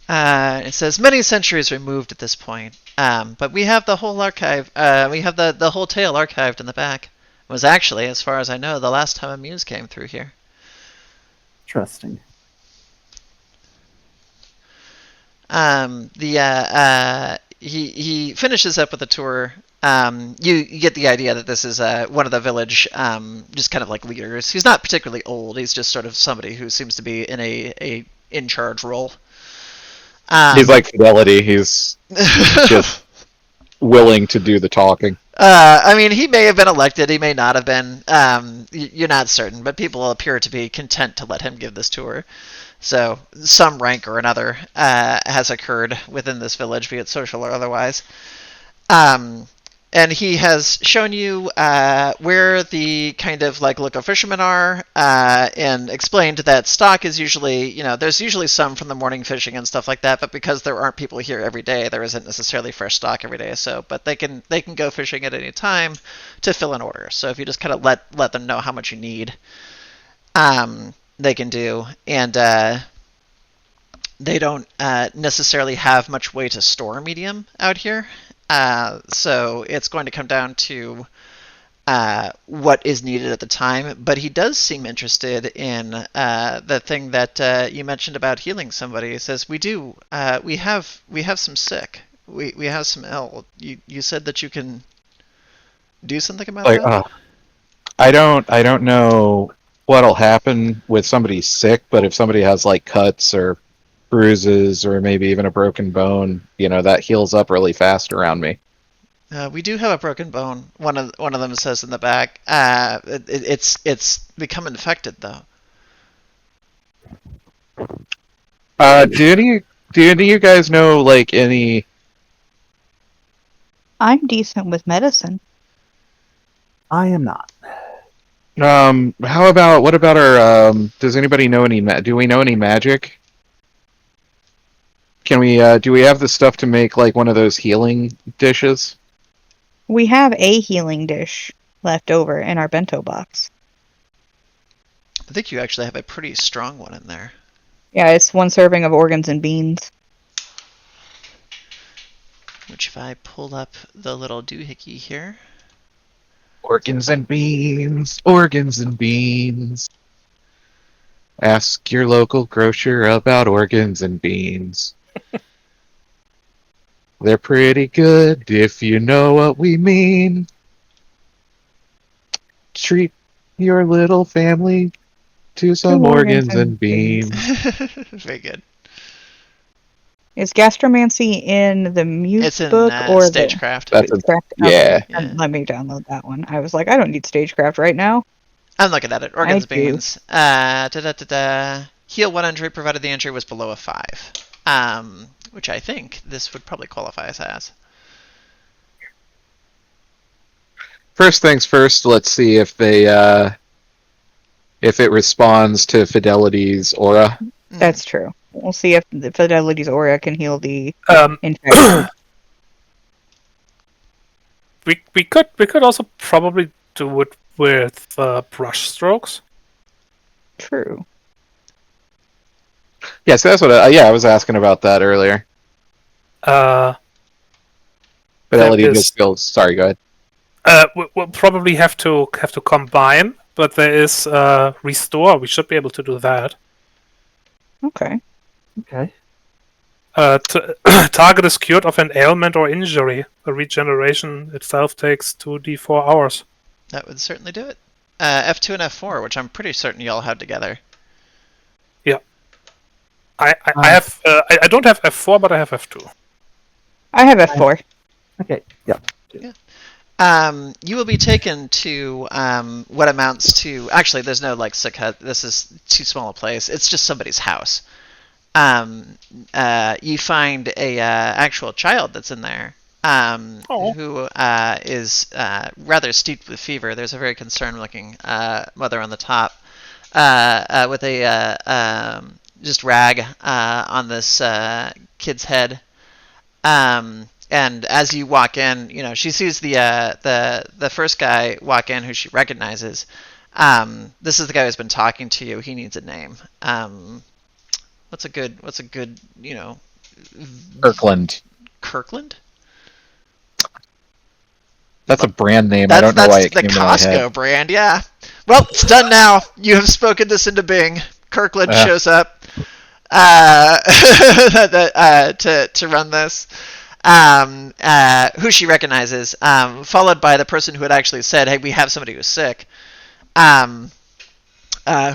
It says many centuries removed at this point, but we have the whole archive. We have the whole tale archived in the back. It was actually, as far as I know, the last time a muse came through here. Interesting. He finishes up with a tour. You get the idea that this is one of the village, just kind of like leaders. He's not particularly old. He's just sort of somebody who seems to be in a in charge role. He's like Fidelity. He's just willing to do the talking. I mean, he may have been elected. He may not have been. You're not certain, but people appear to be content to let him give this tour. So some rank or another has occurred within this village, be it social or otherwise. And he has shown you where the kind of like local fishermen are, and explained that stock is usually, there's usually some from the morning fishing and stuff like that, but because there aren't people here every day, there isn't necessarily fresh stock every day. So, but they can go fishing at any time to fill an order. So if you just kind of let them know how much you need, they can do, and they don't necessarily have much way to store medium out here. So it's going to come down to what is needed at the time. But he does seem interested in the thing that you mentioned about healing somebody. He says, we have some sick. We have some ill. You said that you can do something about that? I don't know what'll happen with somebody sick, but if somebody has like cuts or bruises or maybe even a broken bone, that heals up really fast around me. We do have a broken bone. One of them says in the back. It's become infected though. Do any of you guys know like any? I'm decent with medicine. I am not. What about our? Does anybody know any? Do we know any magic? Can we? Do we have the stuff to make like one of those healing dishes? We have a healing dish left over in our bento box. I think you actually have a pretty strong one in there. Yeah, it's 1 serving of organs and beans. Which, if I pull up the little doohickey here. Organs and beans, organs and beans. Ask your local grocer about organs and beans. They're pretty good if you know what we mean. Treat your little family to some organs and beans. Very good. Is gastromancy in the Muse it's in, book or Stagecraft? Yeah. Okay. Let me download that one. I was like, I don't need Stagecraft right now. I'm looking at it. Organs, beans. Heal 1 injury provided the injury was below a 5. Which I think this would probably qualify as. First things first, let's see if it responds to Fidelity's aura. That's true. We'll see if the Fidelity's aura can heal the infection. we could also probably do it with brush strokes. True. Yeah, so that's what I was asking about that earlier. Fidelity just feels. Sorry, go ahead. We'll probably have to combine, but there is restore. We should be able to do that. Okay. Target is cured of an ailment or injury. The regeneration itself takes 2d4 hours. That would certainly do it. F2 and F4, which I'm pretty certain y'all have together. Yeah. I have. I don't have F4, but I have F2. I have F4. Okay. Yeah. You will be taken to what amounts to. Actually, there's no like sick hut. This is too small a place. It's just somebody's house. You find a actual child that's in there. Who is rather steeped with fever. There's a very concerned-looking mother on the top with a just rag on this kid's head. And as you walk in, she sees the first guy walk in who she recognizes, This is the guy who's been talking to you. He needs a name. What's a good, Kirkland. Kirkland? That's a brand name. I That's don't know why that's it the came into my Costco head. brand, yeah. Well, it's done now. You have spoken this into being. Kirkland shows up to run this. Who she recognizes, followed by the person who had actually said, "Hey, we have somebody who's sick." Who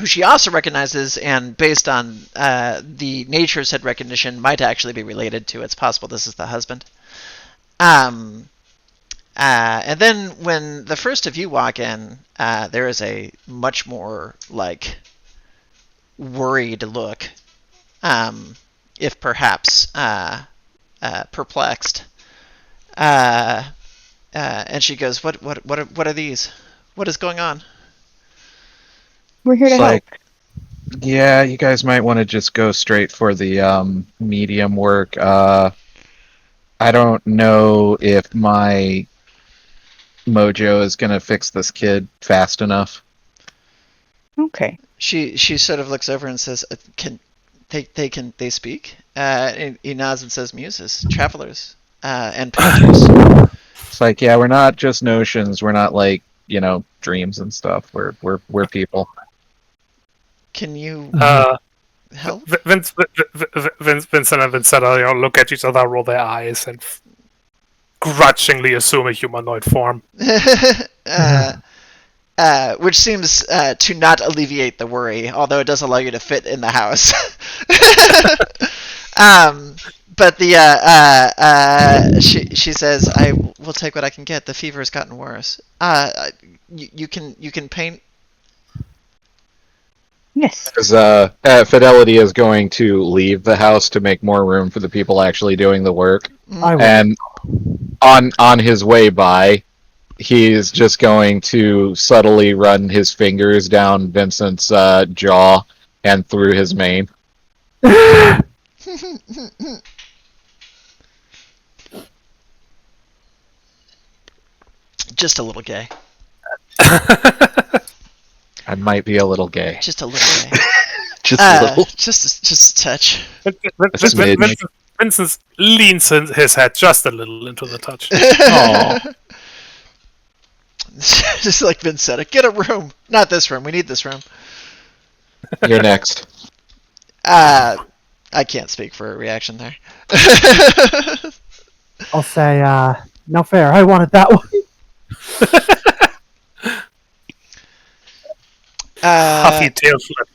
she also recognizes, and based on the nature's head recognition, might actually be related to. It's possible this is the husband. And then when the first of you walk in, there is a much more like worried look, if perhaps perplexed. And she goes, "What are these? What is going on?" We're here to It's help. like, yeah, you guys might want to just go straight for the medium work. I don't know if my mojo is gonna fix this kid fast enough. Okay. She sort of looks over and says, "Can they speak?" He nods and says, "Muses, travelers, and painters." It's like, yeah, we're not just notions. We're not like, dreams and stuff. We're people. Can you help? Vincent and Vincetta, look at each other, roll their eyes, and grudgingly assume a humanoid form. Which seems to not alleviate the worry, although it does allow you to fit in the house. But she says, "I will take what I can get. The fever has gotten worse. You can paint." Yes. Because Fidelity is going to leave the house to make more room for the people actually doing the work. I will. And on his way by, he's just going to subtly run his fingers down Vincent's jaw and through his mane. Just a little gay. I might be a little gay. Just a little gay. Just a little. Just a touch. Vincent leans his head just a little into the touch. Aw. Just like Vincetta, get a room. Not this room. We need this room. You're next. I can't speak for a reaction there. I'll say, no fair. I wanted that one. Huffy tail flip.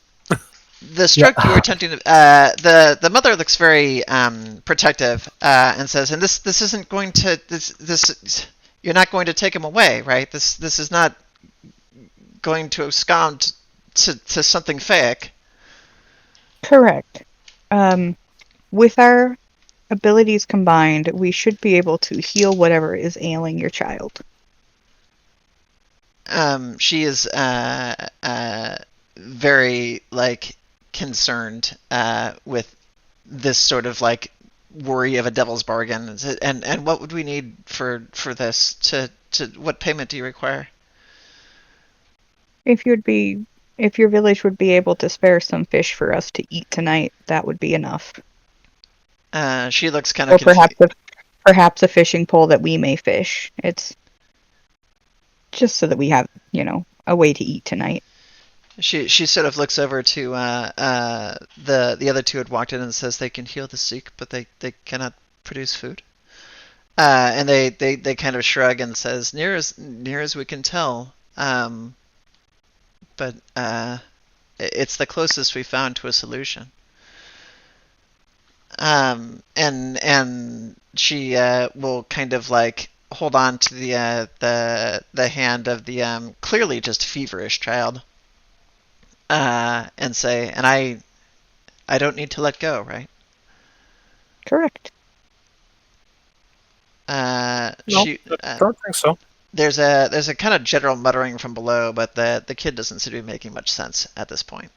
The stroke you were attempting to, the mother looks very protective and says, "And this isn't going to this you're not going to take him away, right? This is not going to abscond to something fake." Correct. With our abilities combined, we should be able to heal whatever is ailing your child. She is very like concerned with this sort of like worry of a devil's bargain, and what would we need for this? To what payment do you require? If your village would be able to spare some fish for us to eat tonight, that would be enough. She looks kind Or of perhaps a fishing pole that we may fish. It's just so that we have, a way to eat tonight. She sort of looks over to the other two had walked in and says they can heal the sick, but they cannot produce food. And they kind of shrug and says, near as we can tell, but it's the closest we found to a solution. And she will kind of like hold on to the hand of the clearly just feverish child, and say, "And I don't need to let go, right?" Correct. No, I don't think so. There's a kind of general muttering from below, but the kid doesn't seem to be making much sense at this point.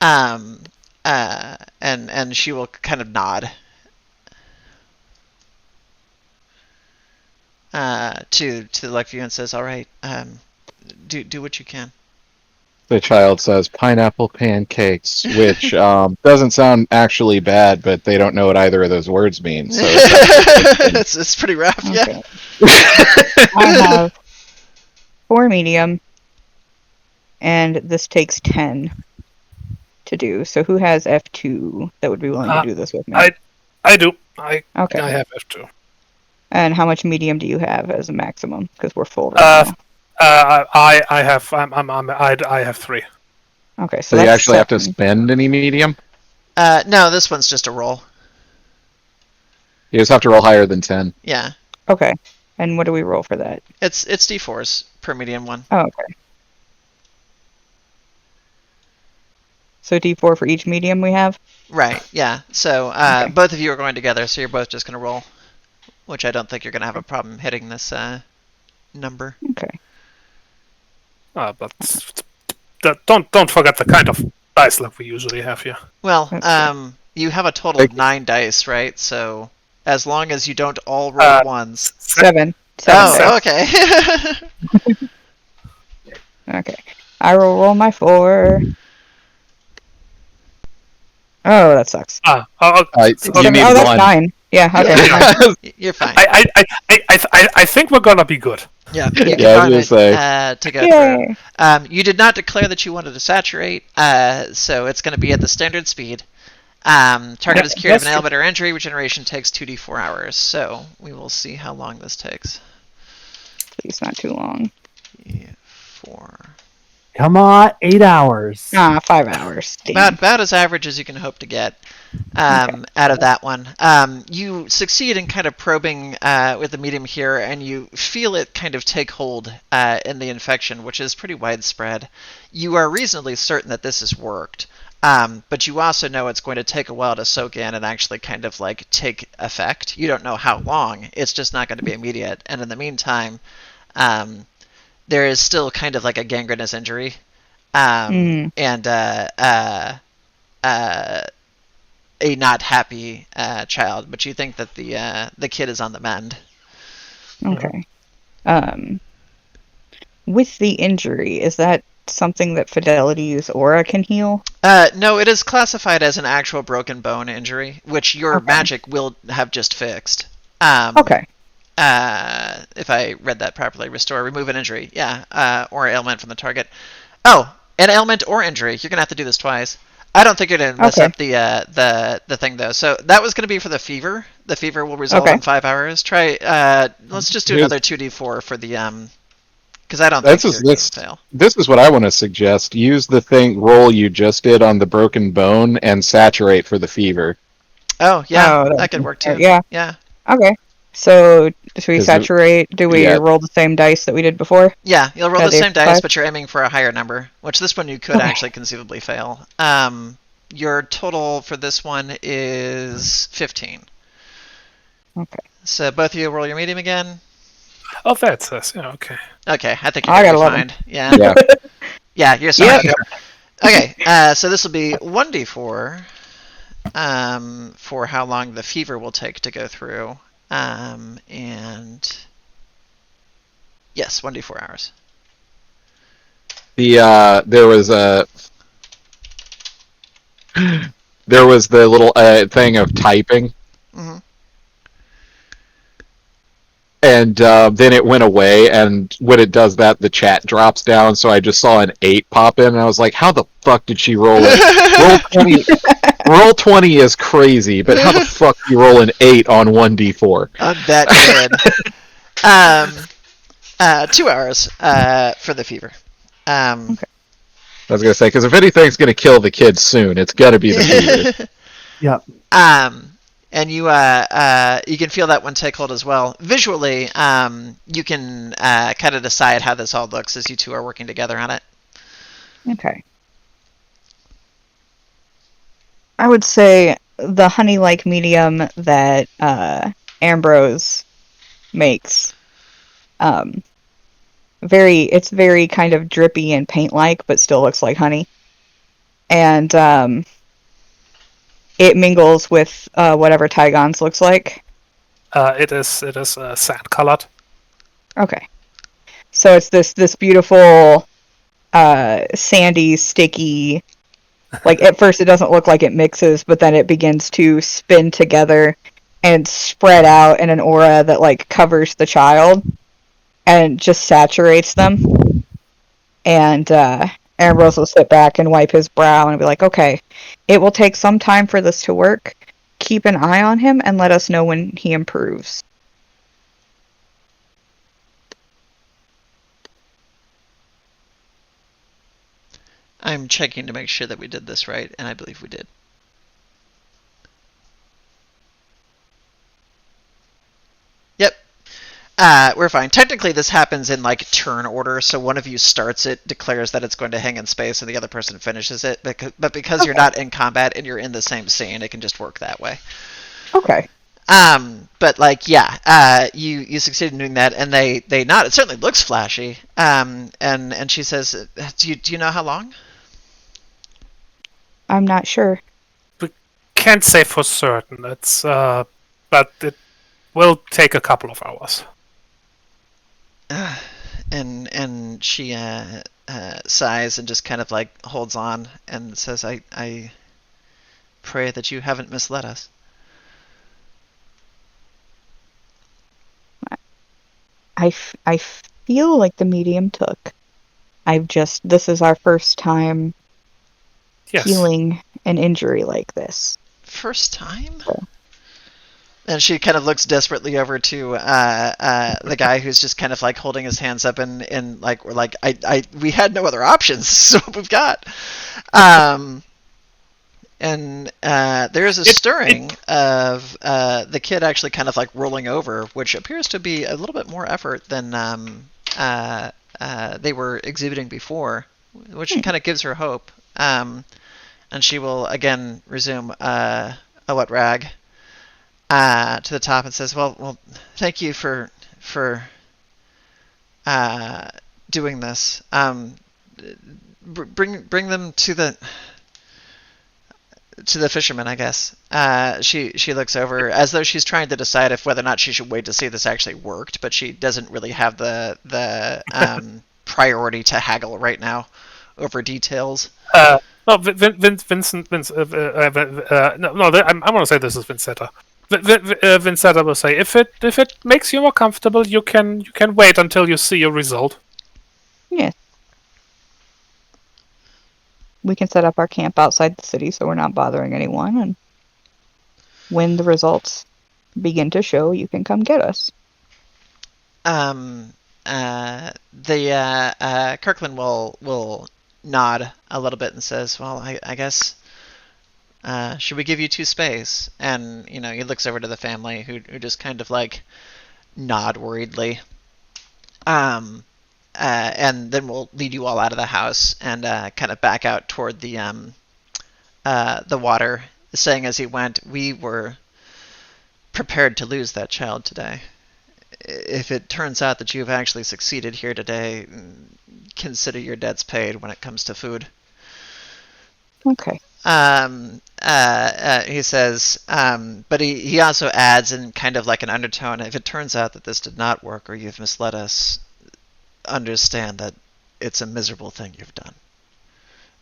And she will kind of nod to the Lakeview and says, "All right, do what you can." The child says pineapple pancakes, which doesn't sound actually bad, but they don't know what either of those words mean. So it's pretty rough, Okay. yeah. I have 4 medium, and this takes 10 to do. So who has F2 that would be willing to do this with me? I do. I Okay. I have F2. And how much medium do you have as a maximum? Because we're full right now. I have 3. Okay, so so you that's actually have to 7. spend any medium? No, this one's just a roll. You just have to roll higher than 10. Yeah. Okay. And what do we roll for that? It's D4s per medium one. Oh, okay. So D4 for each medium we have? Right, yeah. So Okay. both of you are going together, so you're both just going to roll, which I don't think you're going to have a problem hitting this number. Okay. But don't forget the kind of dice luck we usually have here. Well, That's you have a total of 9 dice, right? So as long as you don't all roll ones. 7. Oh, okay. Okay. I will roll my 4. Oh, that sucks. You Seven- need oh, that's 1. 9. Yeah, okay. You're fine. I think we're gonna be good. Yeah, you can Yeah, I find was it gonna to go Yay. through. You did not declare that you wanted to saturate, so it's going to be at the standard speed. Target is cured of an ailment or injury. Regeneration takes 2d4 hours, so we will see how long this takes. Please, not too long. 4. Come on, 8 hours. 5 hours. Damn. About as average as you can hope to get out of that one. You succeed in kind of probing with the medium here, and you feel it kind of take hold in the infection, which is pretty widespread. You are reasonably certain that this has worked, but you also know it's going to take a while to soak in and actually kind of like take effect. You don't know how long. It's just not going to be immediate. And in the meantime, there is still kind of like a gangrenous injury, and a not happy child. But you think that the kid is on the mend. Okay. With the injury, is that something that Fidelity's aura can heal? No, it is classified as an actual broken bone injury, which your magic will have just fixed. Okay. If I read that properly, restore, remove an injury, or ailment from the target. Oh, an ailment or injury. You're gonna have to do this twice. I don't think you're gonna mess up the thing though. So that was gonna be for the fever. The fever will resolve in 5 hours. Try. Let's just do another 2d4 for the because I don't think you're gonna fail. This is what I want to suggest. Use the roll you just did on the broken bone and saturate for the fever. Oh yeah, that could work too. Yeah. Okay. So, do we saturate? Do we roll the same dice that we did before? Yeah, you'll roll the same dice, but you're aiming for a higher number, which this one you could actually conceivably fail. Your total for this one is 15. Okay. So both of you roll your medium again. Oh, that's us. Yeah, okay. Okay, I think you're gonna be fine. Yeah. Yeah, you're sorry. Okay, so this will be 1d4 for how long the fever will take to go through. And yes, 1d4 hours. There was the little thing of typing, and then it went away. And when it does that, the chat drops down. So I just saw an 8 pop in, and I was like, "How the fuck did she roll it? Roll 20. Roll 20 is crazy, but how the fuck do you roll an 8 on 1d4? I'm that good. 2 hours for the fever. I was gonna say, because if anything's gonna kill the kid soon, it's gotta be the fever. Yep. And you can feel that one take hold as well. Visually, you can kind of decide how this all looks as you two are working together on it. Okay. I would say the honey-like medium that Ambrose makes. It's very kind of drippy and paint-like, but still looks like honey. And it mingles with whatever Tygon's looks like. It is sand colored. Okay. So it's this beautiful sandy, sticky. Like at first it doesn't look like it mixes, but then it begins to spin together and spread out in an aura that like covers the child and just saturates them. And Ambrose will sit back and wipe his brow and be like, okay, it will take some time for this to work. Keep an eye on him and let us know when he improves. I'm checking to make sure that we did this right, and I believe we did. Yep. We're fine. Technically, this happens in like turn order, so one of you starts it, declares that it's going to hang in space, and the other person finishes it. But because you're not in combat and you're in the same scene, it can just work that way. Okay. But like, yeah, you succeeded in doing that, and they nod. It certainly looks flashy. And she says, do you know how long? I'm not sure. Can't say for certain. It's but it will take a couple of hours. And she sighs and just kind of like holds on and says, I pray that you haven't misled us. I feel like the medium took. This is our first time healing an injury like this. First time? And she kind of looks desperately over to the guy who's just kind of like holding his hands up and like, we're like, we had no other options, so we've got. And there's a stirring of the kid actually kind of like rolling over, which appears to be a little bit more effort than they were exhibiting before, which kind of gives her hope. And she will again resume a wet rag to the top and says, "Well, thank you for doing this. Bring them to the fisherman, I guess." She looks over as though she's trying to decide if whether or not she should wait to see if this actually worked, but she doesn't really have the priority to haggle right now over details. No, Vincent. I'm going to say this is Vincetta. Vincetta will say, if it makes you more comfortable, you can wait until you see a result. Yes. We can set up our camp outside the city so we're not bothering anyone, and when the results begin to show, you can come get us. Kirkland will nod a little bit and says, "Well, I guess should we give you 2 space?" And he looks over to the family who just kind of like nod worriedly. And then we'll lead you all out of the house and kind of back out toward the water, saying as he went, "We were prepared to lose that child today. If it turns out that you've actually succeeded here today, consider your debts paid when it comes to food." Okay. He says, but he also adds in kind of like an undertone, if it turns out that this did not work or you've misled us, understand that it's a miserable thing you've done.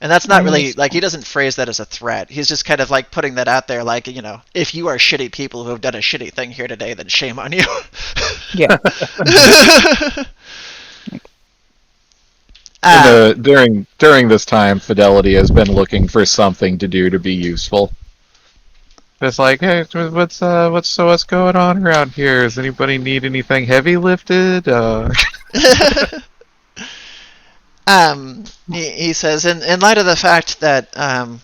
And that's not really, like, he doesn't phrase that as a threat. He's just kind of like putting that out there, like, if you are shitty people who have done a shitty thing here today, then shame on you. Yeah. During this time, Fidelity has been looking for something to do to be useful. It's like, hey, what's going on around here? Does anybody need anything heavy lifted? He says, in light of the fact that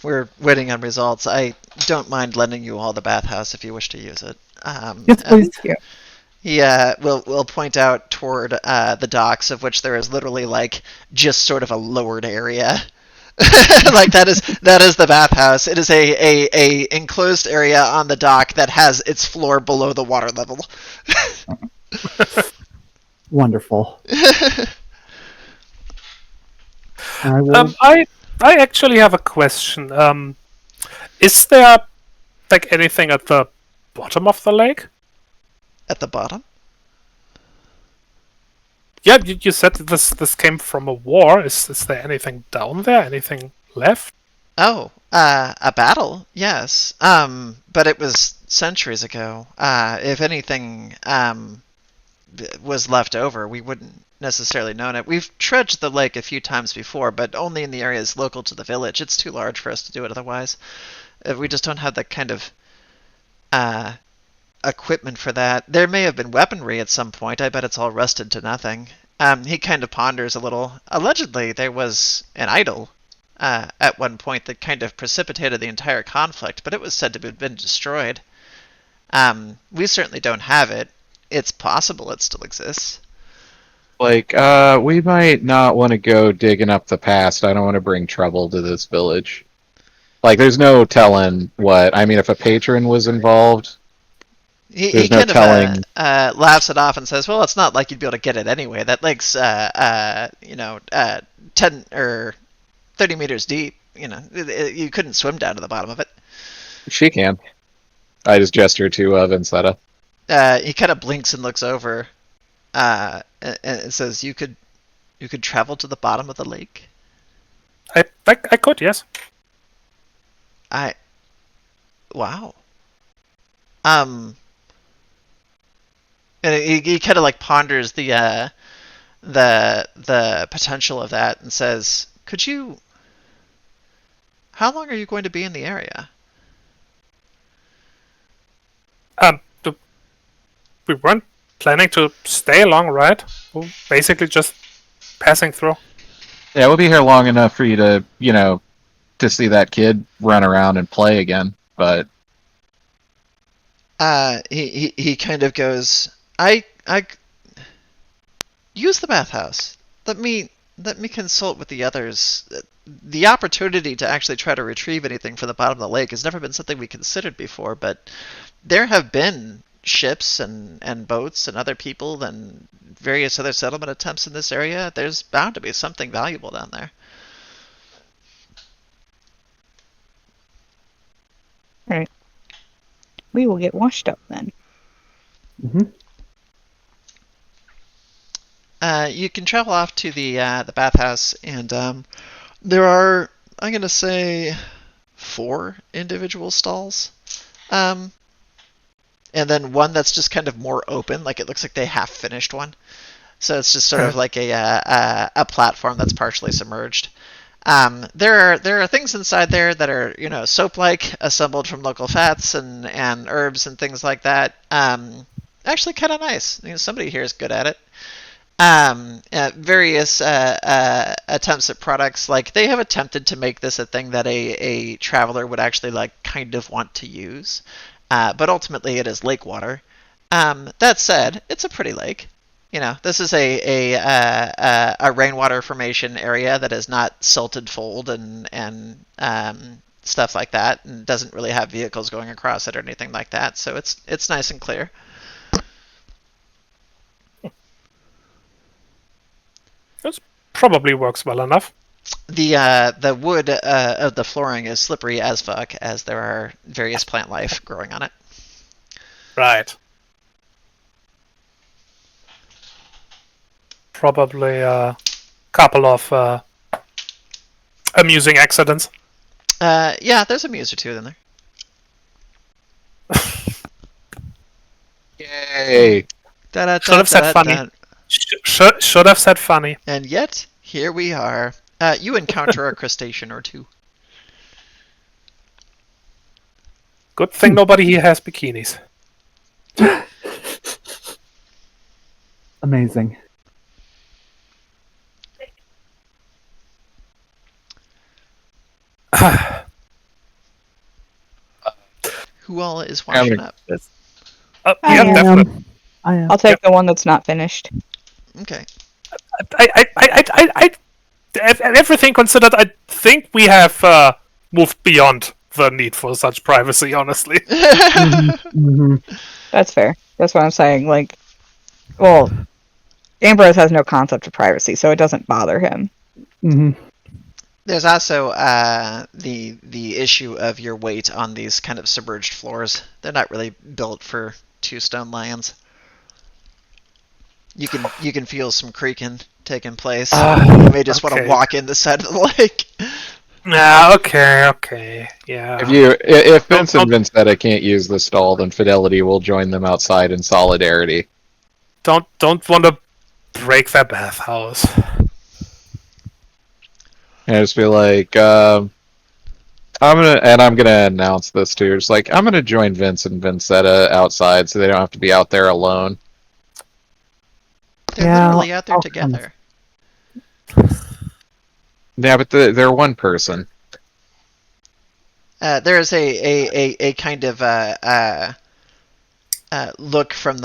we're waiting on results, I don't mind lending you all the bathhouse if you wish to use it. Yes, please. He will point out toward the docks, of which there is literally like just sort of a lowered area. Like that is the bathhouse. It is a enclosed area on the dock that has its floor below the water level. Wonderful. I actually have a question. Is there like anything at the bottom of the lake? At the bottom? Yeah, you said that this came from a war. Is there anything down there? Anything left? Oh, a battle, yes. But it was centuries ago. If anything, was left over, we wouldn't necessarily known it. We've trudged the lake a few times before, but only in the areas local to the village. It's too large for us to do it otherwise. We just don't have the kind of uh, equipment for that. There may have been weaponry at some point. I bet it's all rusted to nothing. He kind of ponders a little. Allegedly, there was an idol at one point that kind of precipitated the entire conflict, but it was said to have been destroyed. We certainly don't have it. It's possible it still exists. Like, we might not want to go digging up the past. I don't want to bring trouble to this village. Like, there's no telling what. I mean, if a patron was involved, He there's no kind telling. of laughs it off and says, "Well, it's not like you'd be able to get it anyway. That lake's 10 or 30 meters deep. You couldn't swim down to the bottom of it." She can. I just gesture to Vincetta. He kind of blinks and looks over, and it says, "You could travel to the bottom of the lake." I could, yes. Wow. And he kind of like ponders the potential of that and says, "Could you? How long are you going to be in the area?" We weren't planning to stay long, right? We're basically just passing through. Yeah, we'll be here long enough for you to, to see that kid run around and play again. But he kind of goes, I use the bathhouse. Let me consult with the others. The opportunity to actually try to retrieve anything from the bottom of the lake has never been something we considered before, but there have been ships and boats and other people and various other settlement attempts in this area. There's bound to be something valuable down there. Right. We will get washed up then. Mm-hmm. You can travel off to the bathhouse, and there are, I'm going to say, 4 individual stalls. And then one that's just kind of more open, like it looks like they half finished one. So it's just sort of like a platform that's partially submerged. There are things inside there that are soap-like, assembled from local fats and herbs and things like that. Actually, kind of nice. Somebody here is good at it. Various attempts at products, like they have attempted to make this a thing that a traveler would actually like kind of want to use. But ultimately, it is lake water. That said, it's a pretty lake. This is a rainwater formation area that is not silted fold and stuff like that, and doesn't really have vehicles going across it or anything like that. So it's nice and clear. This probably works well enough. The wood of the flooring is slippery as fuck, as there are various plant life growing on it. Right. Probably a couple of amusing accidents. Yeah, there's a muse or two in there. yay! Should have said funny. Should have said funny. And yet, here we are. You encounter a crustacean or two. Good thing nobody here has bikinis. Amazing. Who all is washing up? Yeah, I am. definitely. I am. I'll take the one that's not finished. Okay. Everything considered, I think we have moved beyond the need for such privacy, honestly. Mm-hmm. That's fair. That's what I'm saying. Like, well, Ambrose has no concept of privacy, so it doesn't bother him. Mm-hmm. There's also the issue of your weight on these kind of submerged floors. They're not really built for 2 stone lions. You can feel some creaking taking place. You may just want to Okay. walk in the side of the lake. Okay. Yeah. If Vince Don't- and Vincetta can't use the stall, then Fidelity will join them outside in solidarity. Don't want to break their bathhouse. And I just be like, I'm gonna announce this too. It's like I'm gonna join Vince and Vincetta outside, so they don't have to be out there alone. They're Yeah, literally out there I'll come. together. Yeah, but they're one person. There is a kind of look from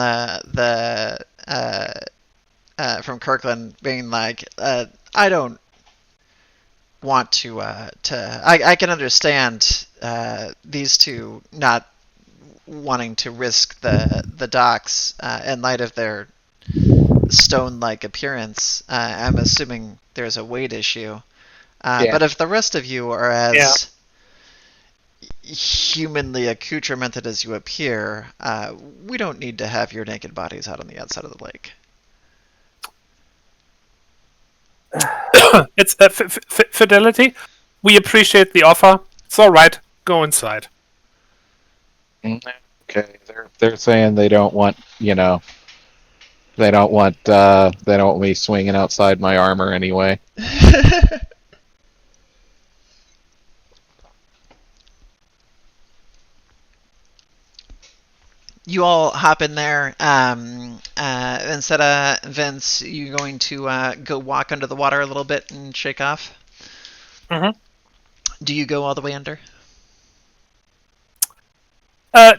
from Kirkland being like, I don't want to I can understand these two not wanting to risk the docks in light of their stone-like appearance. I'm assuming there's a weight issue. Yeah. But if the rest of you are as humanly accoutramented as you appear, we don't need to have your naked bodies out on the outside of the lake. It's Fidelity. We appreciate the offer. It's all right. Go inside. Okay, they're saying they don't want they don't want me swinging outside my armor anyway. You all hop in there. Instead of Vince, you going to go walk under the water a little bit and shake off? Mhm. Do you go all the way under?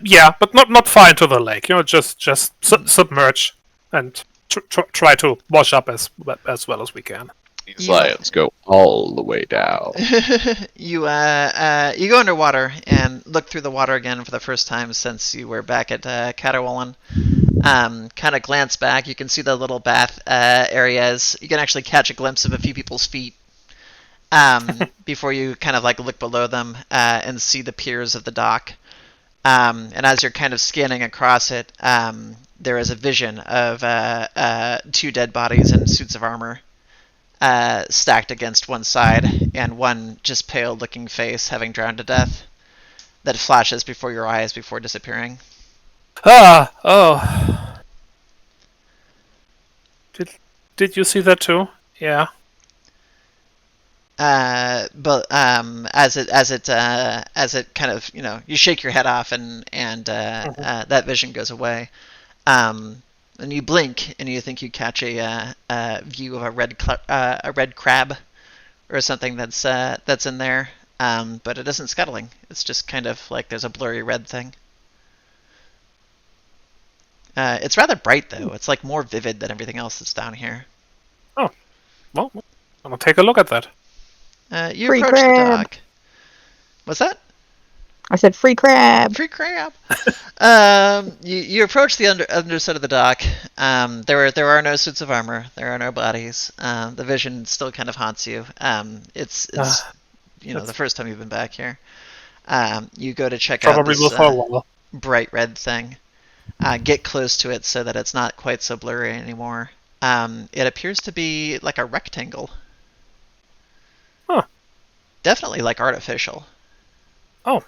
Yeah, but not far into the lake. Just submerge and try to wash up as well as we can. These lions go all the way down. You go underwater and look through the water again for the first time since you were back at Caterwallen. Kind of glance back. You can see the little bath areas. You can actually catch a glimpse of a few people's feet before you kind of like look below them and see the piers of the dock. And as you're kind of scanning across it, there is a vision of two dead bodies in suits of armor stacked against one side, and one just pale-looking face having drowned to death that flashes before your eyes before disappearing. Oh. Did you see that too? Yeah. But as it kind of you shake your head off and that vision goes away. And you blink, and you think you catch a view of a red crab, or something that's in there. But it isn't scuttling. It's just kind of like there's a blurry red thing. It's rather bright though. It's like more vivid than everything else that's down here. Oh, well, I'm gonna take a look at that. You Free approach the crab. dock. What's that? I said free crab. Free crab. You approach the underside of the dock. There are no suits of armor. There are no bodies. The vision still kind of haunts you. It's the first time you've been back here. You go to check out Probably this will for a while. bright red thing. Get close to it so that it's not quite so blurry anymore. It appears to be like a rectangle. Huh. Definitely like artificial. Oh.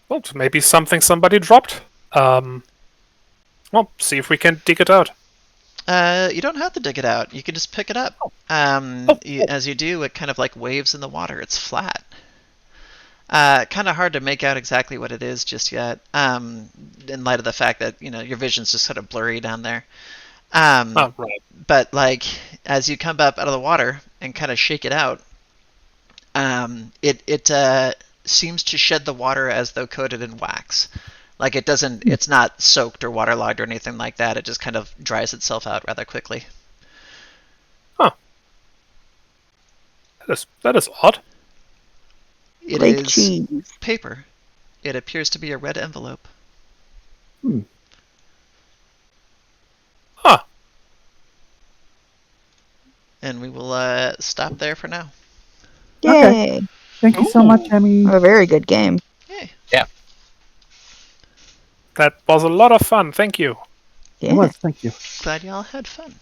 Well, maybe something somebody dropped. Well, see if we can dig it out. You don't have to dig it out. You can just pick it up. As you do, it kind of like waves in the water. It's flat. Kind of hard to make out exactly what it is just yet, in light of the fact that your vision's just sort of blurry down there. Oh, right. But like as you come up out of the water and kind of shake it out, it seems to shed the water as though coated in wax. Like it's not soaked or waterlogged or anything like that. It just kind of dries itself out rather quickly. Huh. That is odd. It Lake is cheese. paper. It appears to be a red envelope. Huh. And we will stop there for now. Yay. Thank you so much, Emmy. A very good game. Yay. That was a lot of fun. Thank you. It Yeah. was, thank you. Glad y'all had fun.